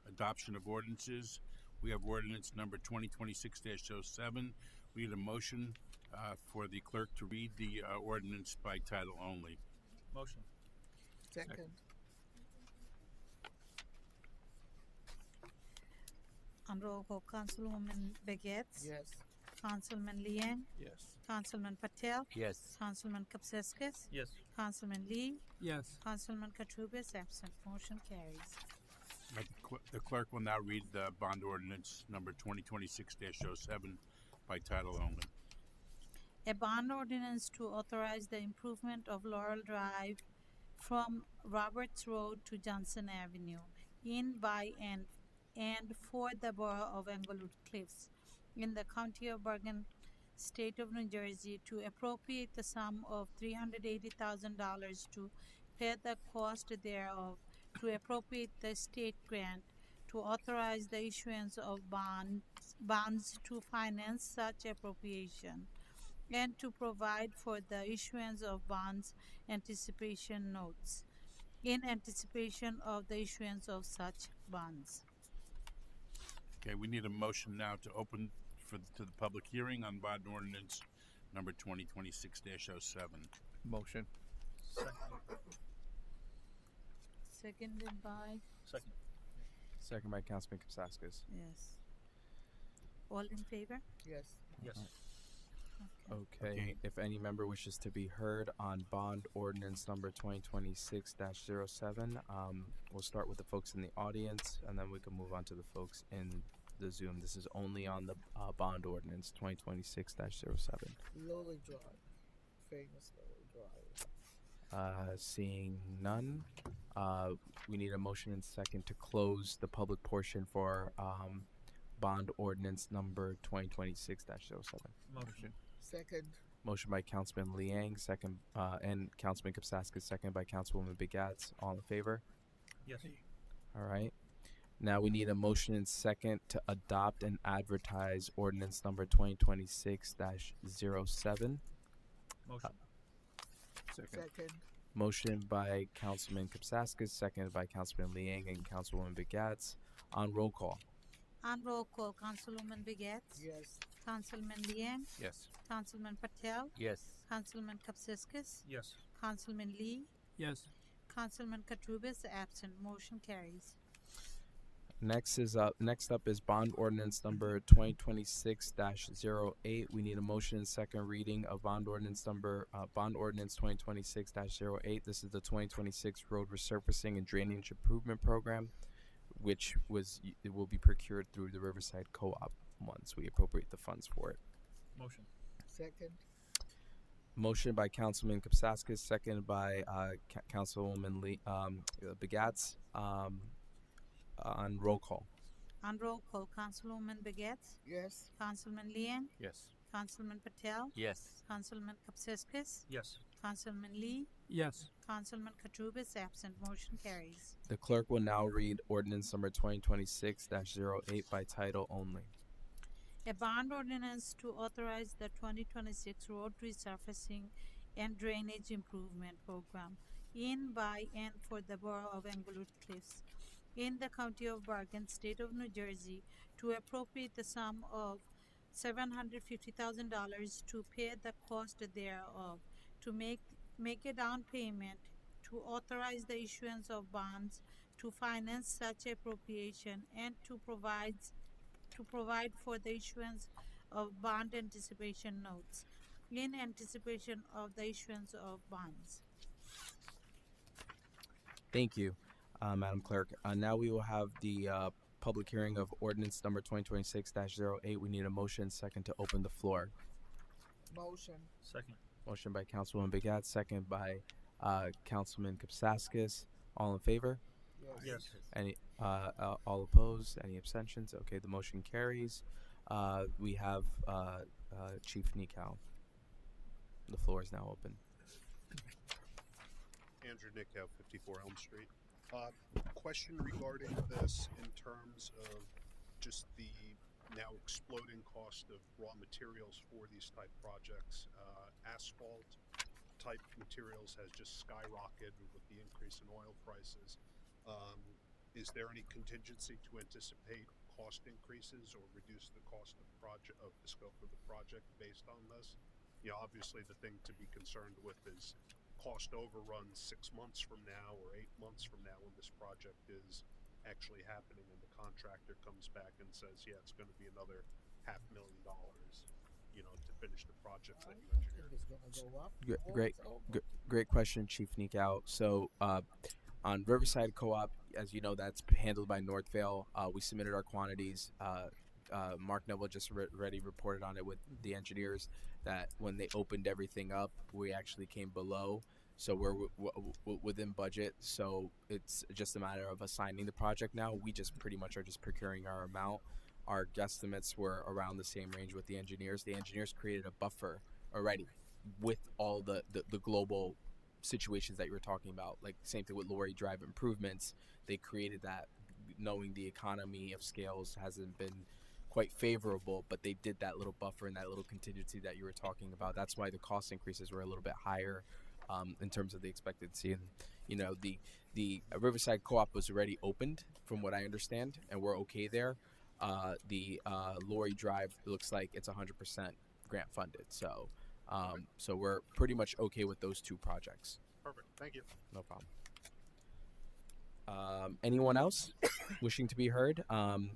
adoption of ordinances. We have ordinance number 2026-07. We need a motion for the clerk to read the ordinance by title only. Motion. Second. On roll call, Councilwoman Begets. Yes. Councilman Liang. Yes. Councilman Patel. Yes. Councilman Kapsiskis. Yes. Councilman Lee. Yes. Councilman Katrubis absent. Motion carries. The clerk will now read the bond ordinance number 2026-07 by title only. A bond ordinance to authorize the improvement of Laurel Drive from Roberts Road to Johnson Avenue in, by, and for the borough of Englewood Cliffs in the county of Bergen, state of New Jersey, to appropriate the sum of $380,000 to pay the cost thereof, to appropriate the state grant, to authorize the issuance of bonds to finance such appropriation, and to provide for the issuance of bonds anticipation notes, in anticipation of the issuance of such bonds. Okay, we need a motion now to open to the public hearing on bond ordinance number 2026-07. Motion. Seconded by, Second. Second by Councilman Kapsaskis. yes. All in favor? Yes. Yes. Okay. If any member wishes to be heard on bond ordinance number 2026-07, we'll start with the folks in the audience, and then we can move on to the folks in the Zoom. This is only on the bond ordinance 2026-07. Lowly Drive. Famous Lowly Drive. Seeing none, we need a motion and second to close the public portion for bond ordinance number 2026-07. Motion. Second. Motion by Councilman Liang, second, and Councilman Kapsaskis, second by Councilwoman Begats. All in favor? Yes. All right. Now we need a motion and second to adopt and advertise ordinance number 2026-07. Motion. Second. Motion by Councilman Kapsaskis, seconded by Councilman Liang and Councilwoman Begats. On roll call. On roll call, Councilwoman Begats? Yes. Councilman Liang? Yes. Councilman Patel? Yes. Councilman Kapsiskis? Yes. Councilman Lee? Yes. Councilman Katrubis absent. Motion carries. Next up is bond ordinance number 2026-08. We need a motion and second reading of bond ordinance 2026-08. This is the 2026 road resurfacing and drainage improvement program, which it will be procured through the Riverside Co-op once we appropriate the funds for it. Motion. Second. Motion by Councilman Kapsaskis, seconded by Councilwoman Lee, Begats. On roll call. On roll call, Councilwoman Begats? Yes. Councilman Liang? Yes. Councilman Patel? Yes. Councilman Kapsiskis? Yes. Councilman Lee? Yes. Councilman Katrubis absent. Motion carries. The clerk will now read ordinance number 2026-08 by title only. A bond ordinance to authorize the 2026 road resurfacing and drainage improvement program in, by, and for the borough of Englewood Cliffs in the county of Bergen, state of New Jersey, to appropriate the sum of $750,000 to pay the cost thereof, to make a down payment, to authorize the issuance of bonds to finance such appropriation, and to provide for the issuance of bond anticipation notes in anticipation of the issuance of bonds. Thank you, Madam Clerk. Now we will have the public hearing of ordinance number 2026-08. We need a motion second to open the floor. Motion. Second. Motion by Councilwoman Begats, second by Councilman Kapsaskis. All in favor? Yes. Any all opposed? Any abstentions? Okay, the motion carries. We have Chief Nikau. The floor is now open. Andrew Nickow, 54 Elm Street. Question regarding this in terms of just the now exploding cost of raw materials for these type projects. Asphalt type materials has just skyrocketed with the increase in oil prices. Is there any contingency to anticipate cost increases or reduce the cost of the scope of the project based on this? You know, obviously the thing to be concerned with is cost overruns 6 months from now or 8 months from now when this project is actually happening and the contractor comes back and says, yeah, it's going to be another $500,000, you know, to finish the project that you engineered. It's gonna go up. Great question, Chief Nikau. So on Riverside Co-op, as you know, that's handled by Northvale. We submitted our quantities. Mark Neville just already reported on it with the engineers that when they opened everything up, we actually came below. So we're within budget. So it's just a matter of assigning the project now. We just pretty much are just procuring our amount. Our guesstimates were around the same range with the engineers. The engineers created a buffer already with all the global situations that you were talking about. Like same thing with Lori Drive improvements. They created that knowing the economy of scales hasn't been quite favorable, but they did that little buffer and that little contingency that you were talking about. That's why the cost increases were a little bit higher in terms of the expectancy. And the Riverside Co-op was already opened, from what I understand, and we're okay there. The Lori Drive looks like it's 100% grant funded, so we're pretty much okay with those two projects. Perfect. Thank you. No problem. Anyone else wishing to be heard?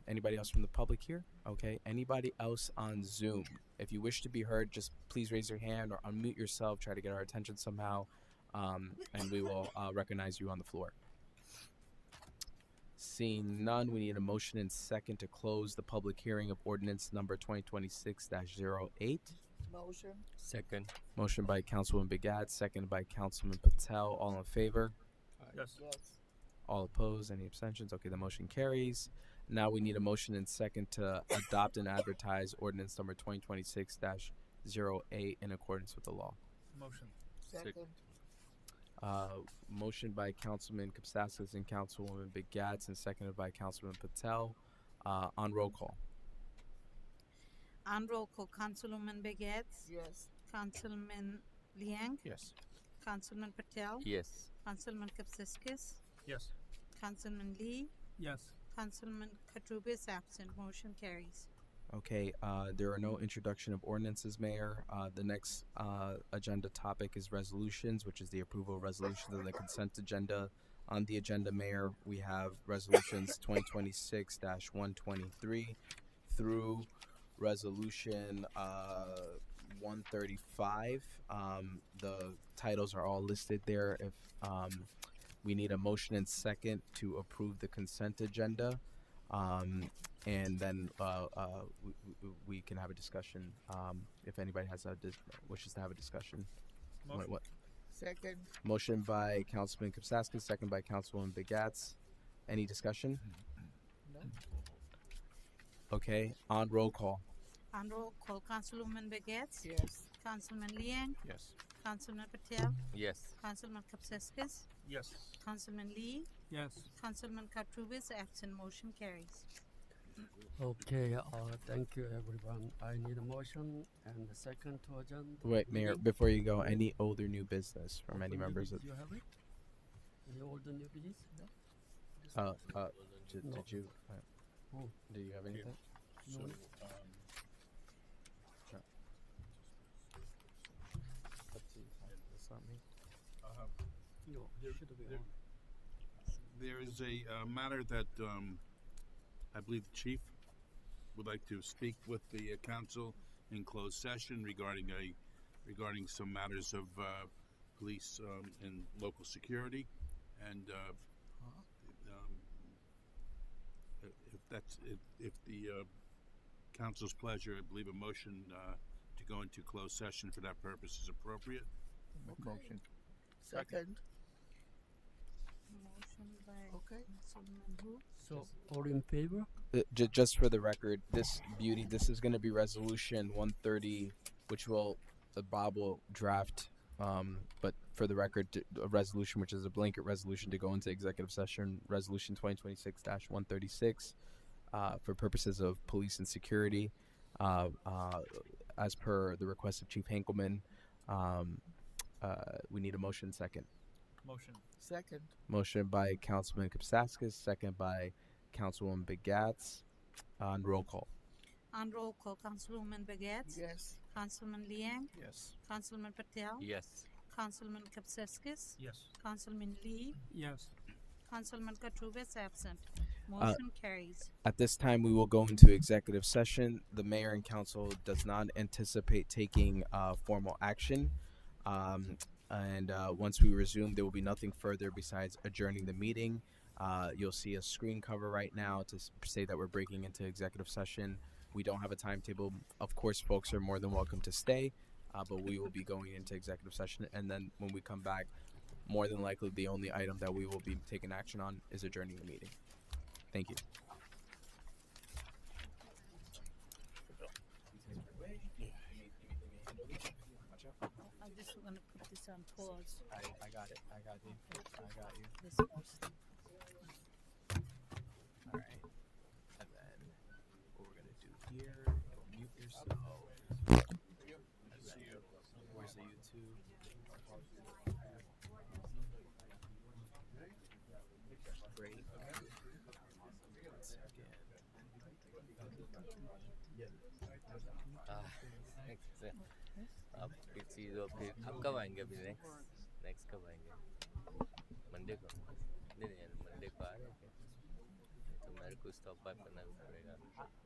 Anybody else from the public here? Okay. Anybody else on Zoom? If you wish to be heard, just please raise your hand or unmute yourself. Try to get our attention somehow, and we will recognize you on the floor. Seeing none, we need a motion and second to close the public hearing of ordinance number 2026-08. Motion. Second. Motion by Councilwoman Begat, seconded by Councilman Patel. All in favor? Yes. All opposed? Any abstentions? Okay, the motion carries. Now we need a motion and second to adopt and advertise ordinance number 2026-08 in accordance with the law. Motion. Second. Motion by Councilman Kapsakis and Councilwoman Begats and seconded by Councilman Patel. On roll call. On roll call, Councilwoman Begets. Yes. Councilman Liang. Yes. Councilman Patel. Yes. Councilman Kapsakis. Yes. Councilman Lee. Yes. Councilman Katrubis absent. Motion carries. Okay, there are no introduction of ordinances, Mayor. The next agenda topic is resolutions, which is the approval of resolutions on the consent agenda. On the agenda, Mayor, we have resolutions 2026-123 through resolution 135. The titles are all listed there. If we need a motion and second to approve the consent agenda. And then we can have a discussion if anybody has wishes to have a discussion. Motion. What? Second. Motion by Councilman Kapsakis, second by Councilwoman Begats. Any discussion? No. Okay, on roll call. On roll call, Councilwoman Begets. Yes. Councilman Liang. Yes. Councilman Patel. Yes. Councilman Kapsakis. Yes. Councilman Lee. Yes. Councilman Katrubis absent. Motion carries. Okay, thank you everyone. I need a motion and a second to adjourn. the Wait, Mayor, meeting. before you go, any old or new business from any Old members new of? business, you have it? Any old or new business? No? Did No. you? Oh. Do you have anything? No. That's not me. No, there should be one. There is a matter that I believe the chief would like to speak with the council in closed session regarding some matters of police and local security, and if the council's pleasure, I believe a motion to go into closed session for that purpose is appropriate. Motion. Second. Motion by Okay. Councilman who? So, all in favor? Just for the record, this is going to be resolution 130, which Bob will draft. But for the record, a resolution which is a blanket resolution to go into executive session, resolution 2026-136, for purposes of police and security, as per the request of Chief Hankelman. We need a motion second. Motion. Second. Motion by Councilman Kapsakis, second by Councilwoman Begats. On roll call. On roll call, Councilwoman Begets. Yes. Councilman Liang. Yes. Councilman Patel. Yes. Councilman Kapsakis. Yes. Councilman Lee. Yes. Councilman Katrubis absent. Motion carries. At this time, we will go into executive session. The mayor and council does not anticipate taking formal action. And once we resume, there will be nothing further besides adjourning the meeting. You'll see a screen cover right now to say that we're breaking into executive session. We don't have a timetable. Of course, folks are more than welcome to stay, but we will be going into executive session. And then when we come back, more than likely the only item that we will be taking action on is adjourning the meeting. Thank you. I'm just gonna put this on pause. I got it. I got you. This first. All right. And then what we're gonna do here, you'll mute yourself. there's a YouTube. Great. One second. आप फिर चीज़ और फिर आप कब आएंगे अभी next कब आएंगे मंडे को नहीं नहीं यार मंडे को आ रहे हैं क्या तो मेरे को स्टॉप बाय करना भी पड़ेगा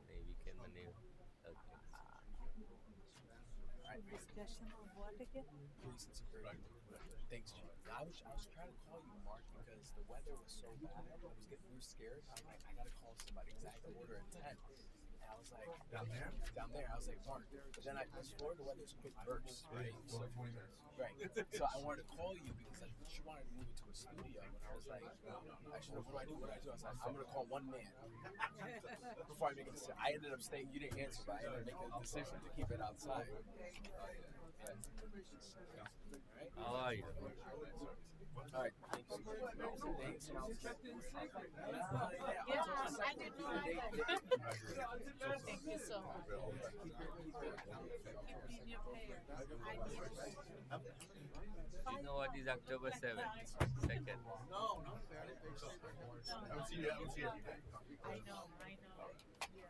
नहीं वीकेंड में नहीं okay Discussion of what again? Police and security. Thanks, Chief. I was trying to call you, Mark, because the weather was so bad. We were scared. I was like, I gotta call somebody because I had to order a tent. And I was like, down there? Down there. I was like, Mark. But then I swore the weather's quick burst, right? So, right. So I wanted to call you because she wanted to move it to a studio. And I was like, I should have, what do I do? I was like, I'm gonna call one man before I make a decision. I ended up staying, you didn't answer, but I ended up making a decision to keep it outside. How are you? All right, thanks. Thanks. Yes, I did know that. Thank you so much. Keep being your player. You know what is October 7th? 2nd. No. I don't see you. I know. Yeah.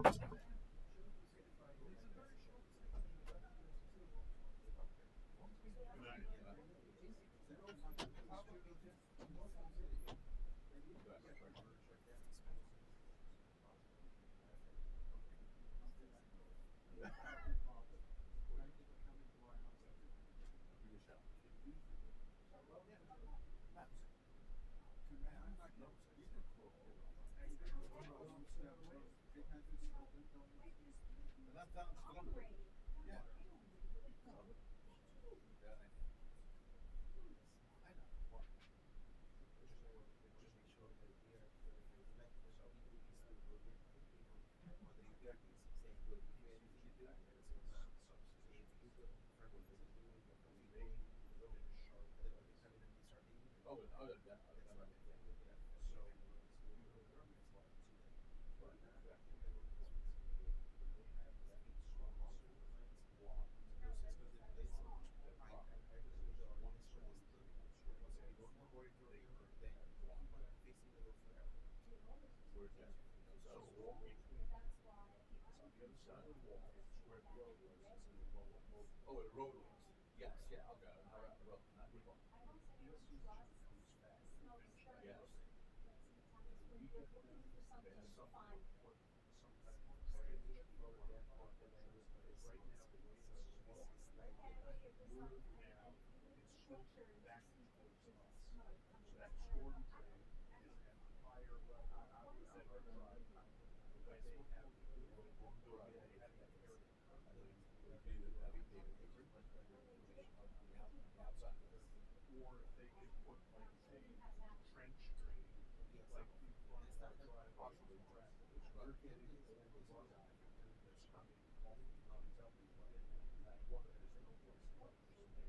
Let's go.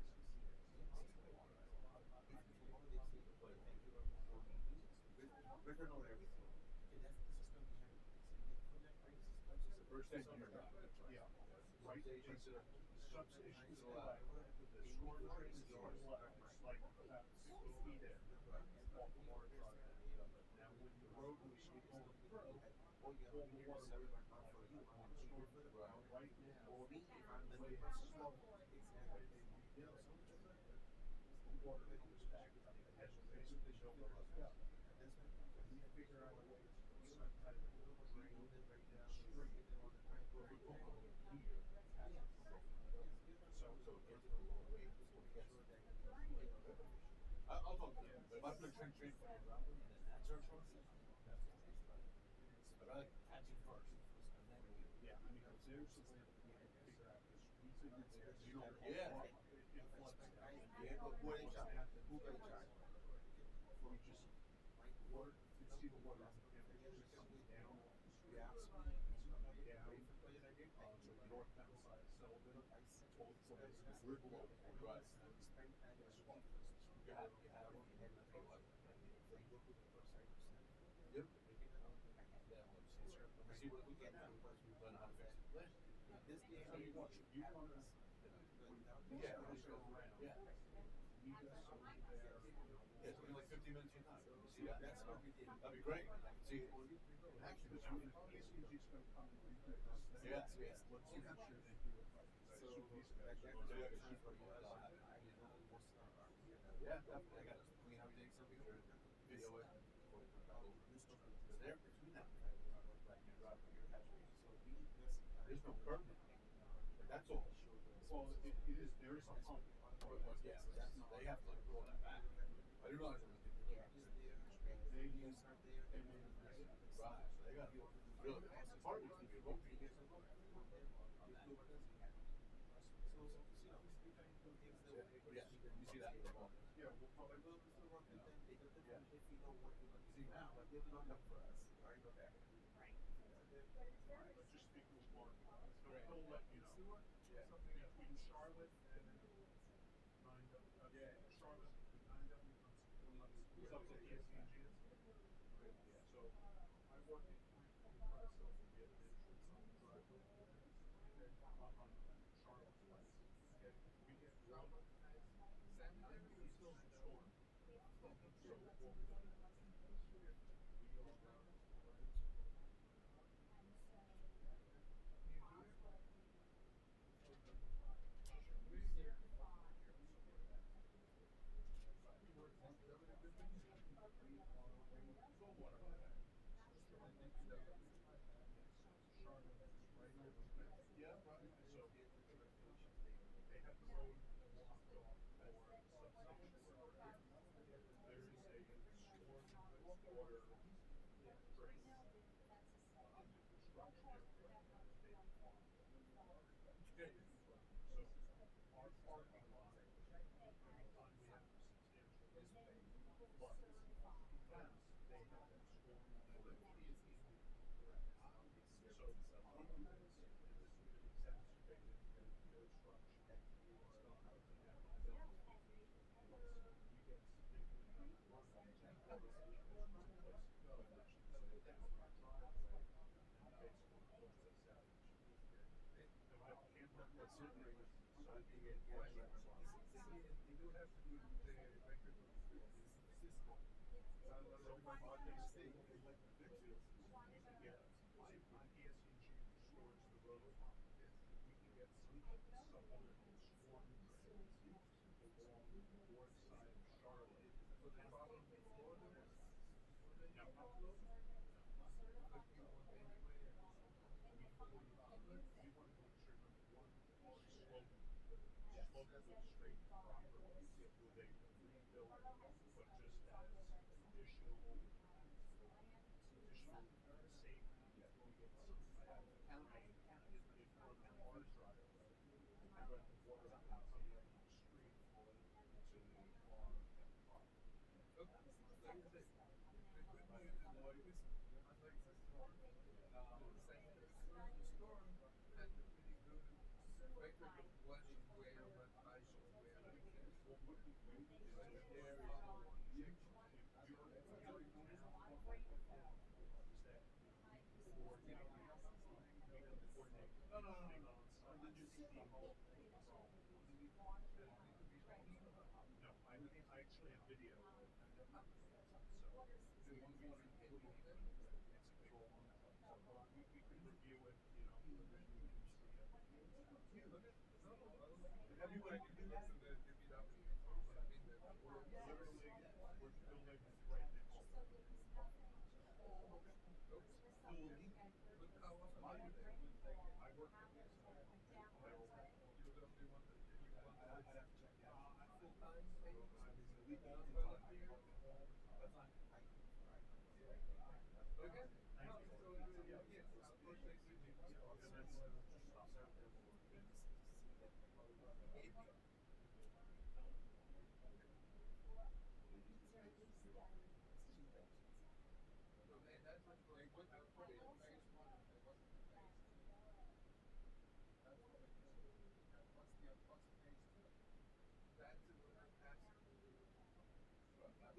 What is Gilmore doing?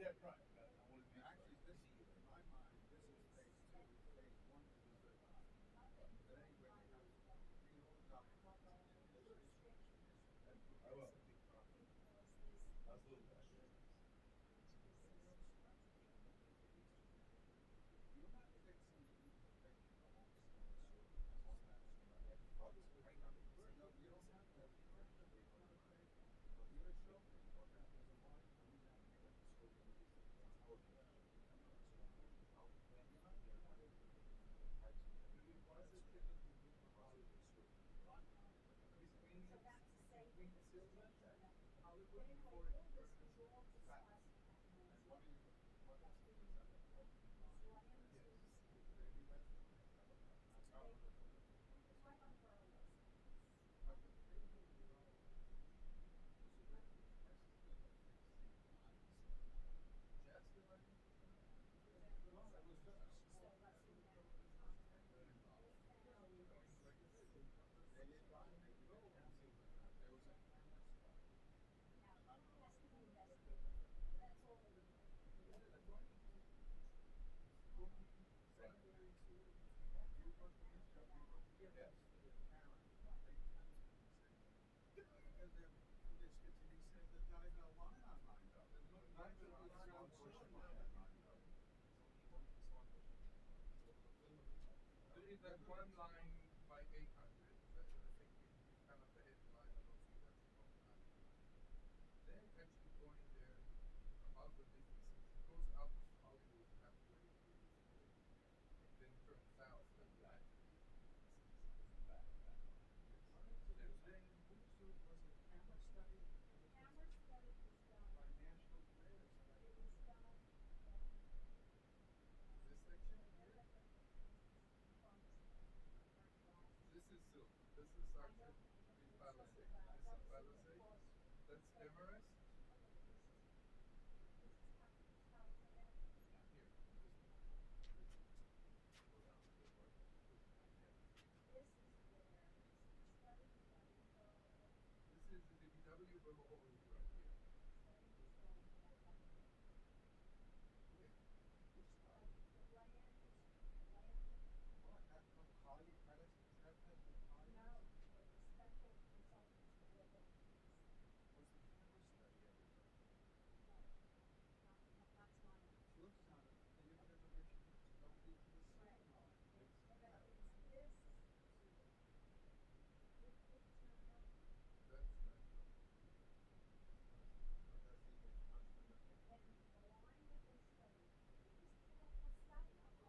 Yeah, right. Actually, this, in my mind, this is phase two. Phase one is the third one. But anyway, they have read all the documents and there's restrictions. I will. Absolutely. You're not fixing the imperfection of all this on that street. Obviously, no, you don't have to have perfection. But you're gonna show me what happens in my coming down here and still gonna be our community. You're not gonna have it. Why is it different from doing a Hollywood street? Between Silver and Hollywood before it turns back. And what is it? What is that? Yes. Maybe that's the thing. I don't know. But the thing is, you know, so that the first is gonna fix the lines. Just the line? No, it was just a small, it was $10 million. Like I said, they did line, they did go. There was a camera stuff. And I don't know. That's all they do. Yes. Karen, they Karen's been saying. Because they're, he says there's not even a line on mine though. There's no line on mine. There is that one line by 800 that I think you kind of the headline. I don't think that's the wrong line. They're actually going there about the businesses. It goes up Hollywood halfway to and then turns south and back to the businesses. Back. Yes. Then who's was it camera study? Camera study was done. By National Grid or something? It was done. This section here? This is Silver. This is Sunset. Is Palisade. This is Palisade. That's Everest. This is the DPW Borough is right here. What, that from Collier credits, is that from Collier? No, it was special consultants for their buildings. Was the camera study ever done? That's my knowledge. Looks on it, they never got permission to go into the city line. It's this to, if it's not helping. That's not helping. So that's the construction of the. And the line that they studied, this is a whole study.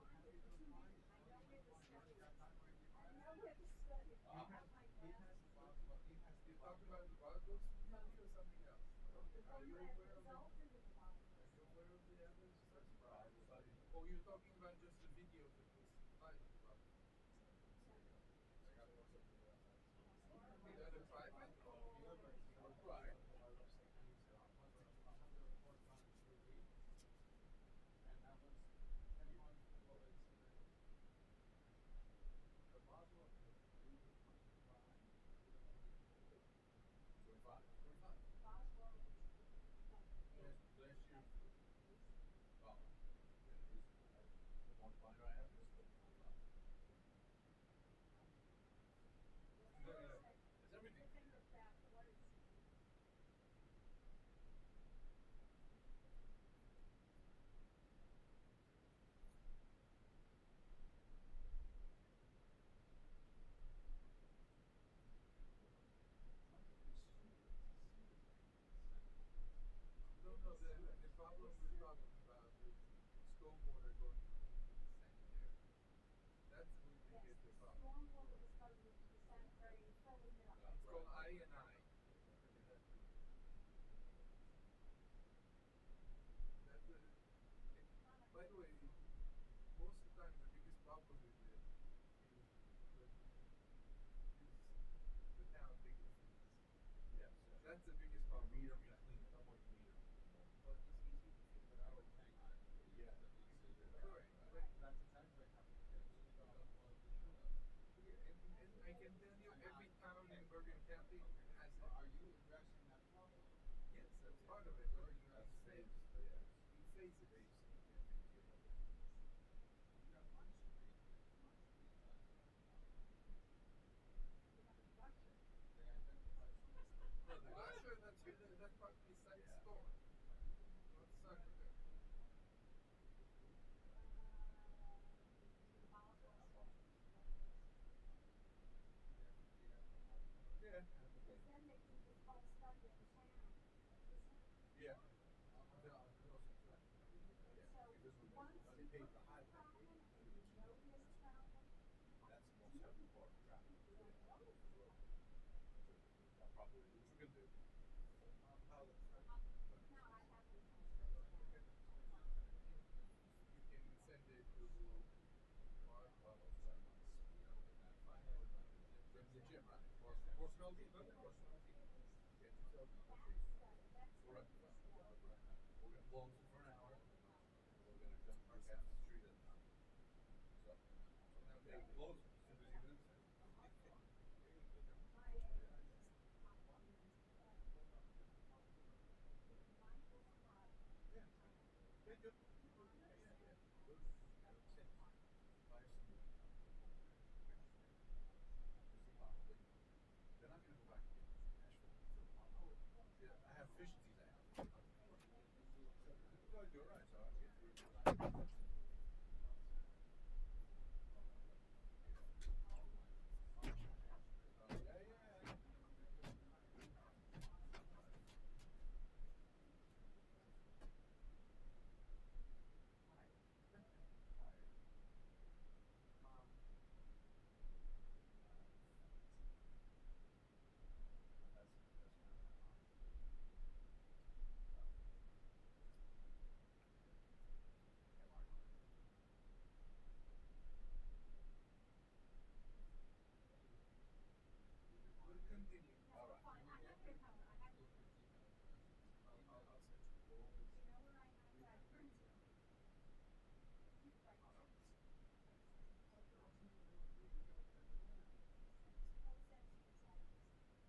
I know where the study is. I know where the study is. He has the Boswell. You're talking about the Boswell study or something else? Are you aware of it? Are you aware of the other study? Or you're talking about just the video that was supplied to the Boswell? Is that a private? Right. And that was 10 months before they submitted. The Boswell is 25. 25. Boswell is Yes, last year. Oh, yeah, the one fire I have is 25. Is everything? No, the problem we're talking about is stormwater going into the sanitary. That's where we get the problem. Stormwater was going into the sanitary and filling it up. It's called I&I. By the way, most of the time the biggest problem with it is part of it, or you phase, you phase it. No, the gusher, that's part beside the store. Not the side of it. Yeah. Because then they do this whole study of the town, isn't it? Yeah. So once you put the problem, and you know there's a problem, That's the most heavy part of traffic. Probably, which we're gonna do. How the no, I haven't straightened out. You can send it to Mark, the gym, right? Personality, look at personality. Get yourself a sheet. Correct. We're gonna close it for an hour, and we're gonna jump back down the street at 9. So now they close it as soon as you do it. Yeah. Yeah, good. Good. Buy some they're not gonna go back to Nashville. Yeah, I have efficiencies I have. No, you're right, so I'll get through it. We'll continue. All right. Fine, I have your number, I have your email. I'll send you all.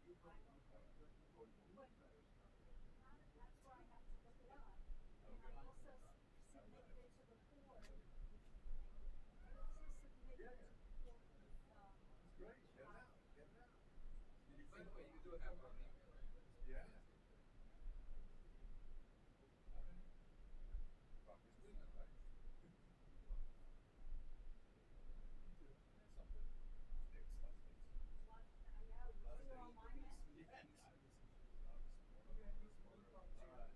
You know where I have that printed? Right. No sense in taxes. I don't. That's where I have to look it up. And I also submitted it to the board. I also submitted it to the board with, That's great. Get it out. Get it out. By the way, you do have our email, right? Yeah. Probably still not, right? Me too. Something sticks, stuff sticks. I know, you see all my messages? Yes. Okay, we'll talk to you. All right.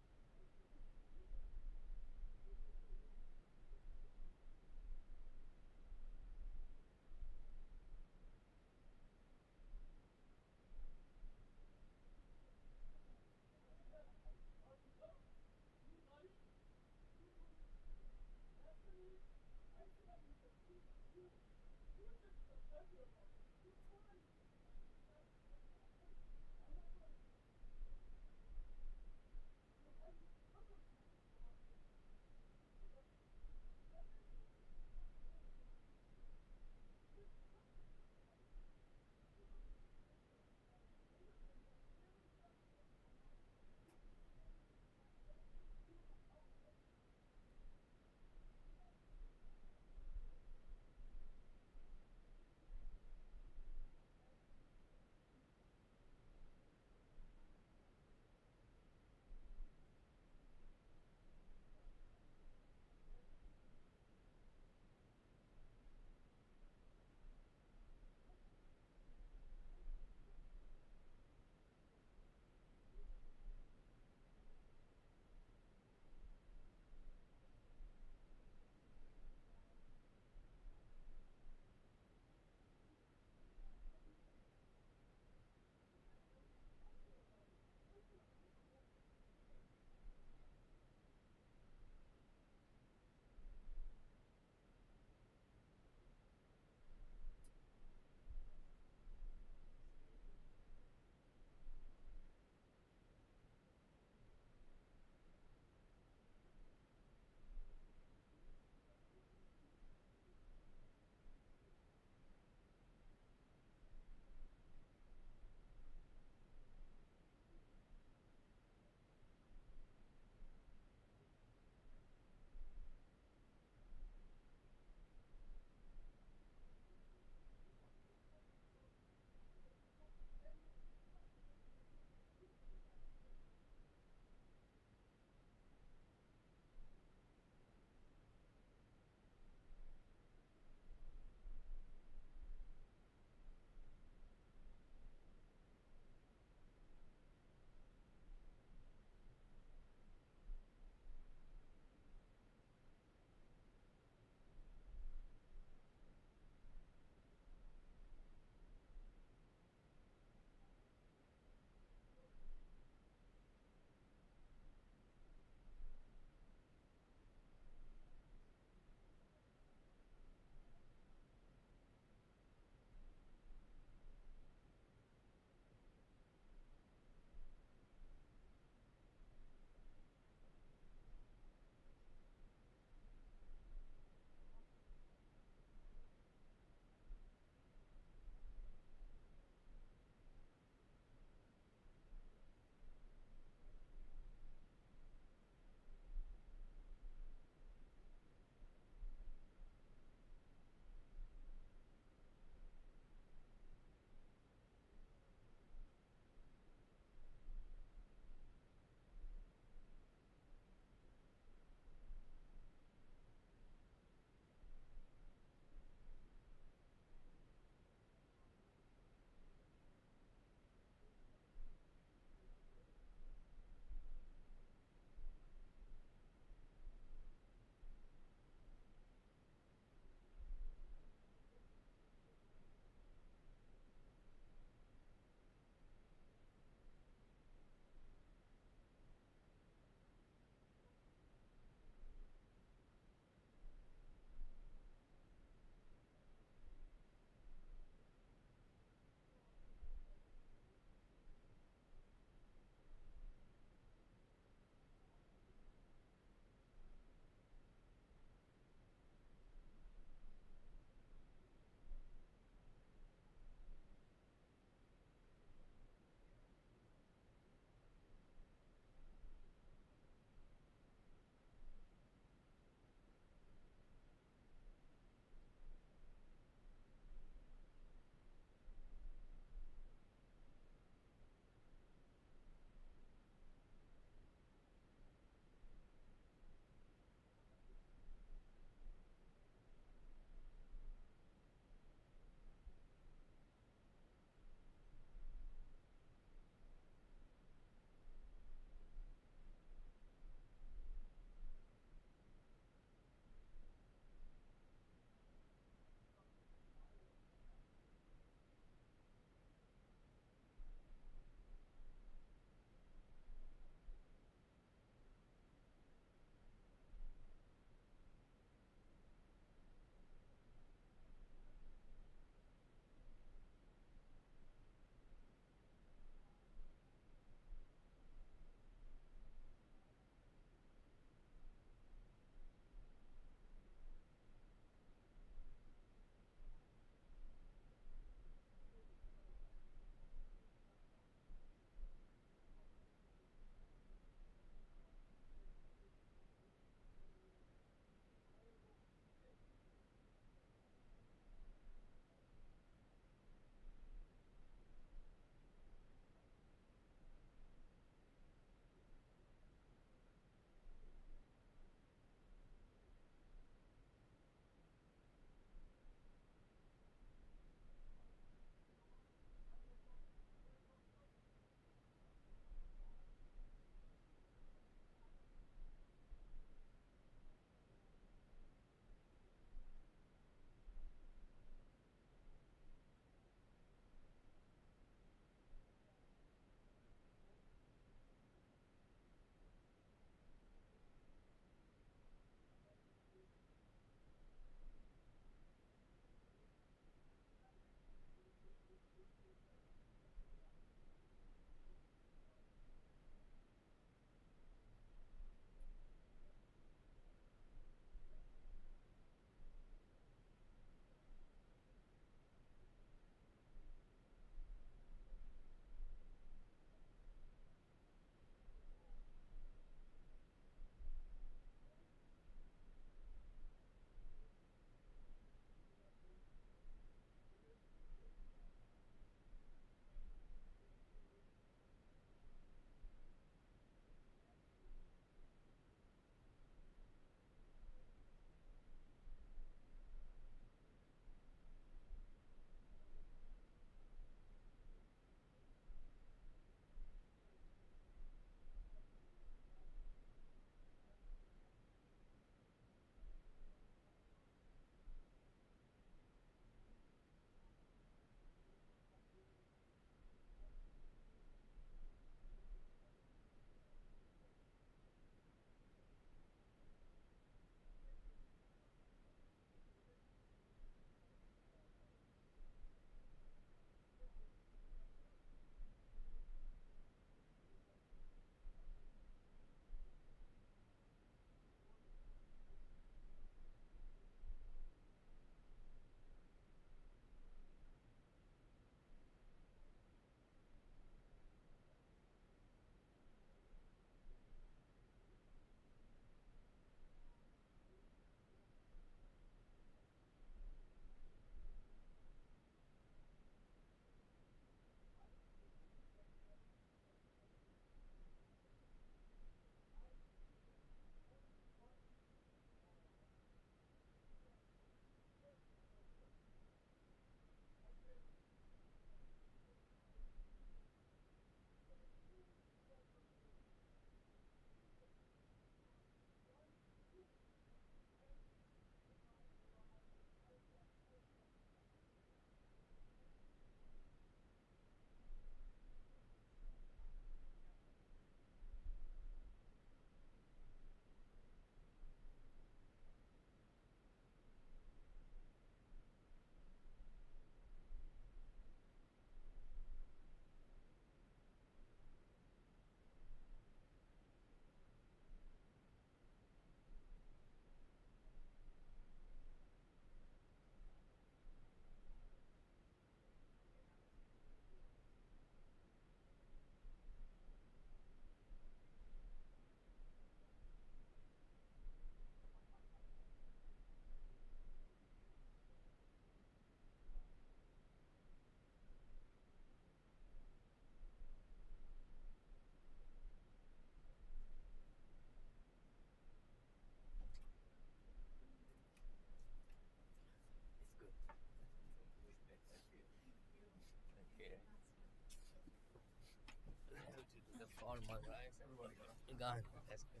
gone. That's good.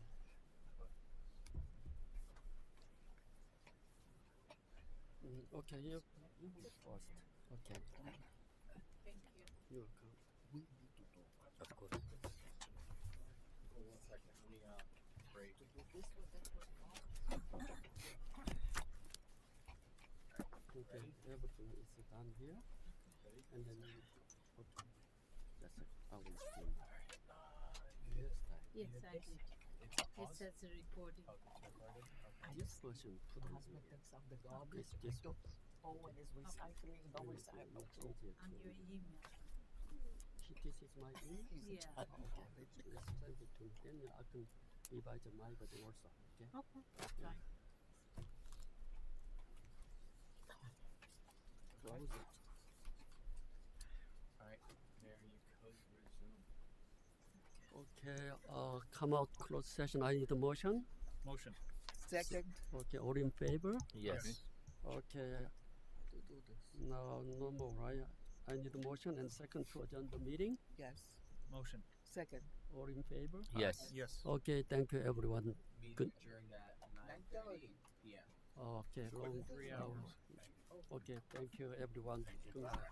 Okay, you first. Okay. Thank you. You're welcome. Of course. One second, let me break. Okay, everything is done here. And then okay. That's it. I will stream. This time. Yes, I did. It says recording. This person put on Cosmetics of the garbage. this Owen is recycling, no recycle too. On your email. This is my email? Yeah. Okay. Let's send it to me. Then I can revise my but also. Okay. Okay, fine. Close it. All right, there you could resume. Okay, come out closed session. I need a motion. Motion. Second. Okay, all in favor? Yes. Okay. No, no more, right? I need a motion and second to adjourn the meeting. Yes. Motion. Second. All in favor? Yes. Yes. Okay, thank you everyone. Good. During that 9:30 p.m. Okay, long 3 hours. Okay, thank you everyone. Good night.